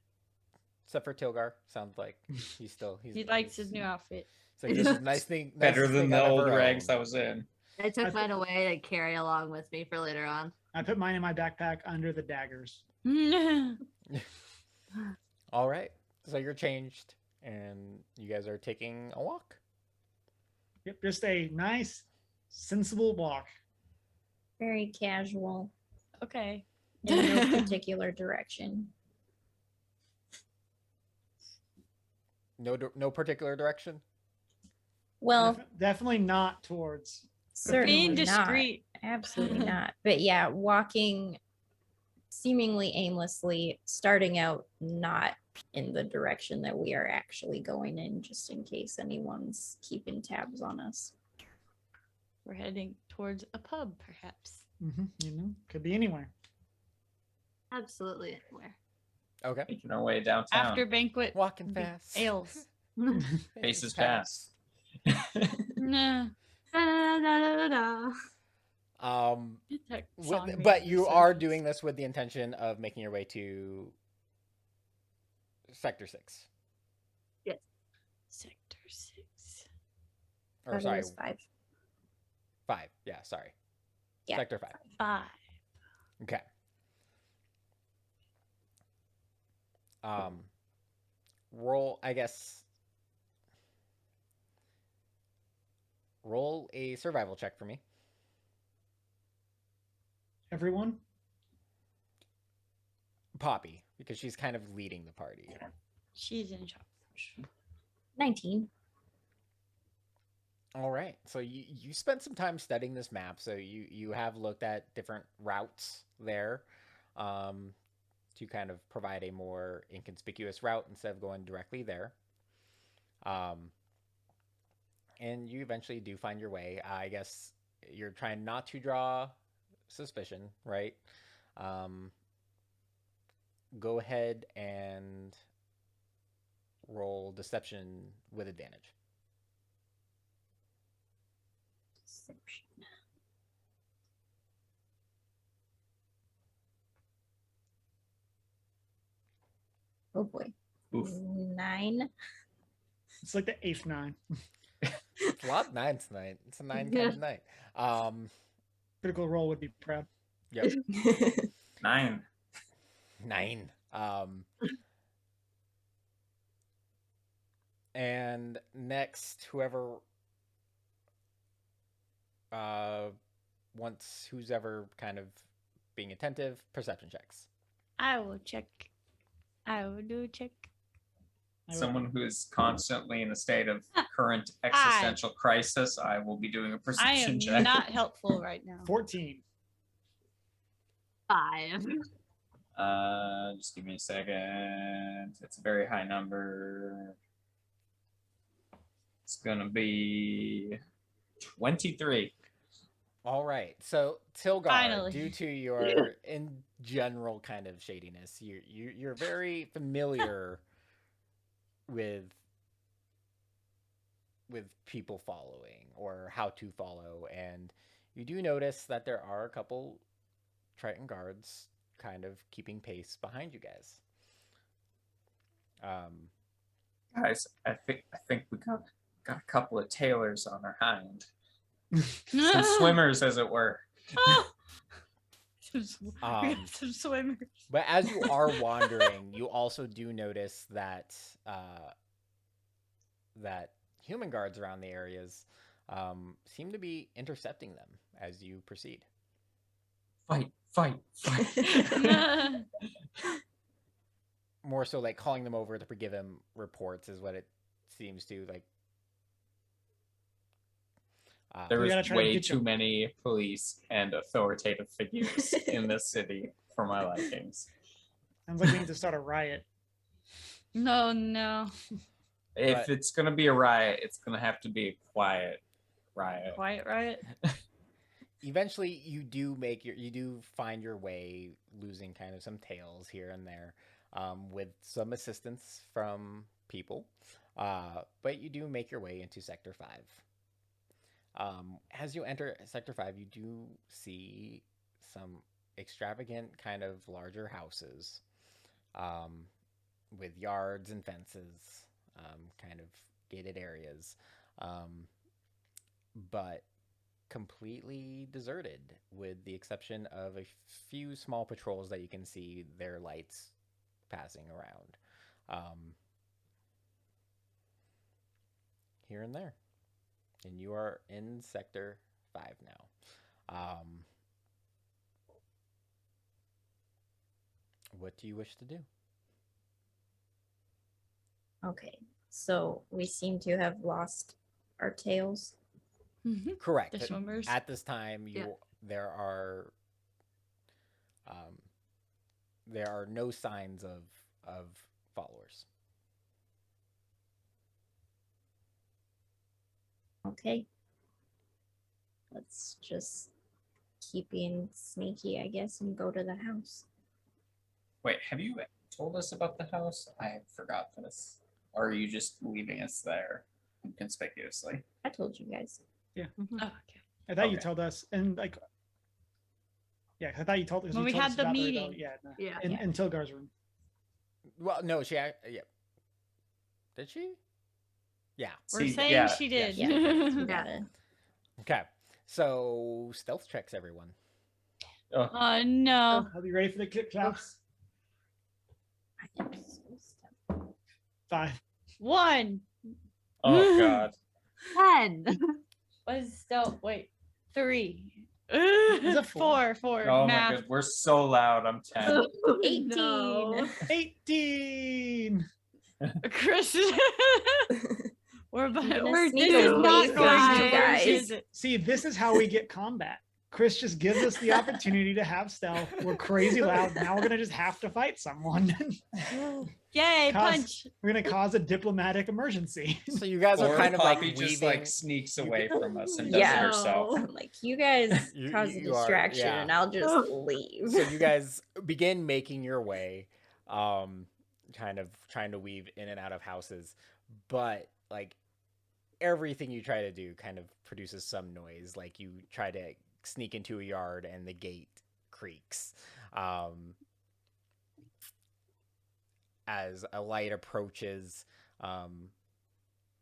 except for Tilgar. Sounds like he's He likes his new outfit. It's like this is nice thing. Better nice than thing the I've ever old rags owned. I was in. I took I mine away to carry along with me for later on. I put mine in my backpack under the daggers. All right, so you're changed, and you guys are taking a walk. Yep, just a nice, sensible walk. Very casual, Okay. in no particular direction. No particular direction. Well, Definitely not towards. Being certainly not. discreet. Absolutely not. But yeah, walking seemingly aimlessly, starting out not in the direction that we are actually going in, just in case anyone's keeping tabs on us. We're heading towards a pub, perhaps. Could be anywhere. Absolutely anywhere. Okay, Making our way downtown. After banquet walking fast. ales. Faces past. Nah. Da-da-da-da-da-da. It's a song But makes you no are sense. doing this with the intention of making your way to Sector 6. Sector 6. Or Thought it sorry, was 5. 5. Yeah, sorry. Yeah. Sector 5. 5. Okay. Roll, I guess. Roll a survival check for me. Everyone? Poppy, because she's kind of leading the party. She's in charge. 19. All right. So you spent some time studying this map. So you have looked at different routes there, um, to kind of provide a more inconspicuous route instead of going directly there. Um, and you eventually do find your way. I guess you're trying not to draw suspicion, right? Um, go ahead and roll deception with advantage. Deception. Oh boy. Oof. 9. It's like the 8th 9. It's a lot of nines tonight. It's a 9 kind of night. Critical roll would be proud. Yep. 9. 9. And next, whoever who's ever kind of being attentive, perception checks. I will check. I will do a check. Someone who is constantly in a state of current existential crisis, I will be doing a I perception am check. not helpful right now. 14. 5. Just give me a second. It's a very high number. It's gonna be 23. All right. So Tilgar, Finally. due to your in general kind of shadiness, you're very familiar with people following or how to follow, and you do notice that there are a couple Triton guards kind of keeping pace behind you guys. Guys, I think we got a couple of tailors on our hind. Some swimmers, as it were. We got some swimmers. But as you are wandering, you also do notice that that human guards around the areas seem to be intercepting them as you proceed. Fight, fight, fight. More so like calling them over to give them reports is what it seems to like. There We gotta is try to way get too you- many police and authoritative figures in this city for my likings. Sounds like we need to start a riot. No. If But- it's gonna be a riot, it's gonna have to be a quiet riot. Quiet riot. Eventually, you do find your way, losing kind of some tails here and there, with some assistance from people, but you do make your way into Sector 5. As you enter Sector 5, you do see some extravagant kind of larger houses, with yards and fences, kind of gated areas, but completely deserted with the exception of a few small patrols that you can see their lights passing around, here and there. And you are in Sector 5 now. What do you wish to do? Okay, so we seem to have lost our tails. Correct. The swimmers. At this time, Yeah. there are no signs of followers. Okay. Let's just keep being sneaky, I guess, and go to the house. Wait, have you told us about the house? I forgot this. Or are you just leaving us there inconspicuously? I told you guys. Oh, okay. I thought you Okay. told us, and like, yeah, I thought you told us. When you we told had us the about it, meeting. yeah, no, Yeah. in Tilgar's room. Well, no, yeah. Did she? Yeah. We're See, saying yeah, she did. Yeah. We Yeah. gotta. Okay. So stealth checks, everyone. Oh, Oh no. I'll be ready for the kick claps. I am so stuck. 5. 1. oh God. 10. What is stealth? Wait. 3. Is it 4? 4. Oh my Math. God. We're so loud. I'm 10. 18. No. 18. Chris. We're gonna sneak this is away not from going you to guys. work, is it? See, this is how we get combat. Chris just gives us the opportunity to have stealth. We're crazy loud. Now we're gonna just have to fight someone. Yay, Cause- punch! We're gonna cause a diplomatic emergency. So you guys are Or kind of like Poppy weaving. just like sneaks away from us and does Yeah. it herself. No. Like, you guys You- cause a you are- distraction yeah. and I'll just leave. So you guys begin making your way, kind of trying to weave in and out of houses, but like everything you try to do kind of produces some noise. Like you try to sneak into a yard and the gate creaks. As a light approaches,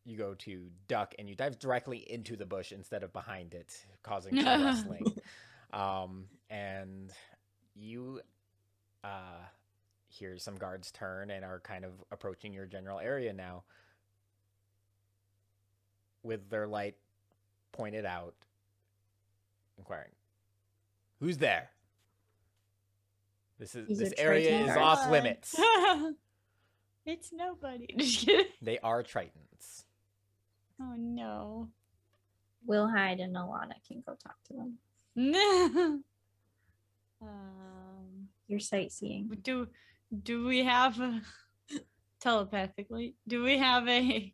you go to duck and you dive directly into the bush instead of behind it, causing some rustling. And you hear some guards turn and are kind of approaching your general area now with their light pointed out, inquiring, "Who's there? These This are area Triton is guards. off limits." It's nobody. Just kidding. They are Tritons. Oh no. We'll hide and Alana can go talk to them. You're sightseeing. Do we have telepathically? Do we have a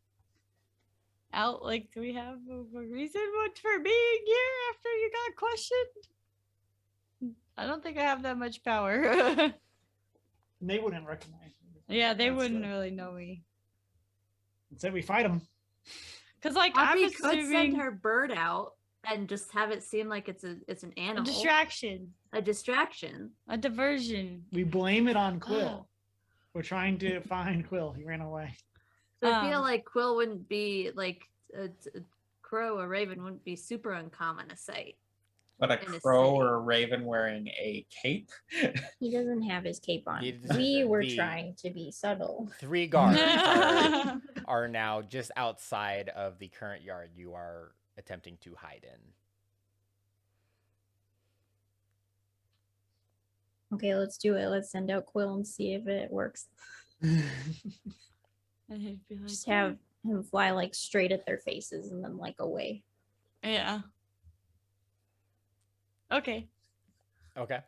do we have a reason for being here after you got questioned? I don't think I have that much power. They wouldn't recognize me. Yeah, they That's wouldn't good. really know me. Instead, we fight them. Cause like Poppy I'm could send assuming her bird out and just have it seem like it's an a animal, distraction, a distraction. a diversion. We blame it on Quill. We're trying to find Quill. He ran away. So I feel Um, like Quill wouldn't be like a crow or raven wouldn't be super uncommon to sight. But a In a crow city. or a raven wearing a cape? He doesn't have his cape on. He- We were the- trying to be subtle. 3 guards are now just outside of the current yard you are attempting to hide in. Okay, let's do it. Let's send out Quill and see if it works. And he'd be like, Just have him fly like straight at their faces and then like away. yeah. Okay. Okay.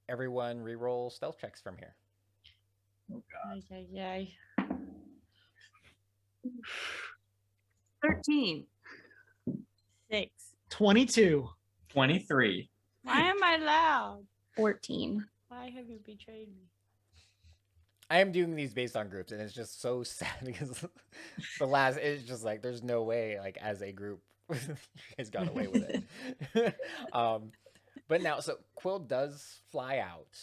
Everyone reroll stealth checks from here. Yeah. 13. 6. 22. 23. Why am I loud? 14. Why have you betrayed me? I am doing these based on groups, and it's just so sad because the last it's just like there's no way, like as a group, you guys got away with it. But now, so Quill does fly out,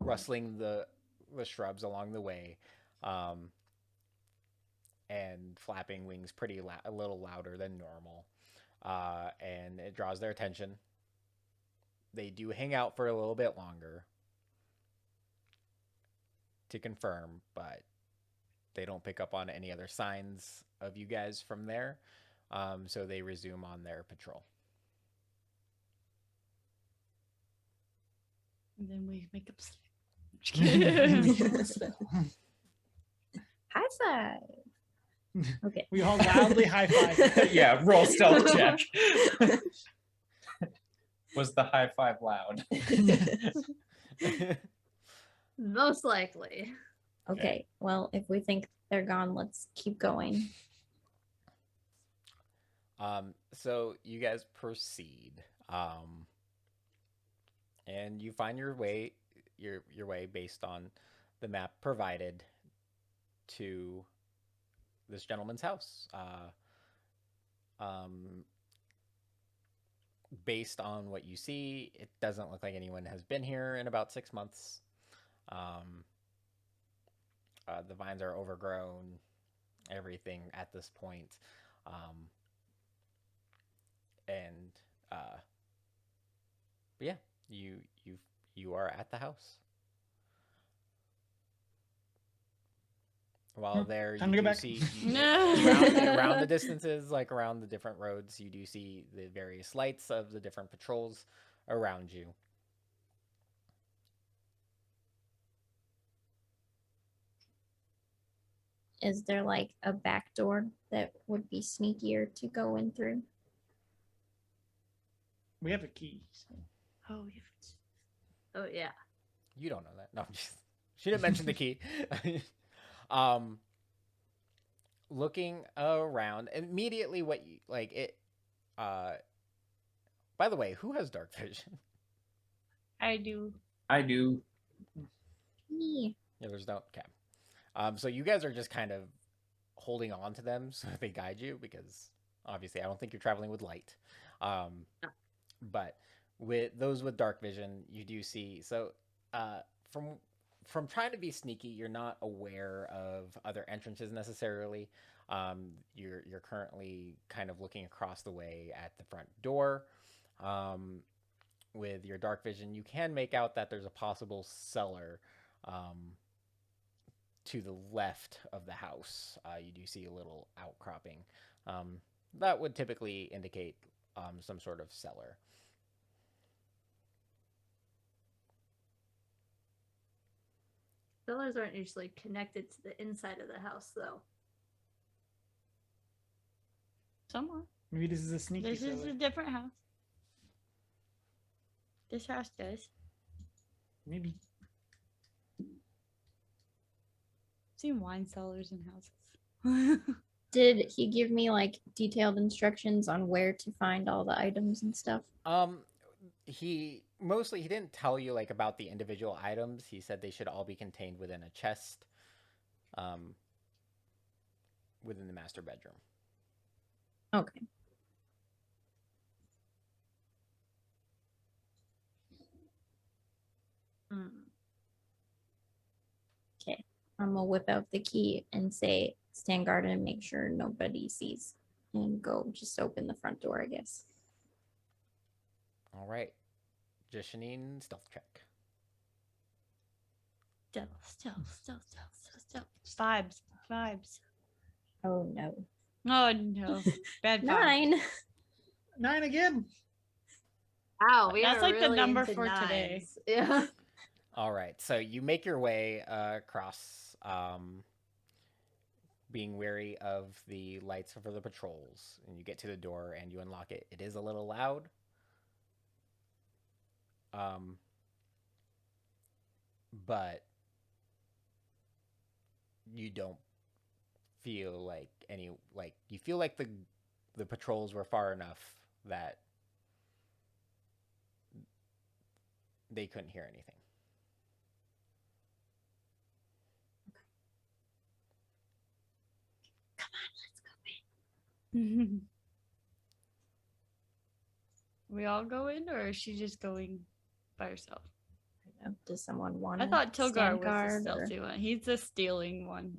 rustling the shrubs along the way, and flapping wings a little louder than normal, and it draws their attention. They do hang out for a little bit longer to confirm, but they don't pick up on any other signs of you guys from there, so they resume on their patrol. And then we make up. Just kidding. High five. Okay. We all loudly high five. Yeah, roll stealth check. Was the high five loud? Most likely. Okay. Well, if we think they're gone, let's keep going. So you guys proceed, and you find your way based on the map provided to this gentleman's house. Based on what you see, it doesn't look like anyone has been here in about 6 months. The vines are overgrown, everything at this point. But yeah, you are at the house. While there, time you to go do back. see No. around the distances, like around the different roads, you do see the various lights of the different patrols around you. is there like a back door that would be sneakier to go in through? We have a key. So. Oh, Oh yeah. You don't know that. No, she didn't mention the key. um, looking around immediately, what you like it. By the way, who has dark vision? I do. I do. Me. Yeah, there's no okay. So you guys are just kind of holding on to them so they guide you because obviously I don't think you're traveling with light. But with those with dark vision, you do see. So from trying to be sneaky, you're not aware of other entrances necessarily. You're currently kind of looking across the way at the front door. With your dark vision, you can make out that there's a possible cellar to the left of the house. You do see a little outcropping. That would typically indicate some sort of cellar. Cellars aren't usually connected to the inside of the house, though. Somewhere. Maybe this is a sneaky This is cellar. a different house. This house does. Maybe. Seen wine cellars in houses. Did he give me like detailed instructions on where to find all the items and stuff? He didn't tell you like about the individual items. He said they should all be contained within a chest within the master bedroom. Okay. Okay. I'm gonna whip out the key and say, stand guard and make sure nobody sees. And go just open the front door, I guess. All right. Janine, stealth check. Stealth. Vibes. Oh no. Oh no. Bad vibes. 9. 9 again. Wow, we That's are like the really number into for today. nines. Yeah. All right. So you make your way across, being wary of the lights for the patrols, and you get to the door and you unlock it. It is a little loud. But you don't feel like you feel like the patrols were far enough that they couldn't hear anything. Come on, let's go in. We all go in, or is she just going by herself? I don't know. Does someone want I to thought Tilgar stand was the guard, or- stealthy one. He's the stealing one.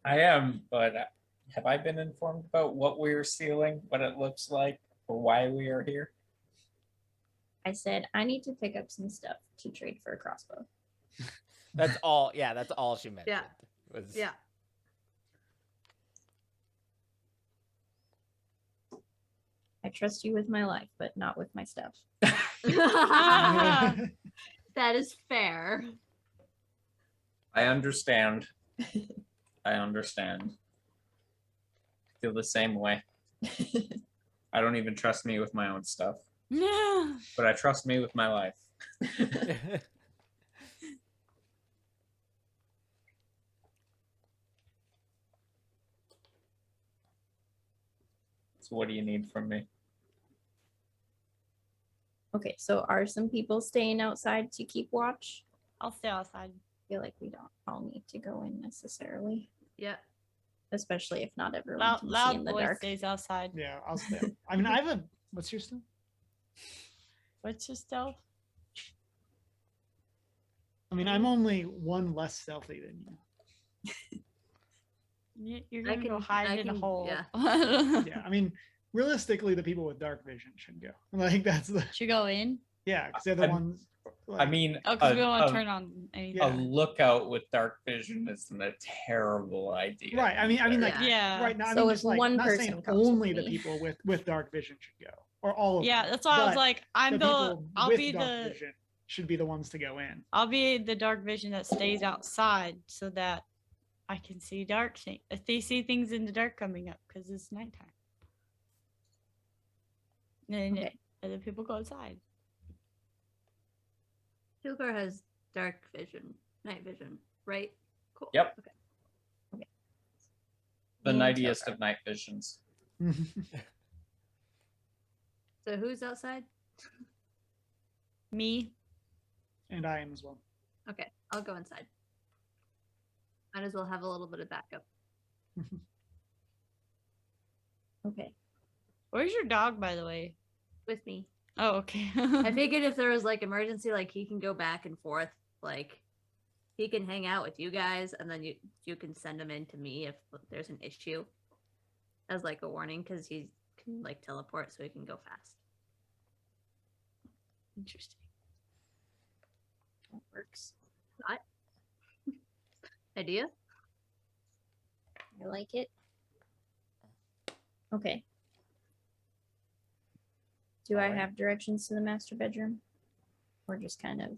I am, but have I been informed about what we are stealing, what it looks like, or why we are here? I said I need to pick up some stuff to trade for a crossbow. That's all. Yeah, that's all she mentioned. Was, Yeah. I trust you with my life, but not with my stuff. Ah! That is fair. I understand. I feel the same way. I don't even trust me with my own stuff, No. but I trust me with my life. So what do you need from me? Okay, so are some people staying outside to keep watch? I'll stay outside. I feel like we don't all need to go in necessarily, Yeah. especially if not everyone Loud, can see loud in the boy dark. stays outside. Yeah, I'll stay. I mean, I have a. What's your stealth? What's your stealth? I mean, I'm only 1 less stealthy than you. You're I gonna go can- hide I in a can- hole. yeah. Yeah, I mean, realistically, the people with dark vision should go. Like that's the Should go in? yeah, because they're the I'm- ones. I like- mean, Oh, because we don't want a- to turn on anything. a Yeah. lookout with dark vision isn't a terrible idea. right. I mean, like Yeah. Yeah. right now. I So mean, if just like one not person saying comes with only the me. people with dark vision should go, or all of Yeah, them. that's why I was but like, I'm the the people I'll with be dark the vision should be the ones to go in. I'll be the dark vision that stays outside so that I can see dark things. They see things in the dark coming up because it's nighttime. And Okay. other people go outside. Shulkar has dark vision, night vision, right? Cool. Yep. Okay. The Me and nightiest Tilgar. of night visions. So who's outside? Me. And I am as well. Okay, I'll go inside. Might as well have a little bit of backup. Okay. Where's your dog, by the way? With me. Oh, okay. I figured if there was like emergency, like he can go back and forth. Like he can hang out with you guys, and then you can send him in to me if there's an issue, as like a warning, because he can like teleport, so he can go fast. Interesting. That works. Idea? I like it. Okay. Do I Alright. have directions to the master bedroom? Or just kind of,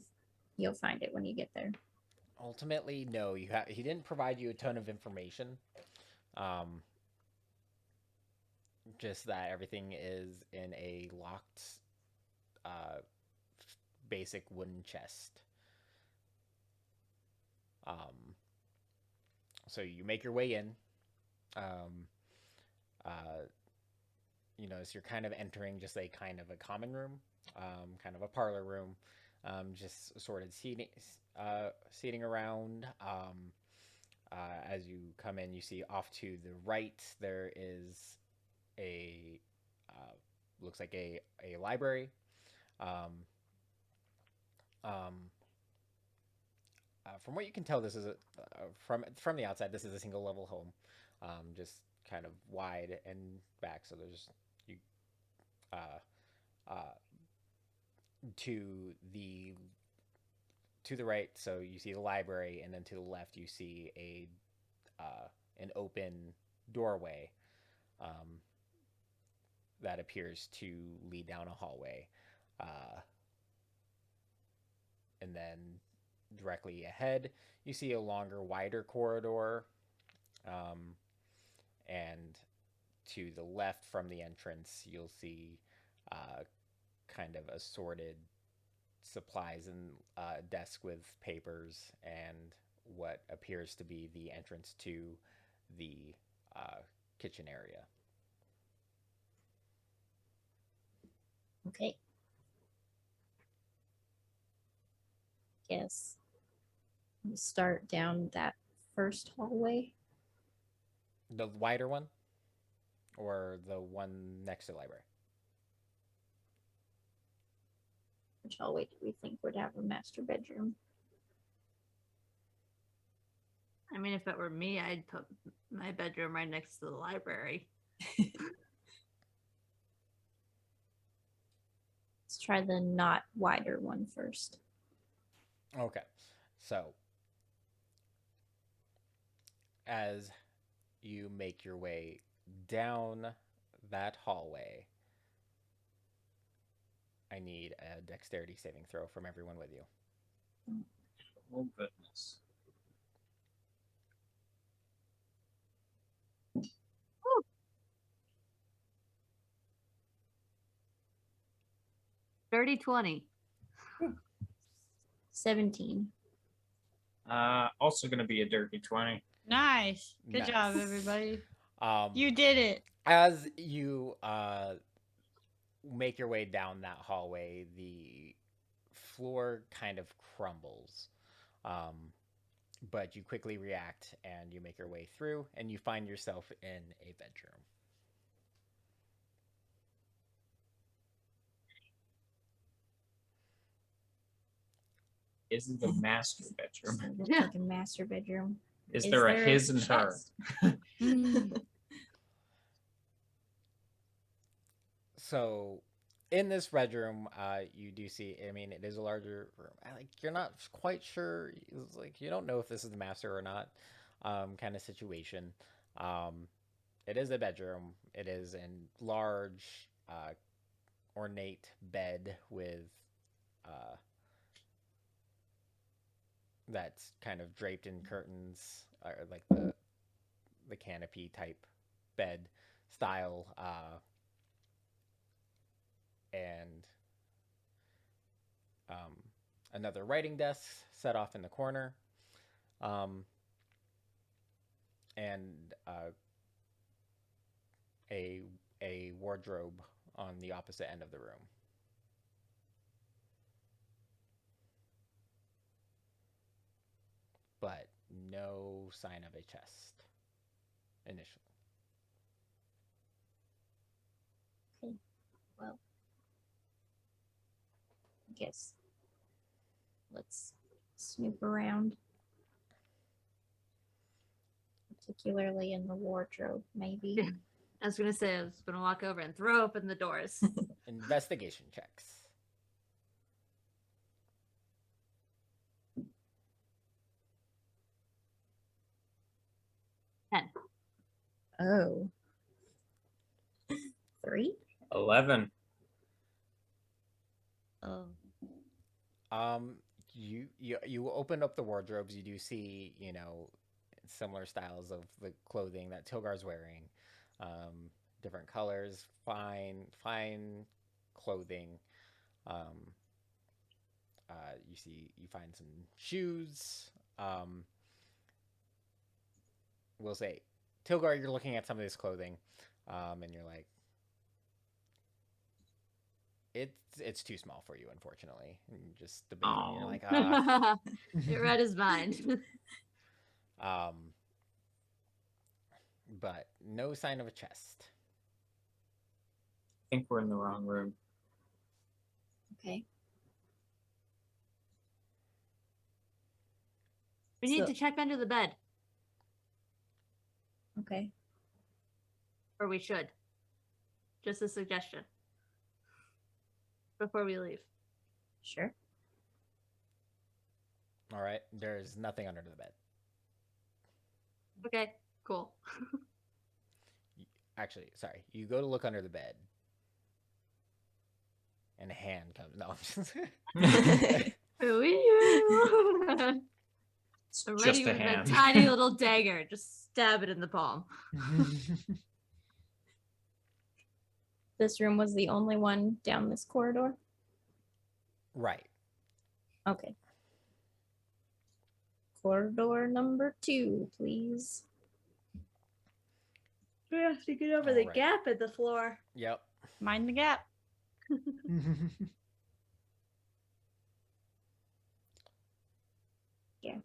you'll find it when you get there? Ultimately, no. He didn't provide you a ton of information. Just that everything is in a locked, basic wooden chest. So you make your way in. You know, so you're kind of entering just a kind of a common room, kind of a parlor room, just sort of seating around. As you come in, you see off to the right there is a looks like a library. From what you can tell, this is from the outside. This is a single level home, just kind of wide and back. So there's you to the right. So you see the library, and then to the left you see an open doorway that appears to lead down a hallway, and then directly ahead you see a longer, wider corridor, and to the left from the entrance you'll see kind of assorted supplies and desk with papers and what appears to be the entrance to the kitchen area. Okay. Guess we'll start down that first hallway. The wider one, or the one next to the library? Which hallway do we think would have a master bedroom? I mean, if it were me, I'd put my bedroom right next to the library. Let's try the not wider one first. Okay, so as you make your way down that hallway, I need a dexterity saving throw from everyone with you. Oh, goodness. Dirty 20. 17. Also going to be a dirty 20. Nice. Good job, Nice. everybody. Um, You did it. as you make your way down that hallway, the floor kind of crumbles. But you quickly react and you make your way through, and you find yourself in a bedroom. Is it the master bedroom? Looks Yeah. like a master bedroom. Is there a there his and her? chest? So, in this bedroom, you do see. I mean, it is a larger room. Like you're not quite sure. It's like you don't know if this is the master or not, kind of situation. It is a bedroom. It is a large, ornate bed with that's kind of draped in curtains. or like the canopy type bed style, and another writing desk set off in the corner, and a wardrobe on the opposite end of the room. But no sign of a chest initially. Okay. Well, I guess let's snoop around. Particularly in the wardrobe, maybe. Yeah. I was gonna say I was gonna walk over and throw open the doors. Investigation checks. Oh. 3? 11. Oh. You open up the wardrobes. You do see, similar styles of the clothing that Tilgar's wearing, different colors, fine clothing. You find some shoes. We'll say, Tilgar, you're looking at some of this clothing, and you're like, it's too small for you, unfortunately. And just debating, you're like, It read his mind. But no sign of a chest. I think we're in the wrong room. Okay. We need So- to check under the bed, Okay. or we should. Just a suggestion. Before we leave. Sure. All right, there's nothing under the bed. Okay, cool. Actually, sorry. You go to look under the bed, and a hand comes. No, I'm just. Who are you? I'm It's ready just a with hand. a tiny little dagger. Just stab it in the palm. This room was the only one down this corridor? Right. Okay. Corridor number 2, please. We have to get over the Alright. gap in the floor. Yep. Mind the gap.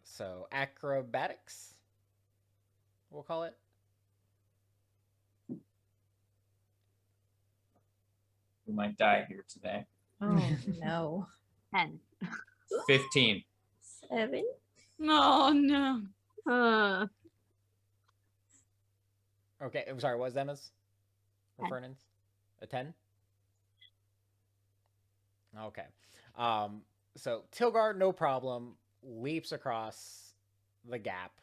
So acrobatics, we'll call it. We might die here today. Oh, no. 10. 15. 7? Oh no. Okay, I'm sorry. What was Emma's? Or 10. Fernand's? A 10? Okay. So Tilgar, no problem, leaps across the gap,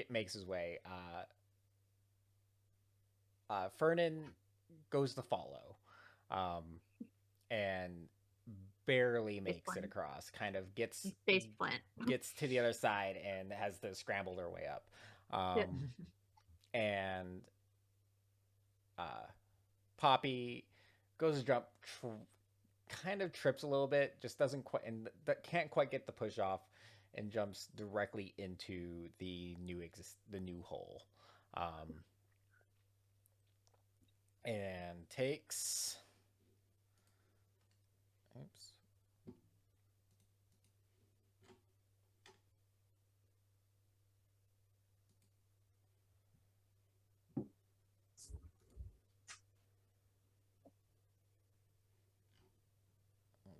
makes his way. Fernan goes to follow, and barely makes it plant. across. Kind of gets Face plant. gets to the other side and has to scramble her way up. And Poppy goes to jump, kind of trips a little bit, just doesn't quite, and can't quite get the push off, and jumps directly into the new hole, and takes. Oops.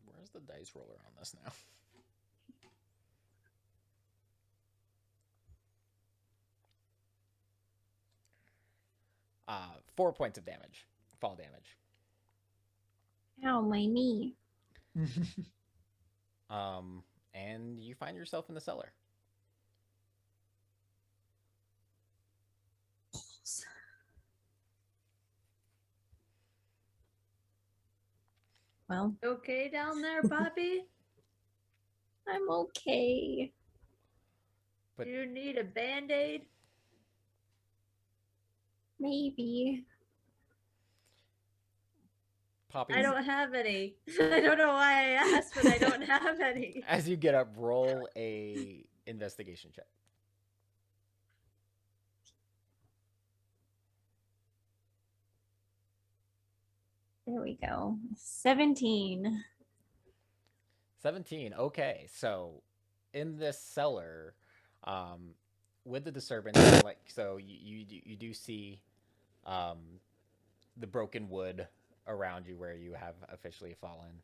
Where's the dice roller on this now? 4 points of damage, fall damage. Ow, my knee. And you find yourself in the cellar. Well, Okay down there, Poppy? I'm okay. But- Do you need a band-aid? Maybe. Poppy, I don't have any. I don't know why I asked, but I don't have any. as you get up, roll a investigation check. There we go. 17. 17. Okay, so in this cellar, with the disturbance, like so, you do see the broken wood around you where you have officially fallen,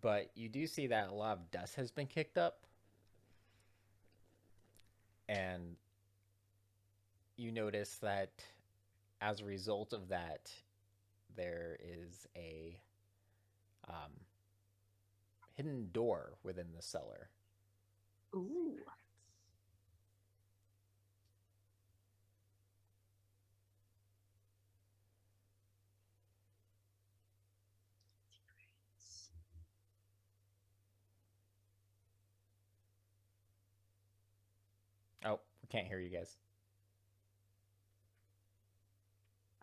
but you do see that a lot of dust has been kicked up, and you notice that as a result of that, there is a hidden door within the cellar. Ooh. Oh, we can't hear you guys.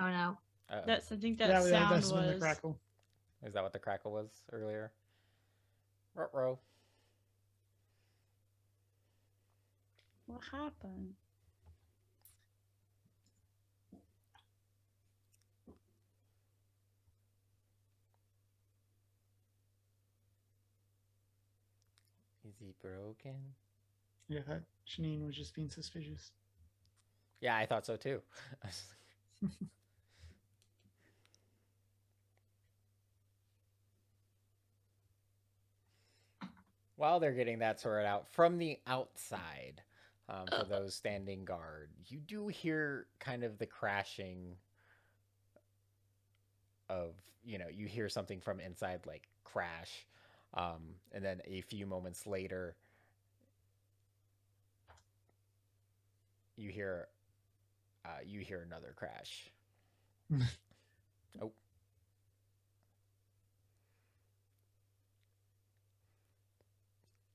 Oh no. Uh-oh. That's I think that Yeah, sound that's been the was. crackle. Is that what the crackle was earlier? Ruh-roh. What happened? Is he broken? Yeah, that Janine was just being suspicious. Yeah, I thought so too. While they're getting that sorted out, from the outside, for those standing guard, you do hear kind of the crashing of, you hear something from inside like crash. And then a few moments later, you hear another crash. Oh.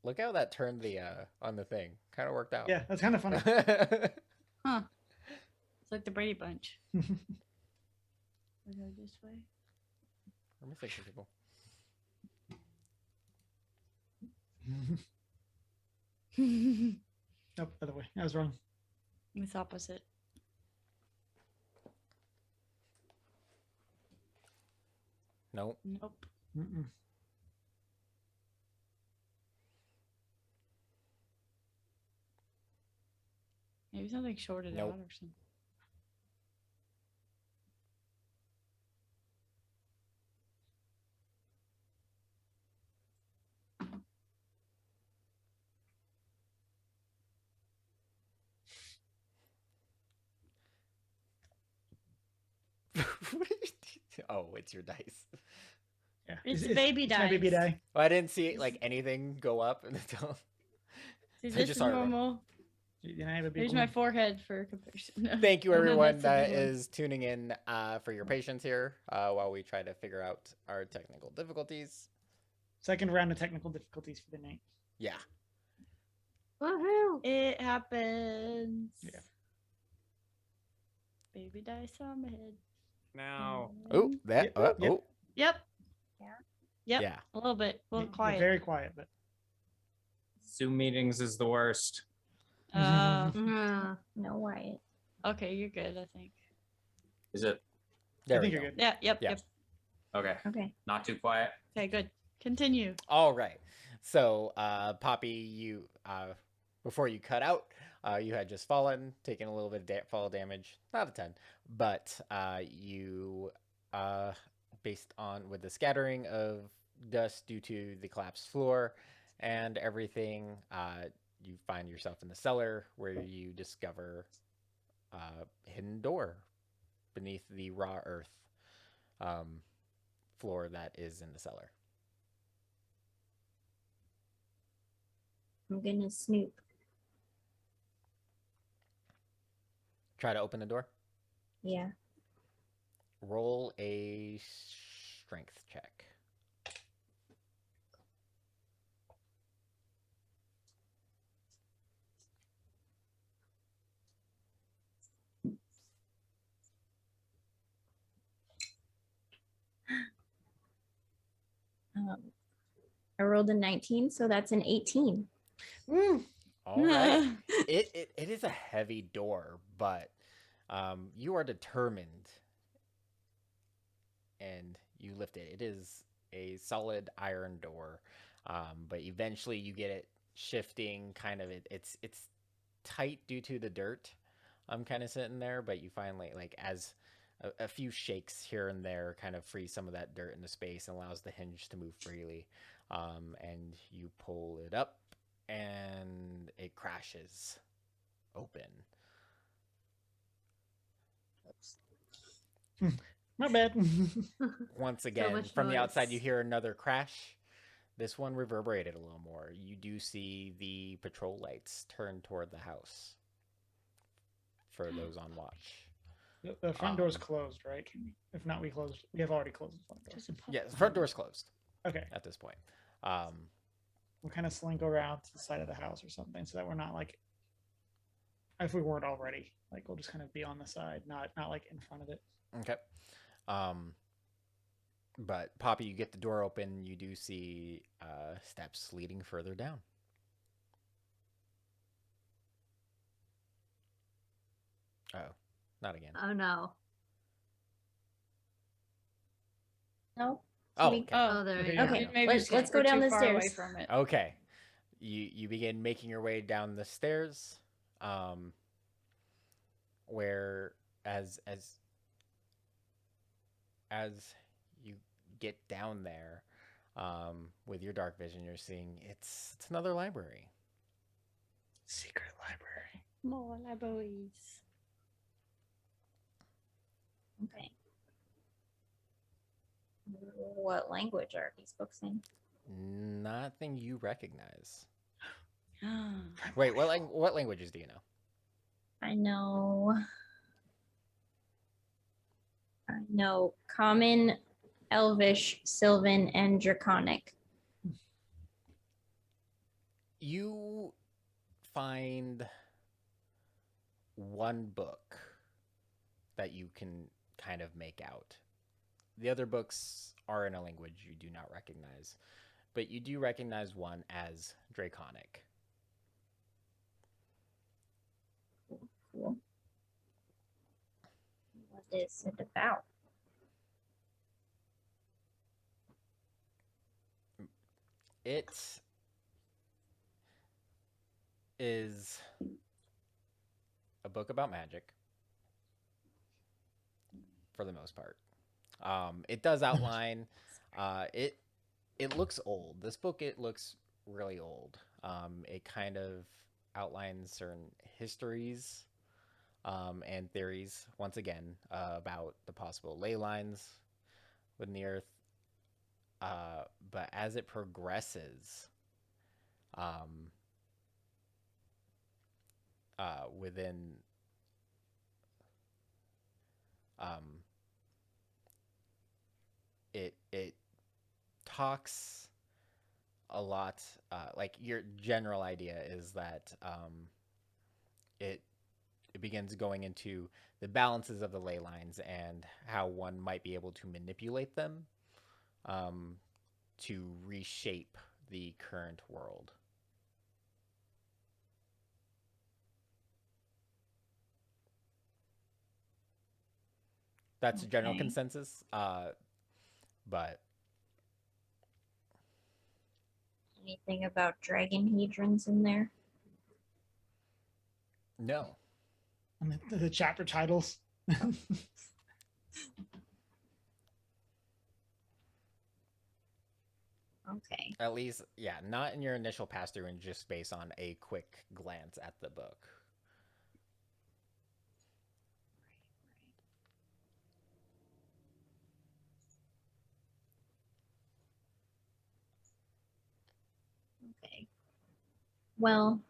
Look how that turned the on the thing. Kind of worked out. Yeah, that's kind of funny. Huh. It's like the Brady Bunch. We go this way. We're missing some people. Nope, other way. I was wrong. It's opposite. Nope. Nope. Mm-mm. Maybe something shorted Nope. out or something. Oh, it's your dice. Yeah, It's baby my baby dice. die. Well, I didn't see like anything go up until. See, I this just is saw it run. normal. Did I have a big Here's one? my forehead for comparison. Thank you, Oh, no, everyone that's a that big one. is tuning in for your patience here while we try to figure out our technical difficulties. Second round of technical difficulties for the night. Yeah. Woohoo! It happens. Yeah. Baby dice on my head. Now, Oh, that. Yep, yep. Oh, Yep. Yeah. Yep. yeah. A little bit. A little You're quiet. very quiet, but Zoom meetings is the worst. Mm. No, Wyatt. Okay, you're good, I think. Is it? There I think we you're go. good. Yeah, yep, Yeah. yep. Okay. Okay. Not too quiet. Okay, good. Continue. All right. So, Poppy, you before you cut out, you had just fallen, taken a little bit of fall damage, not a ton, but you, based on with the scattering of dust due to the collapsed floor and everything, you find yourself in the cellar where you discover a hidden door beneath the raw earth floor that is in the cellar. I'm gonna snoop. Try to open the door. Yeah. Roll a strength check. I rolled a 19, so that's an 18. Woo! All right. It is a heavy door, but you are determined, and you lift it. It is a solid iron door, but eventually you get it shifting. Kind of it's tight due to the dirt. I'm kind of sitting there, but you finally like as a few shakes here and there kind of free some of that dirt into space and allows the hinge to move freely. And you pull it up, and it crashes open. My bad. Once again, much from the outside, noise. you hear another crash. This one reverberated a little more. You do see the patrol lights turn toward the house for those on watch. The front door's Um, closed, right? If not, we closed. We have already closed the front door. Just a pup. Yeah, the front door's closed Okay, at this point. we'll kind of slink around to the side of the house or something, so that we're not like, if we weren't already, like we'll just kind of be on the side, not like in front of it. Okay. But Poppy, you get the door open. You do see steps leading further down. Oh, not again. Oh no. No? Oh, we- okay. Oh, there Okay, we yeah. go. Okay. Maybe Let's just go we're down too the far away stairs. from it. Okay. You begin making your way down the stairs, where as you get down there, with your dark vision, you're seeing it's another library. Secret library. More libraries. Okay. What language are these books in? Nothing you recognize. Wait, what languages do you know? I know Common, Elvish, Sylvan, and Draconic. You find one book that you can kind of make out. The other books are in a language you do not recognize, but you do recognize one as Draconic. Cool. What is it about? It is a book about magic, for the most part. It does outline. It looks old. This book, it looks really old. It kind of outlines certain histories and theories, once again, about the possible ley lines within the earth. But as it progresses, within it talks a lot, like your general idea is that it begins going into the balances of the ley lines and how one might be able to manipulate them to reshape the current world. That's a general Okay. consensus, but Anything about dragon hedrons in there? no. And the chapter titles. Okay. At least, yeah, not in your initial pass through and just based on a quick glance at the book. Okay. Well,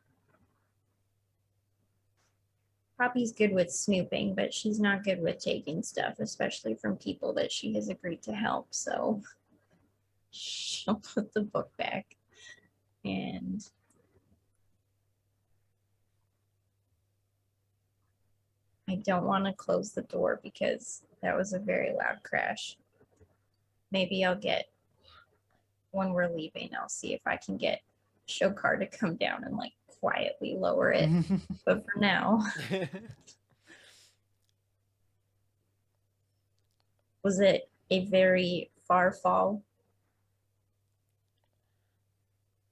Poppy's good with snooping, but she's not good with taking stuff, especially from people that she has agreed to help. So she'll put the book back. And I don't want to close the door because that was a very loud crash. Maybe I'll get when we're leaving, I'll see if I can get Shokar to come down and like quietly lower it. But for now, was it a very far fall?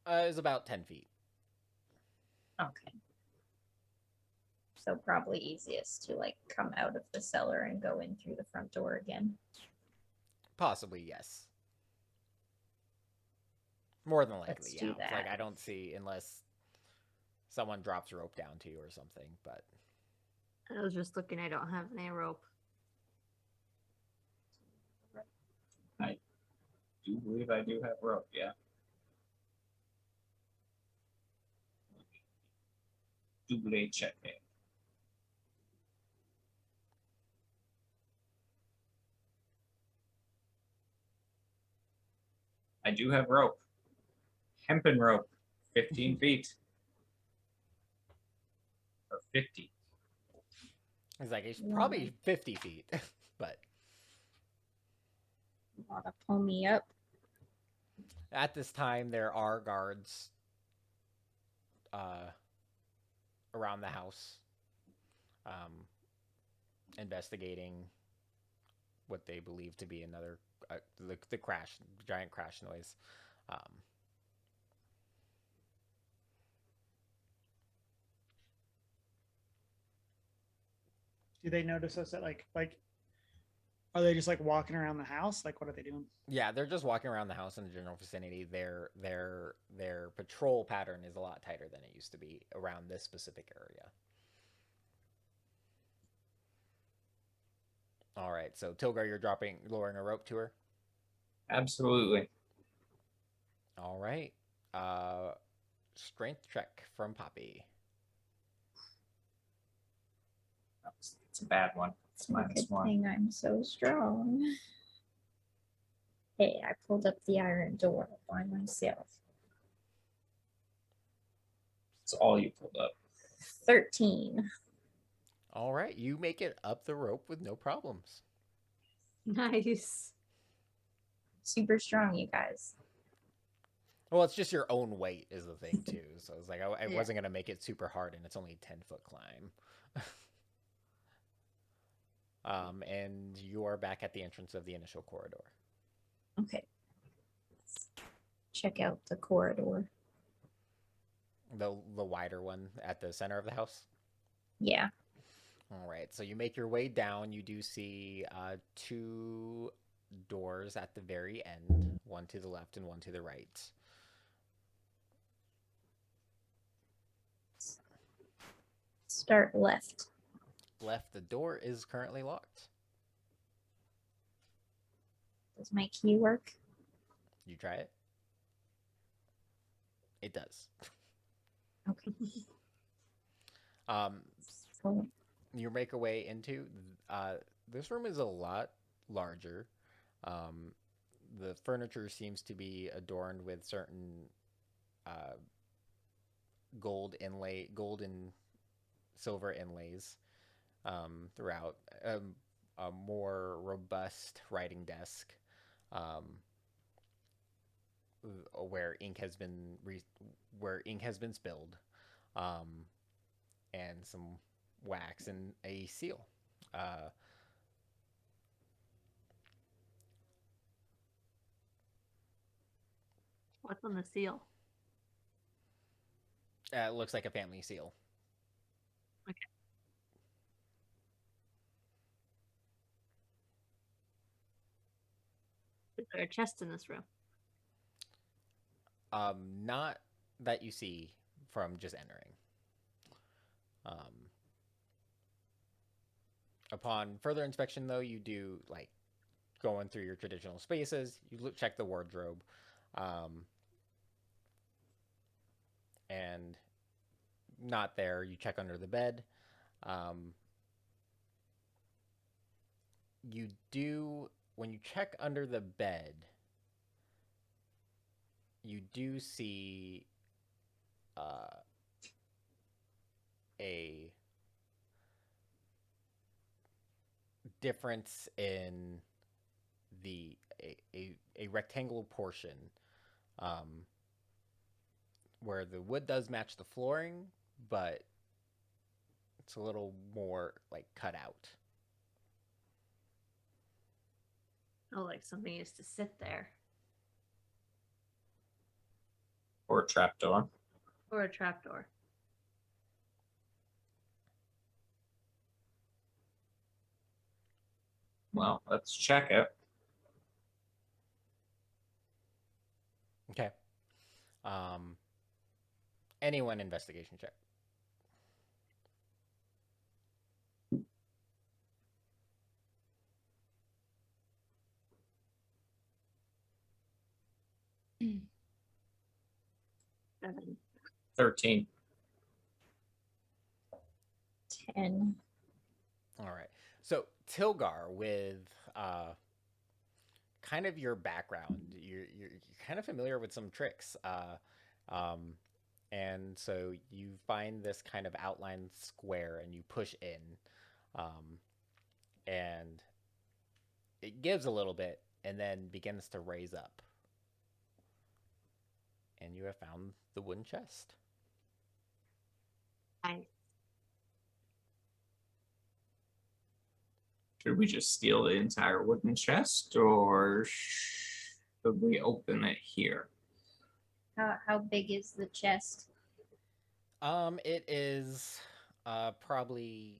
It's about 10 feet. Okay. So probably easiest to like come out of the cellar and go in through the front door again. Possibly, yes. More than likely, Let's yeah. do It's like, that. I don't see, unless someone drops rope down to you or something, but I was just looking. I don't have any rope. I do believe I do have rope, yeah. Double check it. I do have rope. Hempen rope, 15 feet. Or 50. it's like, it's Yeah. probably 50 feet, but Wanna pull me up? at this time, there are guards around the house investigating what they believe to be another the crash, giant crash noise. Do they notice us at like are they just like walking around the house? Like what are they doing? Yeah, they're just walking around the house in the general vicinity. Their patrol pattern is a lot tighter than it used to be around this specific area. All right, so Tilgar, you're lowering a rope to her. Absolutely. All right, strength check from Poppy. It's a bad one. It's Good -1. thing I'm so strong. Hey, I pulled up the iron door by myself. It's all you pulled up. 13. All right, you make it up the rope with no problems. Nice. Super strong, you guys. Well, it's just your own weight is the thing too. So it's like I Yeah. wasn't gonna make it super hard, and it's only a 10-foot climb. And you are back at the entrance of the initial corridor. Okay. Let's check out the corridor. The wider one at the center of the house. Yeah. All right, so you make your way down. You do see 2 doors at the very end, one to the left and one to the right. Start left. Left, the door is currently locked. Does my key work? You try it. It does. Okay. So, You make your way into this room is a lot larger. The furniture seems to be adorned with certain gold and silver inlays throughout. A more robust writing desk, where ink has been spilled, and some wax and a seal. What's on the seal? It looks like a family seal. Is there a chest in this room? Not that you see from just entering. Upon further inspection, though, you do like going through your traditional spaces. You check the wardrobe, and not there. You check under the bed. You do when you check under the bed. You do see a difference in a rectangular portion um, where the wood does match the flooring, but it's a little more like cut out. Oh, like something used to sit there. Or a trapdoor. Or a trapdoor. Well, let's check it. Okay. Anyone investigation check. Seven. 13. 10. All right. So Tilgar, with kind of your background, you're kind of familiar with some tricks, and so you find this kind of outline square, and you push in, and it gives a little bit, and then begins to raise up, and you have found the wooden chest. Nice. Should we just steal the entire wooden chest, or should we open it here? How big is the chest? It is probably,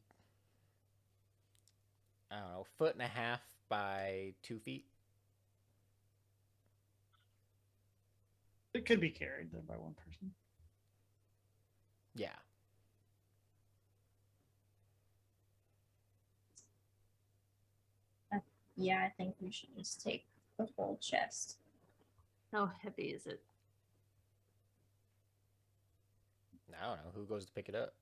I don't know, 1.5 feet by 2 feet. It could be carried though by one person. Yeah. Yeah, I think we should just take the whole chest. How heavy is it? I don't know who goes to pick it up.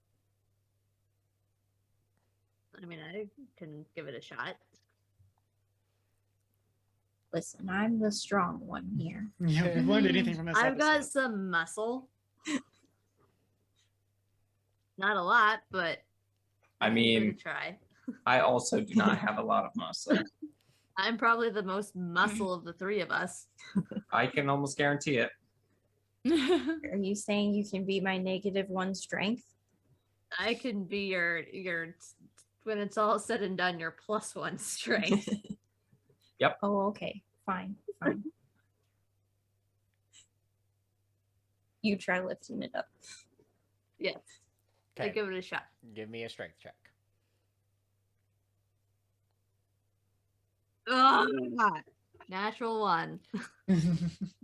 I mean, I can give it a shot. Listen, I'm the strong one here. Yeah, if we've learned anything from this I've got episode. some muscle. Not a lot, but I can give it mean, a try. I also do not have a lot of muscle. I'm probably the most muscle of the three of us. I can almost guarantee it. Are you saying you can be my -1 strength? I can be your when it's all said and done, your +1 strength. Oh, okay. Fine. You try lifting it up. Yes. I Okay, give it a shot. give me a strength check. Oh, natural 1.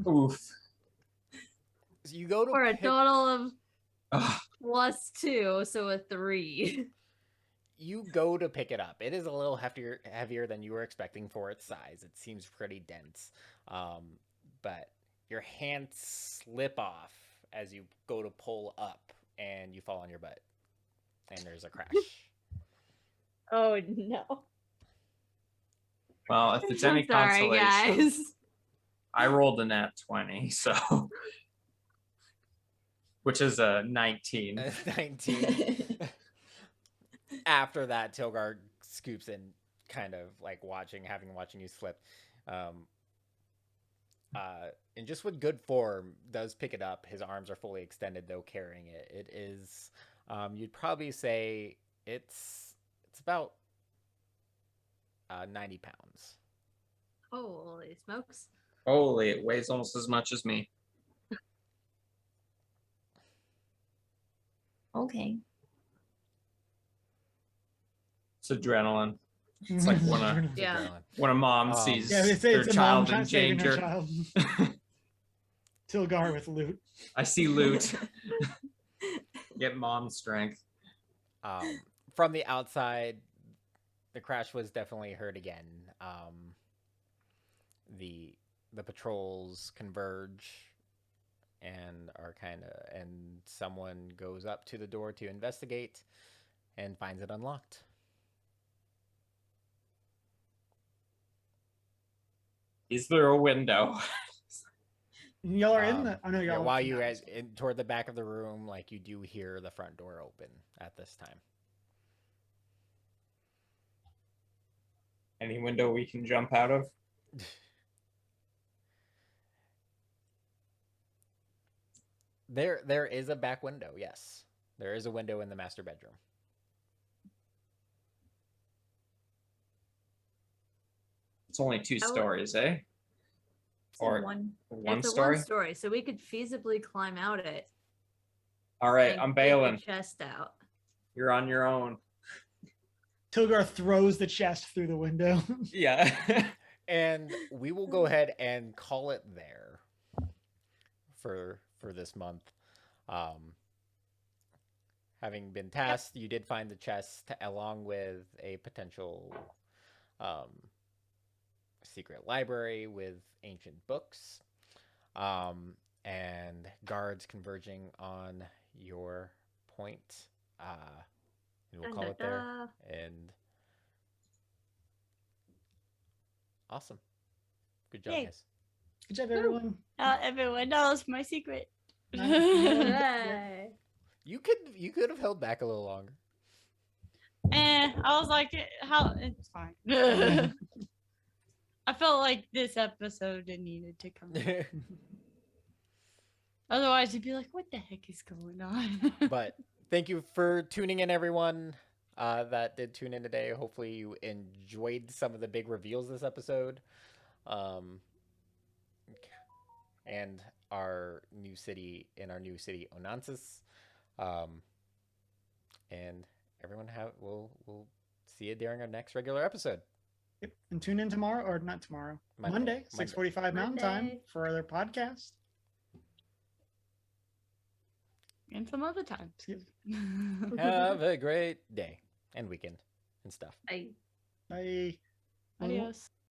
Oof. So you go to For a pick, total of Ugh. +2, so a 3. you go to pick it up. It is a little heavier than you were expecting for its size. It seems pretty dense, but your hands slip off as you go to pull up, and you fall on your butt, and there's a crash. Oh no. Well, if it's any I'm sorry, consolation, guys. I rolled a nat 20, so which is a 19. 19. After that, Tilgar scoops in, kind of like watching you slip. And just with good form, does pick it up. His arms are fully extended, though, carrying it. It is, you'd probably say it's about 90 pounds. Holy smokes. Holy, it weighs almost as much as me. Okay. It's adrenaline. It's like when Yeah. a mom Um, sees Yeah, they say their it's a mom child in saving her danger. child. Tilgar with loot. I see loot. Get mom strength. From the outside, the crash was definitely heard again. The patrols converge and and someone goes up to the door to investigate and finds it unlocked. Is there a window? Y'all are in the. I know Yeah, y'all. while you guys toward the back of the room, like you do hear the front door open at this time. Any window we can jump out of? There is a back window. Yes, there is a window in the master bedroom. It's only two I would- stories, eh? It's Or one. one it's a story? one story, so we could feasibly climb out it. All right, and I'm get the bailing. chest out. You're on your own. Tilgar throws the chest through the window. Yeah. And we will go ahead and call it there for this month. Having been tasked, you did find the chest along with a potential secret library with ancient books, and guards converging on your point. And we'll call it there. Da-da-da. And awesome. Good job, Yay. guys. Good job, everyone. Everyone knows my secret. Hooray. You could have held back a little longer. I was like, how? It's fine. I felt like this episode needed to come out. Otherwise, you'd be like, what the heck is going on? But thank you for tuning in, everyone that did tune in today. Hopefully you enjoyed some of the big reveals this episode. And our new city, Onansis. And everyone we'll see you during our next regular episode. Yep. And tune in tomorrow, or not tomorrow, Monday, 6:45 Mountain Time Monday. for our podcast. And some other times. Yep. Have a great day and weekend and stuff. I Bye. Adios.